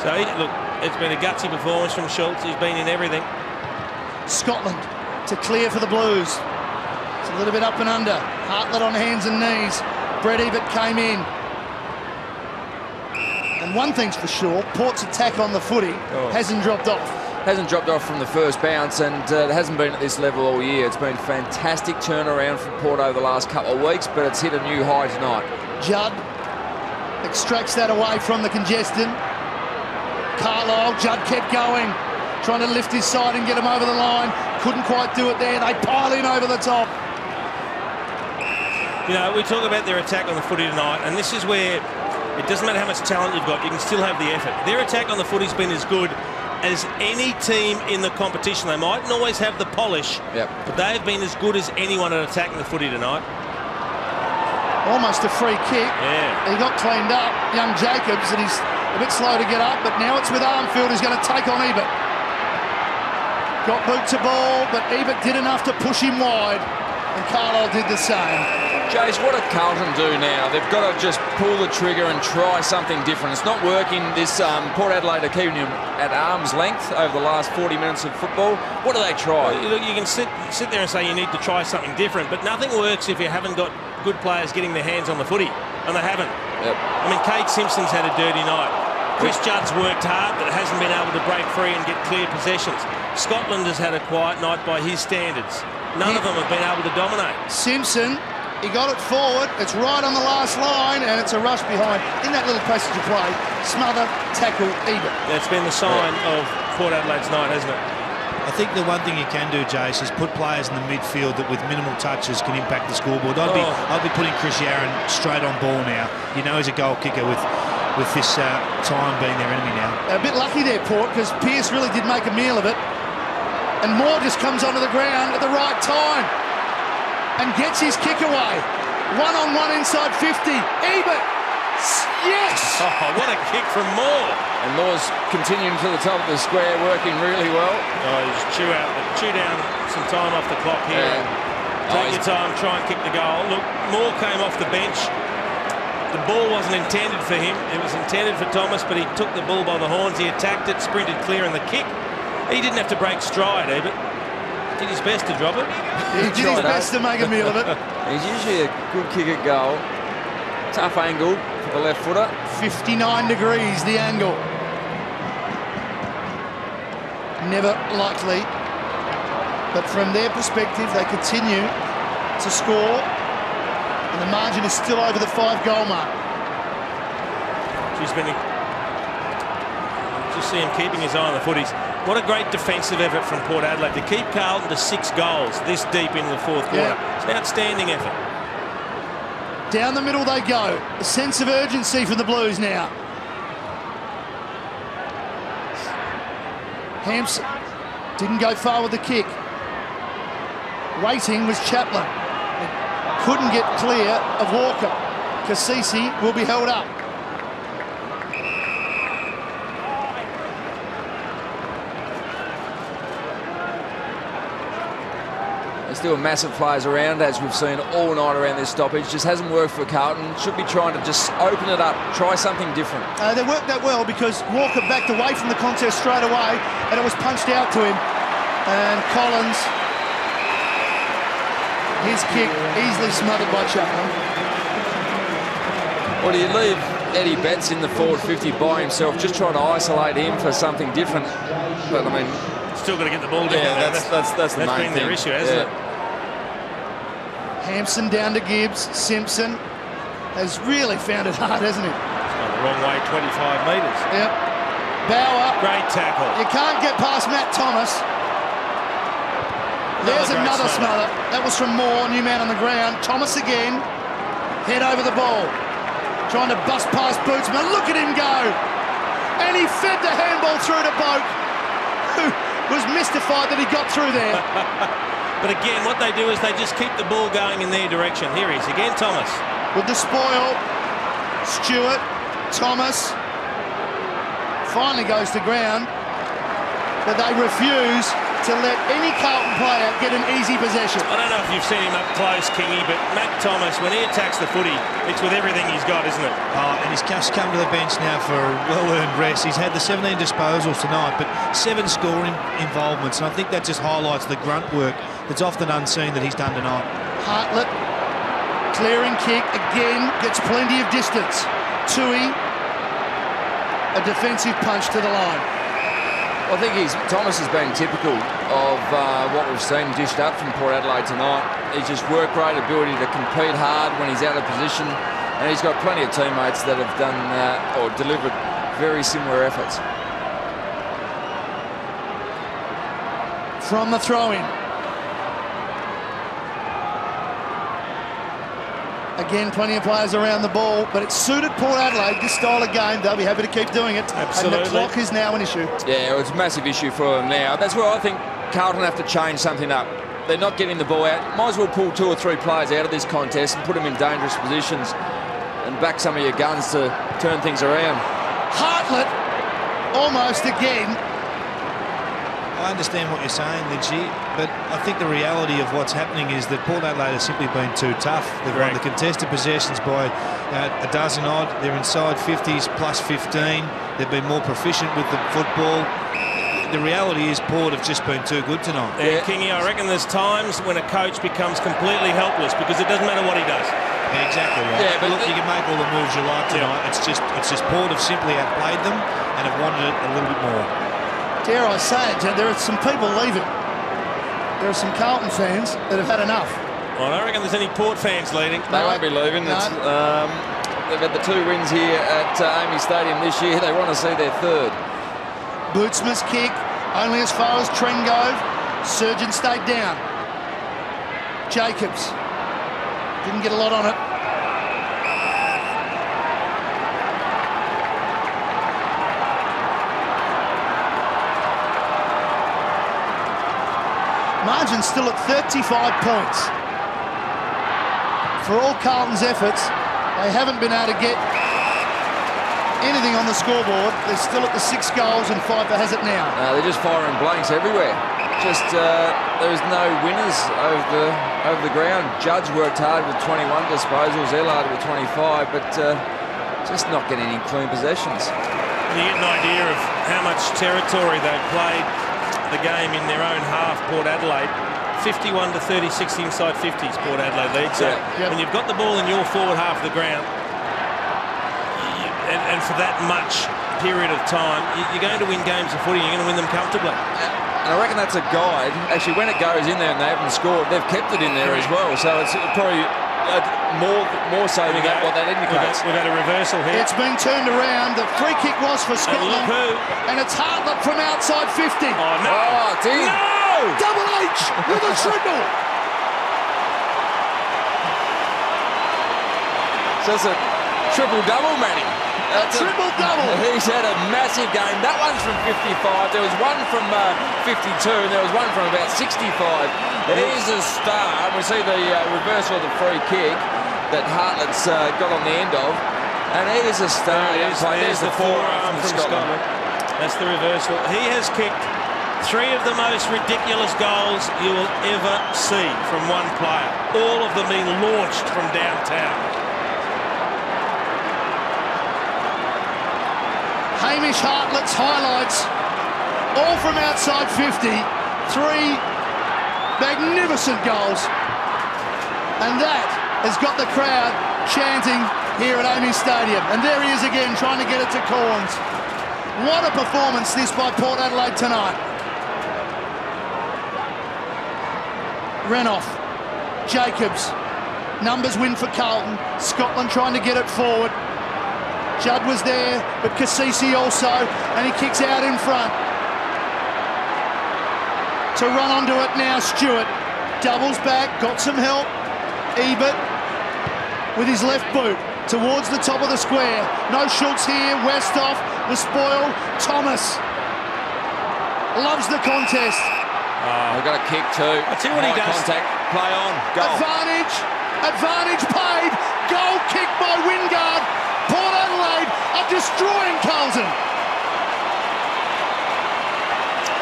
So, look, it's been a gutsy performance from Schultz. He's been in everything. Scotland to clear for the Blues. It's a little bit up and under. Hartlett on hands and knees. Brett Ebert came in. And one thing's for sure, Port's attack on the footy hasn't dropped off. Hasn't dropped off from the first bounce, and it hasn't been at this level all year. It's been fantastic turnaround from Port over the last couple of weeks, but it's hit a new high tonight. Judd extracts that away from the congestion. Carlisle, Judd kept going, trying to lift his side and get him over the line. Couldn't quite do it there. They pile in over the top. You know, we talk about their attack on the footy tonight, and this is where it doesn't matter how much talent you've got, you can still have the effort. Their attack on the footy's been as good as any team in the competition. They mightn't always have the polish, but they've been as good as anyone at attacking the footy tonight. Almost a free kick. Yeah. He got cleaned up, young Jacobs, and he's A bit slow to get up, but now it's with Armfield who's going to take on Ebert. Got boot to ball, but Ebert did enough to push him wide, and Carlisle did the same. Jace, what did Carlton do now? They've got to just pull the trigger and try something different. It's not working. This Port Adelaide are keeping him at arm's length over the last 40 minutes of football. What do they try? Look, you can sit there and say you need to try something different, but nothing works if you haven't got good players getting their hands on the footy, and they haven't. Yep. I mean, Kate Simpson's had a dirty night. Chris Judd's worked hard, but hasn't been able to break free and get clear possessions. Scotland has had a quiet night by his standards. None of them have been able to dominate. Simpson, he got it forward. It's right on the last line, and it's a rush behind. In that little passage of play, smother, tackle, Ebert. That's been the sign of Port Adelaide's night, hasn't it? I think the one thing you can do, Jace, is put players in the midfield that with minimal touches can impact the scoreboard. I'd be putting Chris Yarran straight on ball now. You know he's a goal kicker with this time being their enemy now. A bit lucky there, Port, because Pearce really did make a meal of it. And Moore just comes onto the ground at the right time and gets his kick away. One-on-one inside 50. Ebert! Yes! Oh, what a kick from Moore. And Moore's continuing to the top of the square, working really well. Oh, he's chew down some time off the clock here. Take your time, try and kick the goal. Look, Moore came off the bench. The ball wasn't intended for him. It was intended for Thomas, but he took the bull by the horns. He attacked it, sprinted clear in the kick. He didn't have to break stride, Ebert. Did his best to drop it. He did his best to make a meal of it. He's usually a good kick at goal. Tough angle for the left footer. 59 degrees, the angle. Never likely. But from their perspective, they continue to score. And the margin is still over the 5-goal mark. Just see him keeping his eye on the footies. What a great defensive effort from Port Adelaide to keep Carlton to 6 goals this deep into the fourth quarter. It's an outstanding effort. Down the middle they go. A sense of urgency for the Blues now. Hampson didn't go far with the kick. Waiting was Chaplin. Couldn't get clear of Walker. Cassisi will be held up. There's still massive players around, as we've seen all night around this stoppage. Just hasn't worked for Carlton. Should be trying to just open it up, try something different. They worked that well because Walker backed away from the contest straight away and it was punched out to him. And Collins, his kick easily smothered by Chaplin. Well, do you leave Eddie Betts in the forward 50 by himself, just trying to isolate him for something different? But, I mean, still got to get the ball down. Yeah, that's the main been thing. Their issue, hasn't it? Hampson down to Gibbs. Simpson has really found it hard, hasn't he? It's gone the wrong way, 25 metres. Yep. Bauer. Great tackle. You can't get past Matt Thomas. There's another smother. That was from Moore, new man on the ground. Thomas again. Head over the ball. Trying to bust past Bootsman. Look at him go. And he fed the handball through to Boak, who was mystified that he got through there. But again, what they do is they just keep the ball going in their direction. Here he is again, Thomas. With the spoil, Stewart, Thomas, finally goes to ground, but they refuse to let any Carlton player get an easy possession. I don't know if you've seen him up close, Kingy, but Matt Thomas, when he attacks the footy, it's with everything he's got, isn't it? And he's just come to the bench now for a well-earned rest. He's had the 17 disposals tonight, but 7 scoring involvements, and I think that just highlights the grunt work that's often unseen that he's done tonight. Hartlett, clearing kick, again, gets plenty of distance. Tui, a defensive punch to the line. I think Thomas has been typical of what we've seen dished up from Port Adelaide tonight. He's just work rate, ability to compete hard when he's out of position, and he's got plenty of teammates that have done or delivered very similar efforts. From the throw-in. Again, plenty of players around the ball, but it suited Port Adelaide, this style of game. They'll be happy to keep doing it. Absolutely. And the clock is now an issue. Yeah, it's a massive issue for them now. That's where I think Carlton have to change something up. They're not getting the ball out. Might as well pull 2 or 3 players out of this contest and put them in dangerous positions and back some of your guns to turn things around. Hartlett Bartlett, almost again. I understand what you're saying, Lynchy, but I think the reality of what's happening is that Port Adelaide has simply been too tough. They've won the contested possessions by a dozen odd. They're inside 50s plus 15. They've been more proficient with the football. The reality is Port have just been too good tonight. Yeah, Kingy, I reckon there's times when a coach becomes completely helpless because it doesn't matter what he does. Yeah, exactly right. Yeah, but look, you can make all the moves you like tonight. It's just Port have simply outplayed them and have wanted it a little bit more. Dare I say it, there are some people leaving. There are some Carlton fans that have had enough. Well, I don't reckon there's any Port fans leaving. They won't be leaving. No. They've had the 2 wins here at AAMI Stadium this year. They want to see their 3rd. Bootsma's kick, only as far as Trengove. Surgeon stayed down. Jacobs didn't get a lot on it. Margin still at 35 points. For all Carlton's efforts, they haven't been able to get anything on the scoreboard. They're still at the 6 goals and 5 for has it now. They're just firing blanks everywhere. Just there's no winners over the ground. Judge worked hard with 21 disposals, Ellard with 25, but just not getting any clean possessions. You get an idea of how much territory they've played the game in their own half, Port Adelaide. 51 to 36 inside 50s, Port Adelaide lead. So when you've got the ball in your forward half of the ground, and for that much period of time, you're going to win games of footy. You're going to win them comfortably. And I reckon that's a guide. Actually, when it goes in there and they haven't scored, they've kept it in there as well. So it's probably more so than what that indicates. We've had a reversal here. It's been turned around. The free kick was for Scotland. And it's Hartlett from outside 50. Oh, no. Oh, it's in. No! Double H with a triple. So it's a triple-double, Manny. Triple-double. He's had a massive game. That one's from 55. There was one from 52, and there was one from about 65. He's a star. We see the reversal of the free kick that Hartlett's got on the end of. And he is a star. There's the forearm from Scotland. That's the reversal. He has kicked 3 of the most ridiculous goals you will ever see from one player. All of them being launched from downtown. Hamish Hartlett's highlights, all from outside 50. 3 magnificent goals. And that has got the crowd chanting here at AAMI Stadium. And there he is again, trying to get it to Corns. What a performance this by Port Adelaide tonight. Renouf, Jacobs, numbers win for Carlton. Scotland trying to get it forward. Judd was there, but Cassisi also, and he kicks out in front. To run onto it now, Stewart. Doubles back, got some help. Ebert with his left boot towards the top of the square. No Schultz here, Westhoff, the spoil, Thomas. Loves the contest. We've got a kick too. I tell you what he does. Contact, play on, goal. Advantage paid. Goal kick by Wingard. Port Adelaide are destroying Carlton.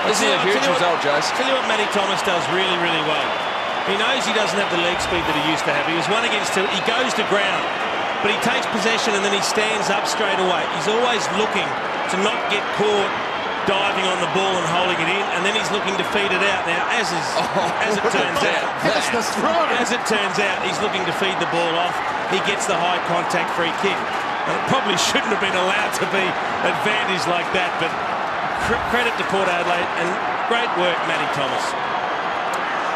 This is a huge result, Jace. Tell you what Matty Thomas does really, really well. He knows he doesn't have the leg speed that he used to have. He was 1 against 2. He goes to ground, but he takes possession and then he stands up straight away. He's always looking to not get caught diving on the ball and holding it in, and then he's looking to feed it out. Now, as it turns out, he's looking to feed the ball off. He gets the high contact free kick. And it probably shouldn't have been allowed to be advantage like that, but credit to Port Adelaide and great work, Matty Thomas.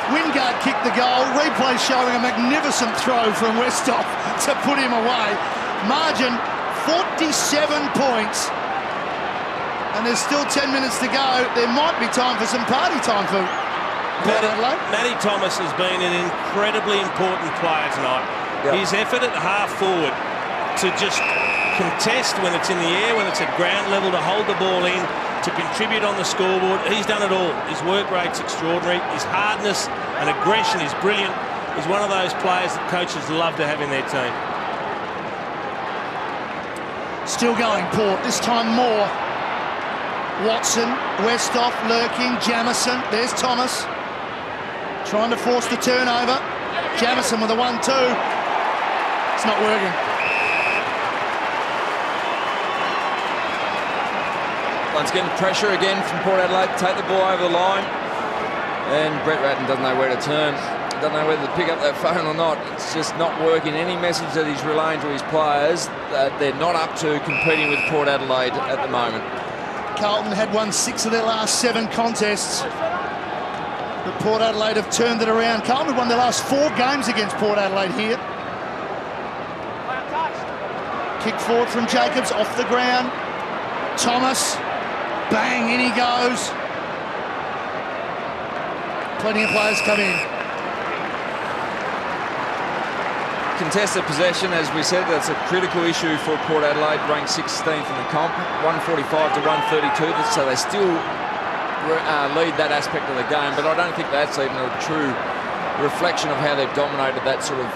Wingard kicked the goal. Replay showing a magnificent throw from Westhoff to put him away. Margin 47 points. And there's still 10 minutes to go. There might be time for some party time for Port Adelaide. Matty Thomas has been an incredibly important player tonight. Yep. His effort at half forward to just contest when it's in the air, when it's at ground level, to hold the ball in, to contribute on the scoreboard. He's done it all. His work rate's extraordinary. His hardness and aggression is brilliant. He's one of those players that coaches love to have in their team. Still going, Port, this time more. Watson, Westhoff, lurking, Jamison, there's Thomas. Trying to force the turnover. Jamison with a 1-2. It's not working. Once again, pressure again from Port Adelaide. Take the ball over the line. And Brett Ratton doesn't know where to turn. Doesn't know whether to pick up that phone or not. It's just not working. Any message that he's relaying to his players that they're not up to competing with Port Adelaide at the moment. Carlton had won 6 of their last 7 contests. But Port Adelaide have turned it around. Carlton have won their last 4 games against Port Adelaide here. Kick forward from Jacobs, off the ground. Thomas, bang, in he goes. Plenty of players come in. Contested possession, as we said, that's a critical issue for Port Adelaide, ranked 16th in the comp, 145 to 132, so they still lead that aspect of the game, but I don't think that's even a true reflection of how they've dominated that sort of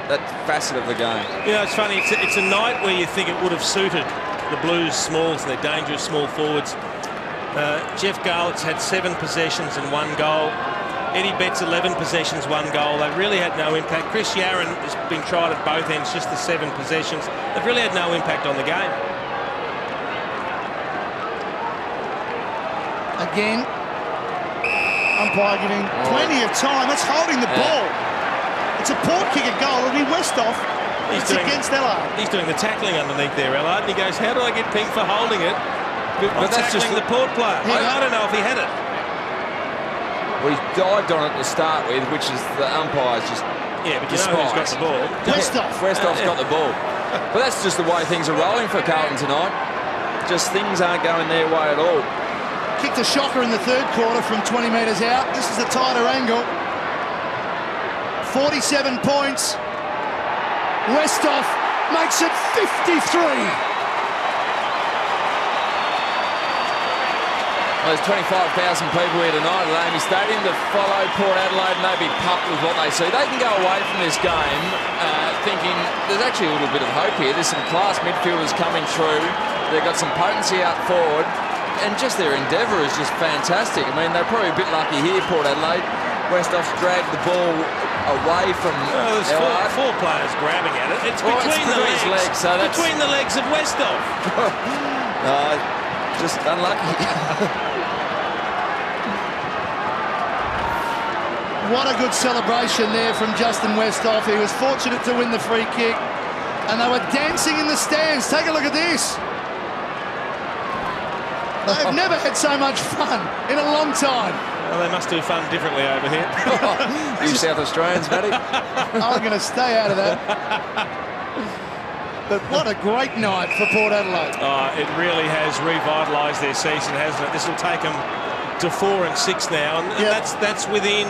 that facet of the game. You know, it's funny, it's a night where you think it would have suited the Blues smalls, their dangerous small forwards. Jeff Garlett's had 7 possessions and 1 goal. Eddie Betts 11 possessions, 1 goal. They really had no impact. Chris Yarran has been tried at both ends, just the 7 possessions. They've really had no impact on the game. Again, umpire giving plenty of time. That's holding the ball. It's a Port kick at goal. It'll be Westhoff. It's against Ellard. He's doing the tackling underneath there, Ellard, and he goes, how do I get pinged for holding it? But that's just the Port player. I don't know if he had it. Well, he dived on it to start with, which is the umpire's just yeah, but you know who's got the ball? Westhoff's got the ball. But that's just the way things are rolling for Carlton tonight. Just things aren't going their way at all. Kicked a shocker in the 3rd quarter from 20 metres out. This is a tighter angle. 47 points. Westhoff makes it 53. There's 25,000 people here tonight at AAMI Stadium to follow Port Adelaide, and they'll be pumped with what they see. They can go away from this game thinking there's actually a little bit of hope here. There's some class midfielders coming through. They've got some potency out forward, and just their endeavour is just fantastic. I mean, they're probably a bit lucky here, Port Adelaide. Westhoff's dragged the ball away from there's 4 players grabbing at it. It's between the legs. So that's between the legs of Westhoff. Just unlucky. What a good celebration there from Justin Westhoff. He was fortunate to win the free kick, and they were dancing in the stands. Take a look at this. They've never had so much fun in a long time. Well, they must do fun differently over here. You South Australians, Matty. I'm going to stay out of that. But what a great night for Port Adelaide. It really has revitalised their season, hasn't it? This will take them to 4 and 6 now, and that's within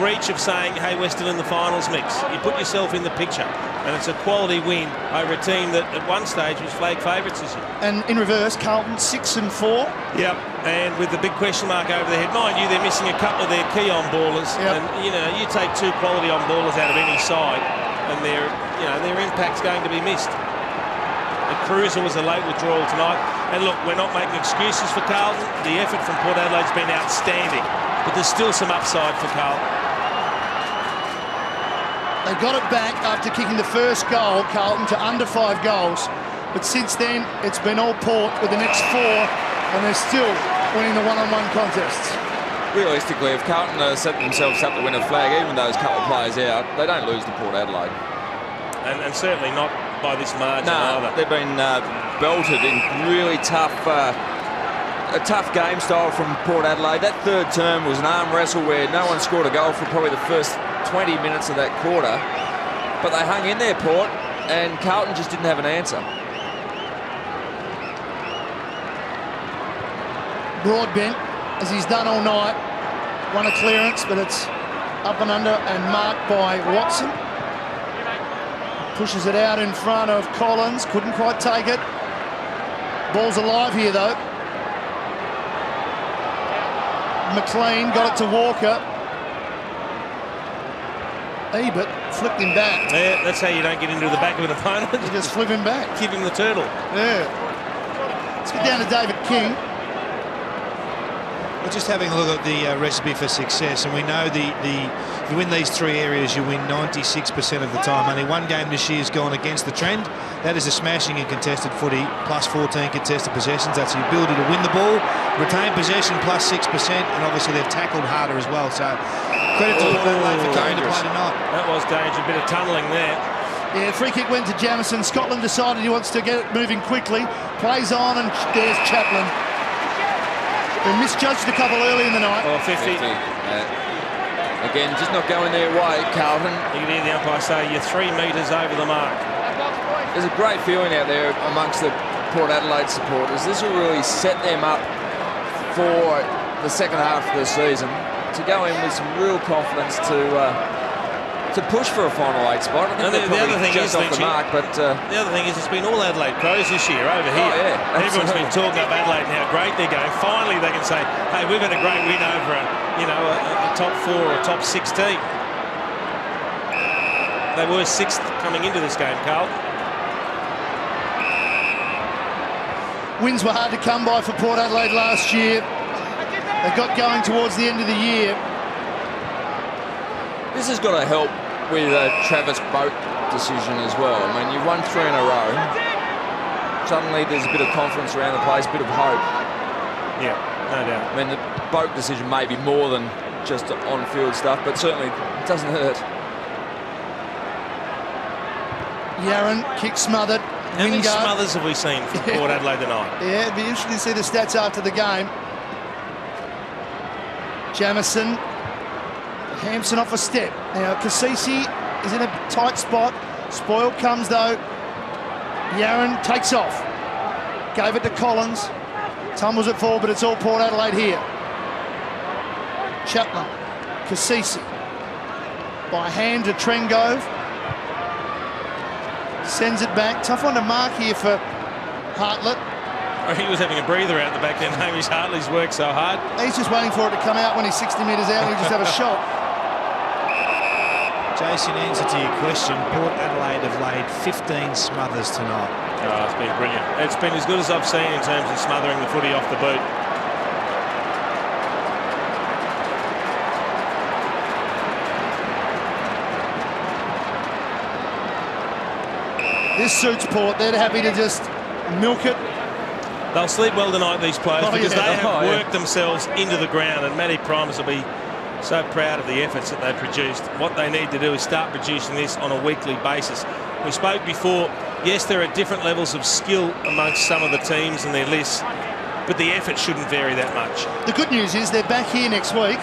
reach of saying, hey, we're still in the finals mix. You put yourself in the picture, and it's a quality win over a team that at one stage was flag favourites this year. And in reverse, Carlton 6 and 4. Yep, and with the big question mark over their head. Mind you, they're missing a couple of their key on-ballers, and you know, you take 2 quality on-ballers out of any side, and their impact's going to be missed. And Cruiser was a late withdrawal tonight. And look, we're not making excuses for Carlton. The effort from Port Adelaide's been outstanding, but there's still some upside for Carlton. They got it back after kicking the first goal, Carlton, to under 5 goals. But since then, it's been all Port with the next 4, and they're still winning the one-on-one contests. Realistically, if Carlton set themselves up to win a flag, even those couple of players out, they don't lose to Port Adelaide. And certainly not by this margin either. They've been belted in really tough, a tough game style from Port Adelaide. That 3rd term was an arm wrestle where no one scored a goal for probably the first 20 minutes of that quarter. But they hung in there, Port, and Carlton just didn't have an answer. Broadbent, as he's done all night, won a clearance, but it's up and under and marked by Watson. Pushes it out in front of Collins, couldn't quite take it. Ball's alive here though. McLean got it to Walker. Ebert flipped him back. Yeah, that's how you don't get into the back of an opponent. You just flip him back. Give him the turtle. Yeah. Let's get down to David King. We're just having a look at the recipe for success, and we know if you win these 3 areas, you win 96% of the time. Only one game this year has gone against the trend. That is a smashing in contested footy, plus 14 contested possessions. That's the ability to win the ball, retain possession, plus 6%, and obviously they've tackled harder as well. So credit to Port Adelaide for coming to play tonight. That was dangerous, a bit of tunnelling there. Yeah, free kick went to Jamison. Scotland decided he wants to get it moving quickly. Plays on, and there's Chaplin. They misjudged a couple early in the night. 50. Again, just not going their way, Carlton. You can hear the umpire say you're 3 metres over the mark. There's a great feeling out there amongst the Port Adelaide supporters. This will really set them up for the second half of the season to go in with some real confidence to push for a final 8 spot. I think they're probably just off the mark, but the other thing is it's been all Adelaide pros this year over here. Oh, yeah, everyone's been talking up Adelaide and how great they're going. Finally, they can say, "Hey, we've had a great win over a top 4 or top 6 team." They were 6th coming into this game, Carl. Wins were hard to come by for Port Adelaide last year. They got going towards the end of the year. This has got to help with Travis Boat decision as well. I mean, you've won 3 in a row. Suddenly there's a bit of confidence around the place, a bit of hope. Yeah, no doubt. I mean, the Boat decision may be more than just on-field stuff, but certainly it doesn't hurt. Yaron, kick smothered. How many smothers have we seen from Port Adelaide tonight? Yeah, it'd be interesting to see the stats after the game. Jamison. Hampson off a step. Now, Cassisi is in a tight spot. Spoil comes, though. Yaron takes off. Gave it to Collins. Tumbles it forward, but it's all Port Adelaide here. Chaplin. Cassisi. By hand to Trengove. Sends it back. Tough one to mark here for Hartlett. He was having a breather out the back then. Hamish Hartley's worked so hard. He's just waiting for it to come out when he's 60 metres out and he just have a shot. Jason, answer to your question, Port Adelaide have laid 15 smothers tonight. Oh, it's been brilliant. It's been as good as I've seen in terms of smothering the footy off the boot. This suits Port. They're happy to just milk it. They'll sleep well tonight, these players, because they have worked themselves into the ground, and Matty Primus will be so proud of the efforts that they've produced. What they need to do is start producing this on a weekly basis. We spoke before, yes, there are different levels of skill amongst some of the teams and their lists, but the effort shouldn't vary that much. The good news is they're back here next week.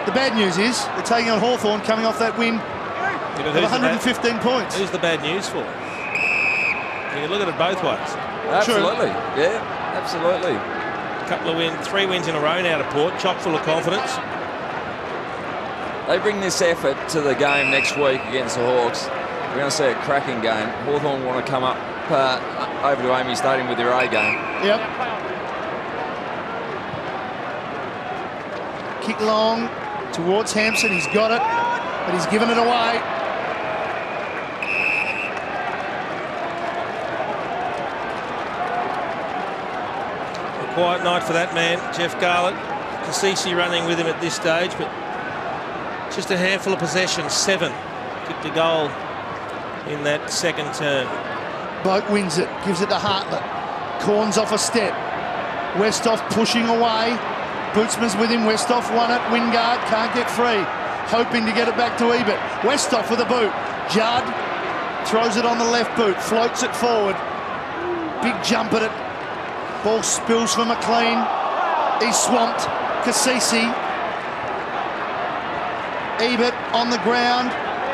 The bad news is they're taking on Hawthorn, coming off that win of 115 points. Who's the bad news for? You can look at it both ways. Absolutely, yeah, absolutely. A couple of wins, 3 wins in a row now to Port, chock full of confidence. They bring this effort to the game next week against the Hawks. We're going to see a cracking game. Hawthorn want to come up over to AAMI Stadium with their A game. Yep. Kick long towards Hampson. He's got it, but he's given it away. A quiet night for that man, Jeff Garlett. Cassisi running with him at this stage, but just a handful of possessions, 7. Kicked a goal in that second term. Boat wins it, gives it to Hartlett. Corns off a step. Westhoff pushing away. Bootsman's with him. Westhoff won it. Wingard can't get free. Hoping to get it back to Ebert. Westhoff with a boot. Judd throws it on the left boot. Floats it forward. Big jump at it. Ball spills for McLean. He's swamped. Cassisi. Ebert on the ground.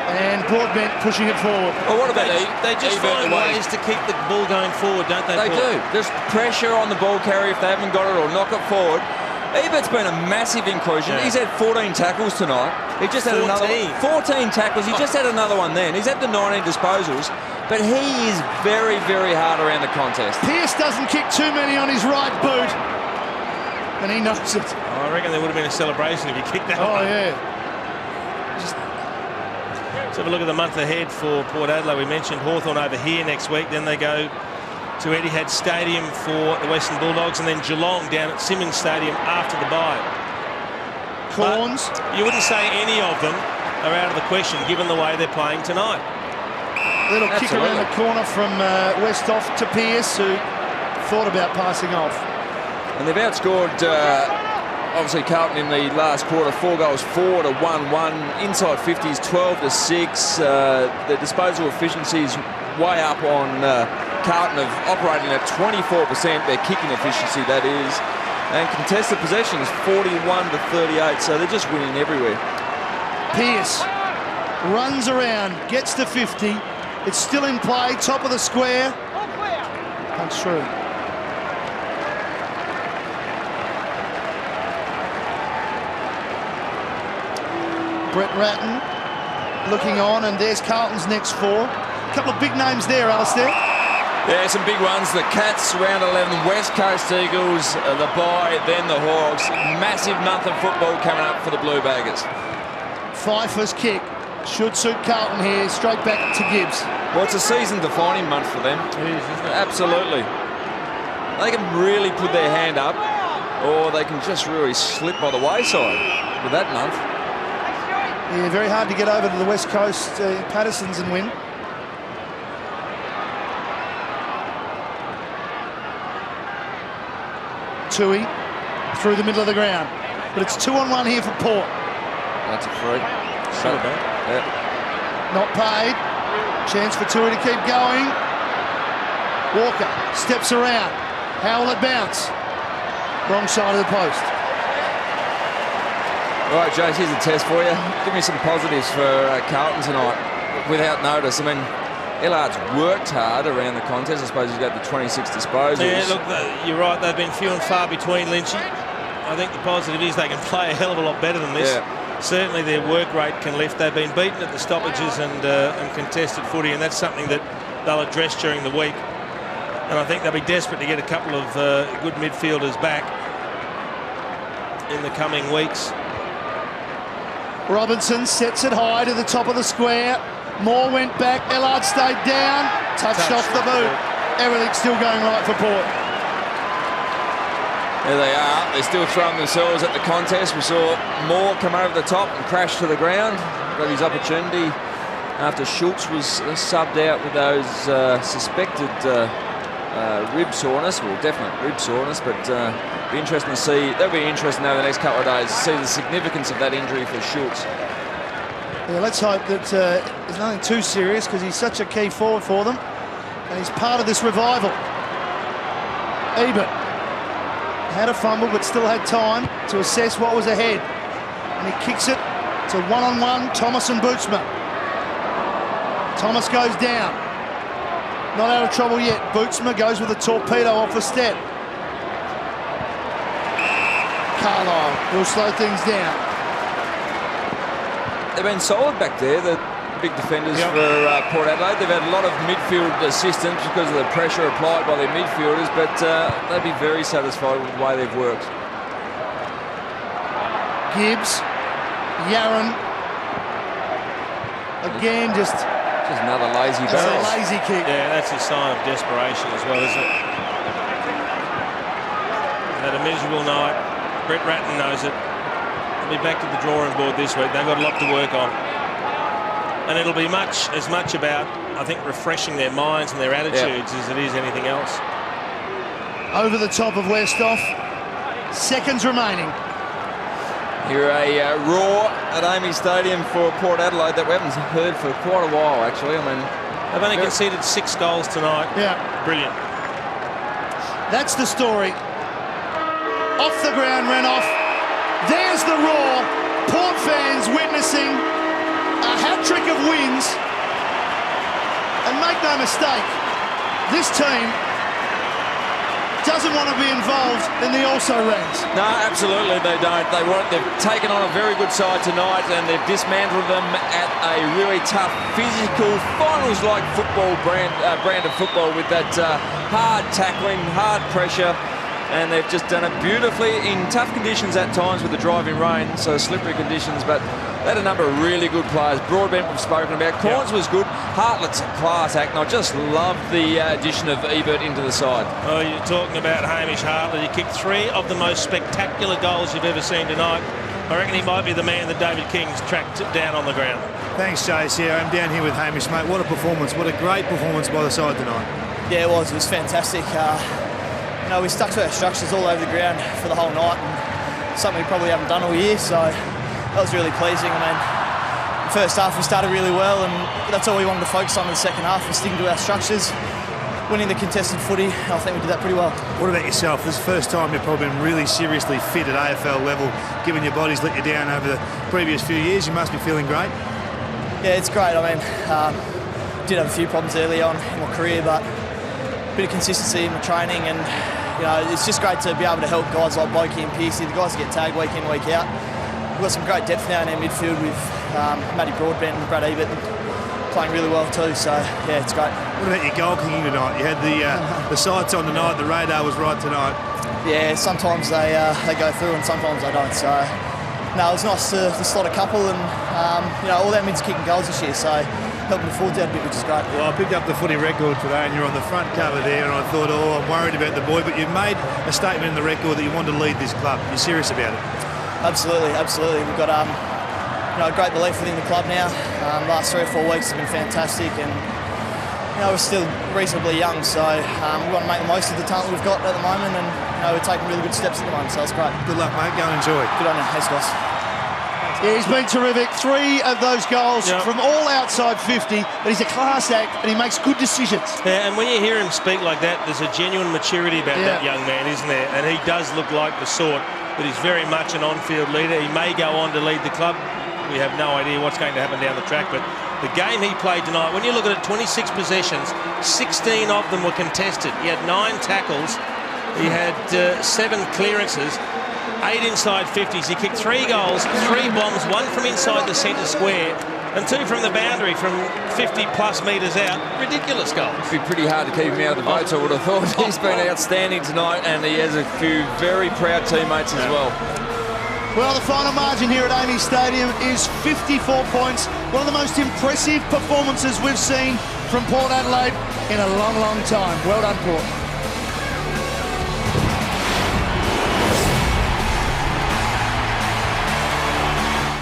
And Broadbent pushing it forward. Well, what about they just find ways to keep the ball going forward, don't they? They do. Just pressure on the ball carrier if they haven't got it, or knock it forward. Ebert's been a massive inclusion. Yeah. He's had 14 tackles tonight. He just had 14 tackles. He just had another one then. He's had the 19 disposals, but he is very, very hard around the contest. Pearce doesn't kick too many on his right boot, and he knows it. I reckon there would have been a celebration if he kicked that one. Oh, yeah. Let's have a look at the month ahead for Port Adelaide. We mentioned Hawthorn over here next week. Then they go to Etihad Stadium for the Western Bulldogs, and then Geelong down at Simmons Stadium after the bye. Corns. You wouldn't say any of them are out of the question given the way they're playing tonight. Little kick around the corner from Westhoff to Pearce, who thought about passing off. And they've outscored, obviously, Carlton in the last quarter, 4 goals, 4 to 1-1. Inside 50s, 12 to 6. The disposal efficiency is way up on Carlton, of operating at 24%. Their kicking efficiency, that is. And contested possessions, 41 to 38. So they're just winning everywhere. Pearce runs around, gets to 50. It's still in play, top of the square. Punch through. Brett Ratton looking on, and there's Carlton's next 4. A couple of big names there, Alistair. Yeah, some big ones. The Cats, round 11, West Coast Eagles, the bye, then the Hawks. Massive month of football coming up for the Blue Baggers. Pfeiffer's kick should suit Carlton here, straight back to Gibbs. Well, it's a season-defining month for them. It is, isn't it? Absolutely. They can really put their hand up, or they can just really slip by the wayside with that month. Yeah, very hard to get over to the West Coast Pattersons and win. Tui through the middle of the ground, but it's 2-on-1 here for Port. That's a free. Sure, yeah. Not paid. Chance for Tui to keep going. Walker steps around. How will it bounce? Wrong side of the post. All right, Jace, here's a test for you. Give me some positives for Carlton tonight without notice. I mean, Ellard's worked hard around the contest. I suppose he's got the 26 disposals. Yeah, look, you're right. They've been few and far between, Lynchy. I think the positive is they can play a hell of a lot better than this. Yeah. Certainly their work rate can lift. They've been beaten at the stoppages and contested footy, and that's something that they'll address during the week. And I think they'll be desperate to get a couple of good midfielders back in the coming weeks. Robinson sets it high to the top of the square. Moore went back. Ellard stayed down. Touched off the boot. Everything's still going right for Port. There they are. They're still throwing themselves at the contest. We saw Moore come over the top and crash to the ground. Got his opportunity after Schultz was subbed out with those suspected rib soreness. Well, definite rib soreness, but be interesting to see. That'll be interesting over the next couple of days to see the significance of that injury for Schultz. Yeah, let's hope that there's nothing too serious, because he's such a key forward for them, and he's part of this revival. Ebert had a fumble, but still had time to assess what was ahead, and he kicks it to 1-on-1, Thomas and Bootsma. Thomas goes down. Not out of trouble yet. Bootsma goes with a torpedo off a step. Carlisle will slow things down. They've been solid back there, the big defenders for Port Adelaide. They've had a lot of midfield assistance because of the pressure applied by their midfielders, but they'd be very satisfied with the way they've worked. Gibbs, Yaron, again just another lazy that's barrel. a lazy kick. Yeah, that's a sign of desperation as well, isn't it? They've had a miserable night. Brett Ratton knows it. They'll be back to the drawing board this week. They've got a lot to work on. And it'll be as much about, I think, refreshing their minds and their attitudes as it is anything else. Over the top of Westhoff. Seconds remaining. Here a roar at AAMI Stadium for Port Adelaide that we haven't heard for quite a while, actually. I mean, they've only conceded 6 goals tonight. Yeah. Brilliant. That's the story. Off the ground, Renouf. There's the roar. Port fans witnessing a hat-trick of wins. And make no mistake, this team doesn't want to be involved in the also-rans. No, absolutely they don't. They've taken on a very good side tonight, and they've dismantled them at a really tough, physical, finals-like football brand of football with that hard tackling, hard pressure. and they've just done it beautifully in tough conditions at times with the driving rain, so slippery conditions, but they had a number of really good players. Broadbent we've spoken about. Corns was good. Hartlett's a class act, and I just love the addition of Ebert into the side. Oh, you're talking about Hamish Hartlett. He kicked 3 of the most spectacular goals you've ever seen tonight. I reckon he might be the man that David King's tracked down on the ground. Thanks, Jace. Yeah, I'm down here with Hamish, mate. What a performance. What a great performance by the side tonight. Yeah, it was fantastic. You know, we stuck to our structures all over the ground for the whole night, and something we probably haven't done all year, so that was really pleasing. I mean, the first half we started really well, and that's all we wanted to focus on in the second half, was sticking to our structures, winning the contested footy. I think we did that pretty well. What about yourself? This is the first time you've probably been really seriously fit at AFL level, given your body's let you down over the previous few years. You must be feeling great. Yeah, it's great. I mean, did have a few problems early on in my career, but a bit of consistency in my training, and you know, it's just great to be able to help guys like Blokey and Pearcey, the guys that get tagged week in, week out. We've got some great depth now in our midfield with Matty Broadbent and Brad Ebert playing really well too, so yeah, it's great. What about your goal kicking tonight? You had the sights on tonight, the radar was right tonight. Yeah, sometimes they go through and sometimes they don't, so no, it was nice to slot a couple, and you know, all that means kicking goals this year, so helping the forwards out a bit, which is great. Well, I picked up the footy record today and you're on the front cover there, and I thought, oh, I'm worried about the boy, but you've made a statement in the record that you want to lead this club. You're serious about it? Absolutely, absolutely. We've got you know, great belief within the club now. Last 3 or 4 weeks have been fantastic, and you know, we're still reasonably young, so we want to make the most of the talent we've got at the moment, and you know, we're taking really good steps at the moment, so it's great. Good luck, mate. Go and enjoy. Good on you. Thanks, guys. Yeah, he's been terrific. 3 of those goals from all outside 50, but he's a class act and he makes good decisions. Yeah, and when you hear him speak like that, there's a genuine maturity about that young man, isn't there? And he does look like the sort that is very much an on-field leader. He may go on to lead the club. We have no idea what's going to happen down the track, but the game he played tonight, when you look at it, 26 possessions, 16 of them were contested. He had 9 tackles. He had 7 clearances. 8 inside 50s. He kicked 3 goals, 3 bombs, 1 from inside the centre square and 2 from the boundary from 50 plus metres out. Ridiculous goals. It'd be pretty hard to keep him out of the votes, I would have thought. He's been outstanding tonight, and he has a few very proud teammates as well. Well, the final margin here at AAMI Stadium is 54 points. One of the most impressive performances we've seen from Port Adelaide in a long, long time. Well done, Port.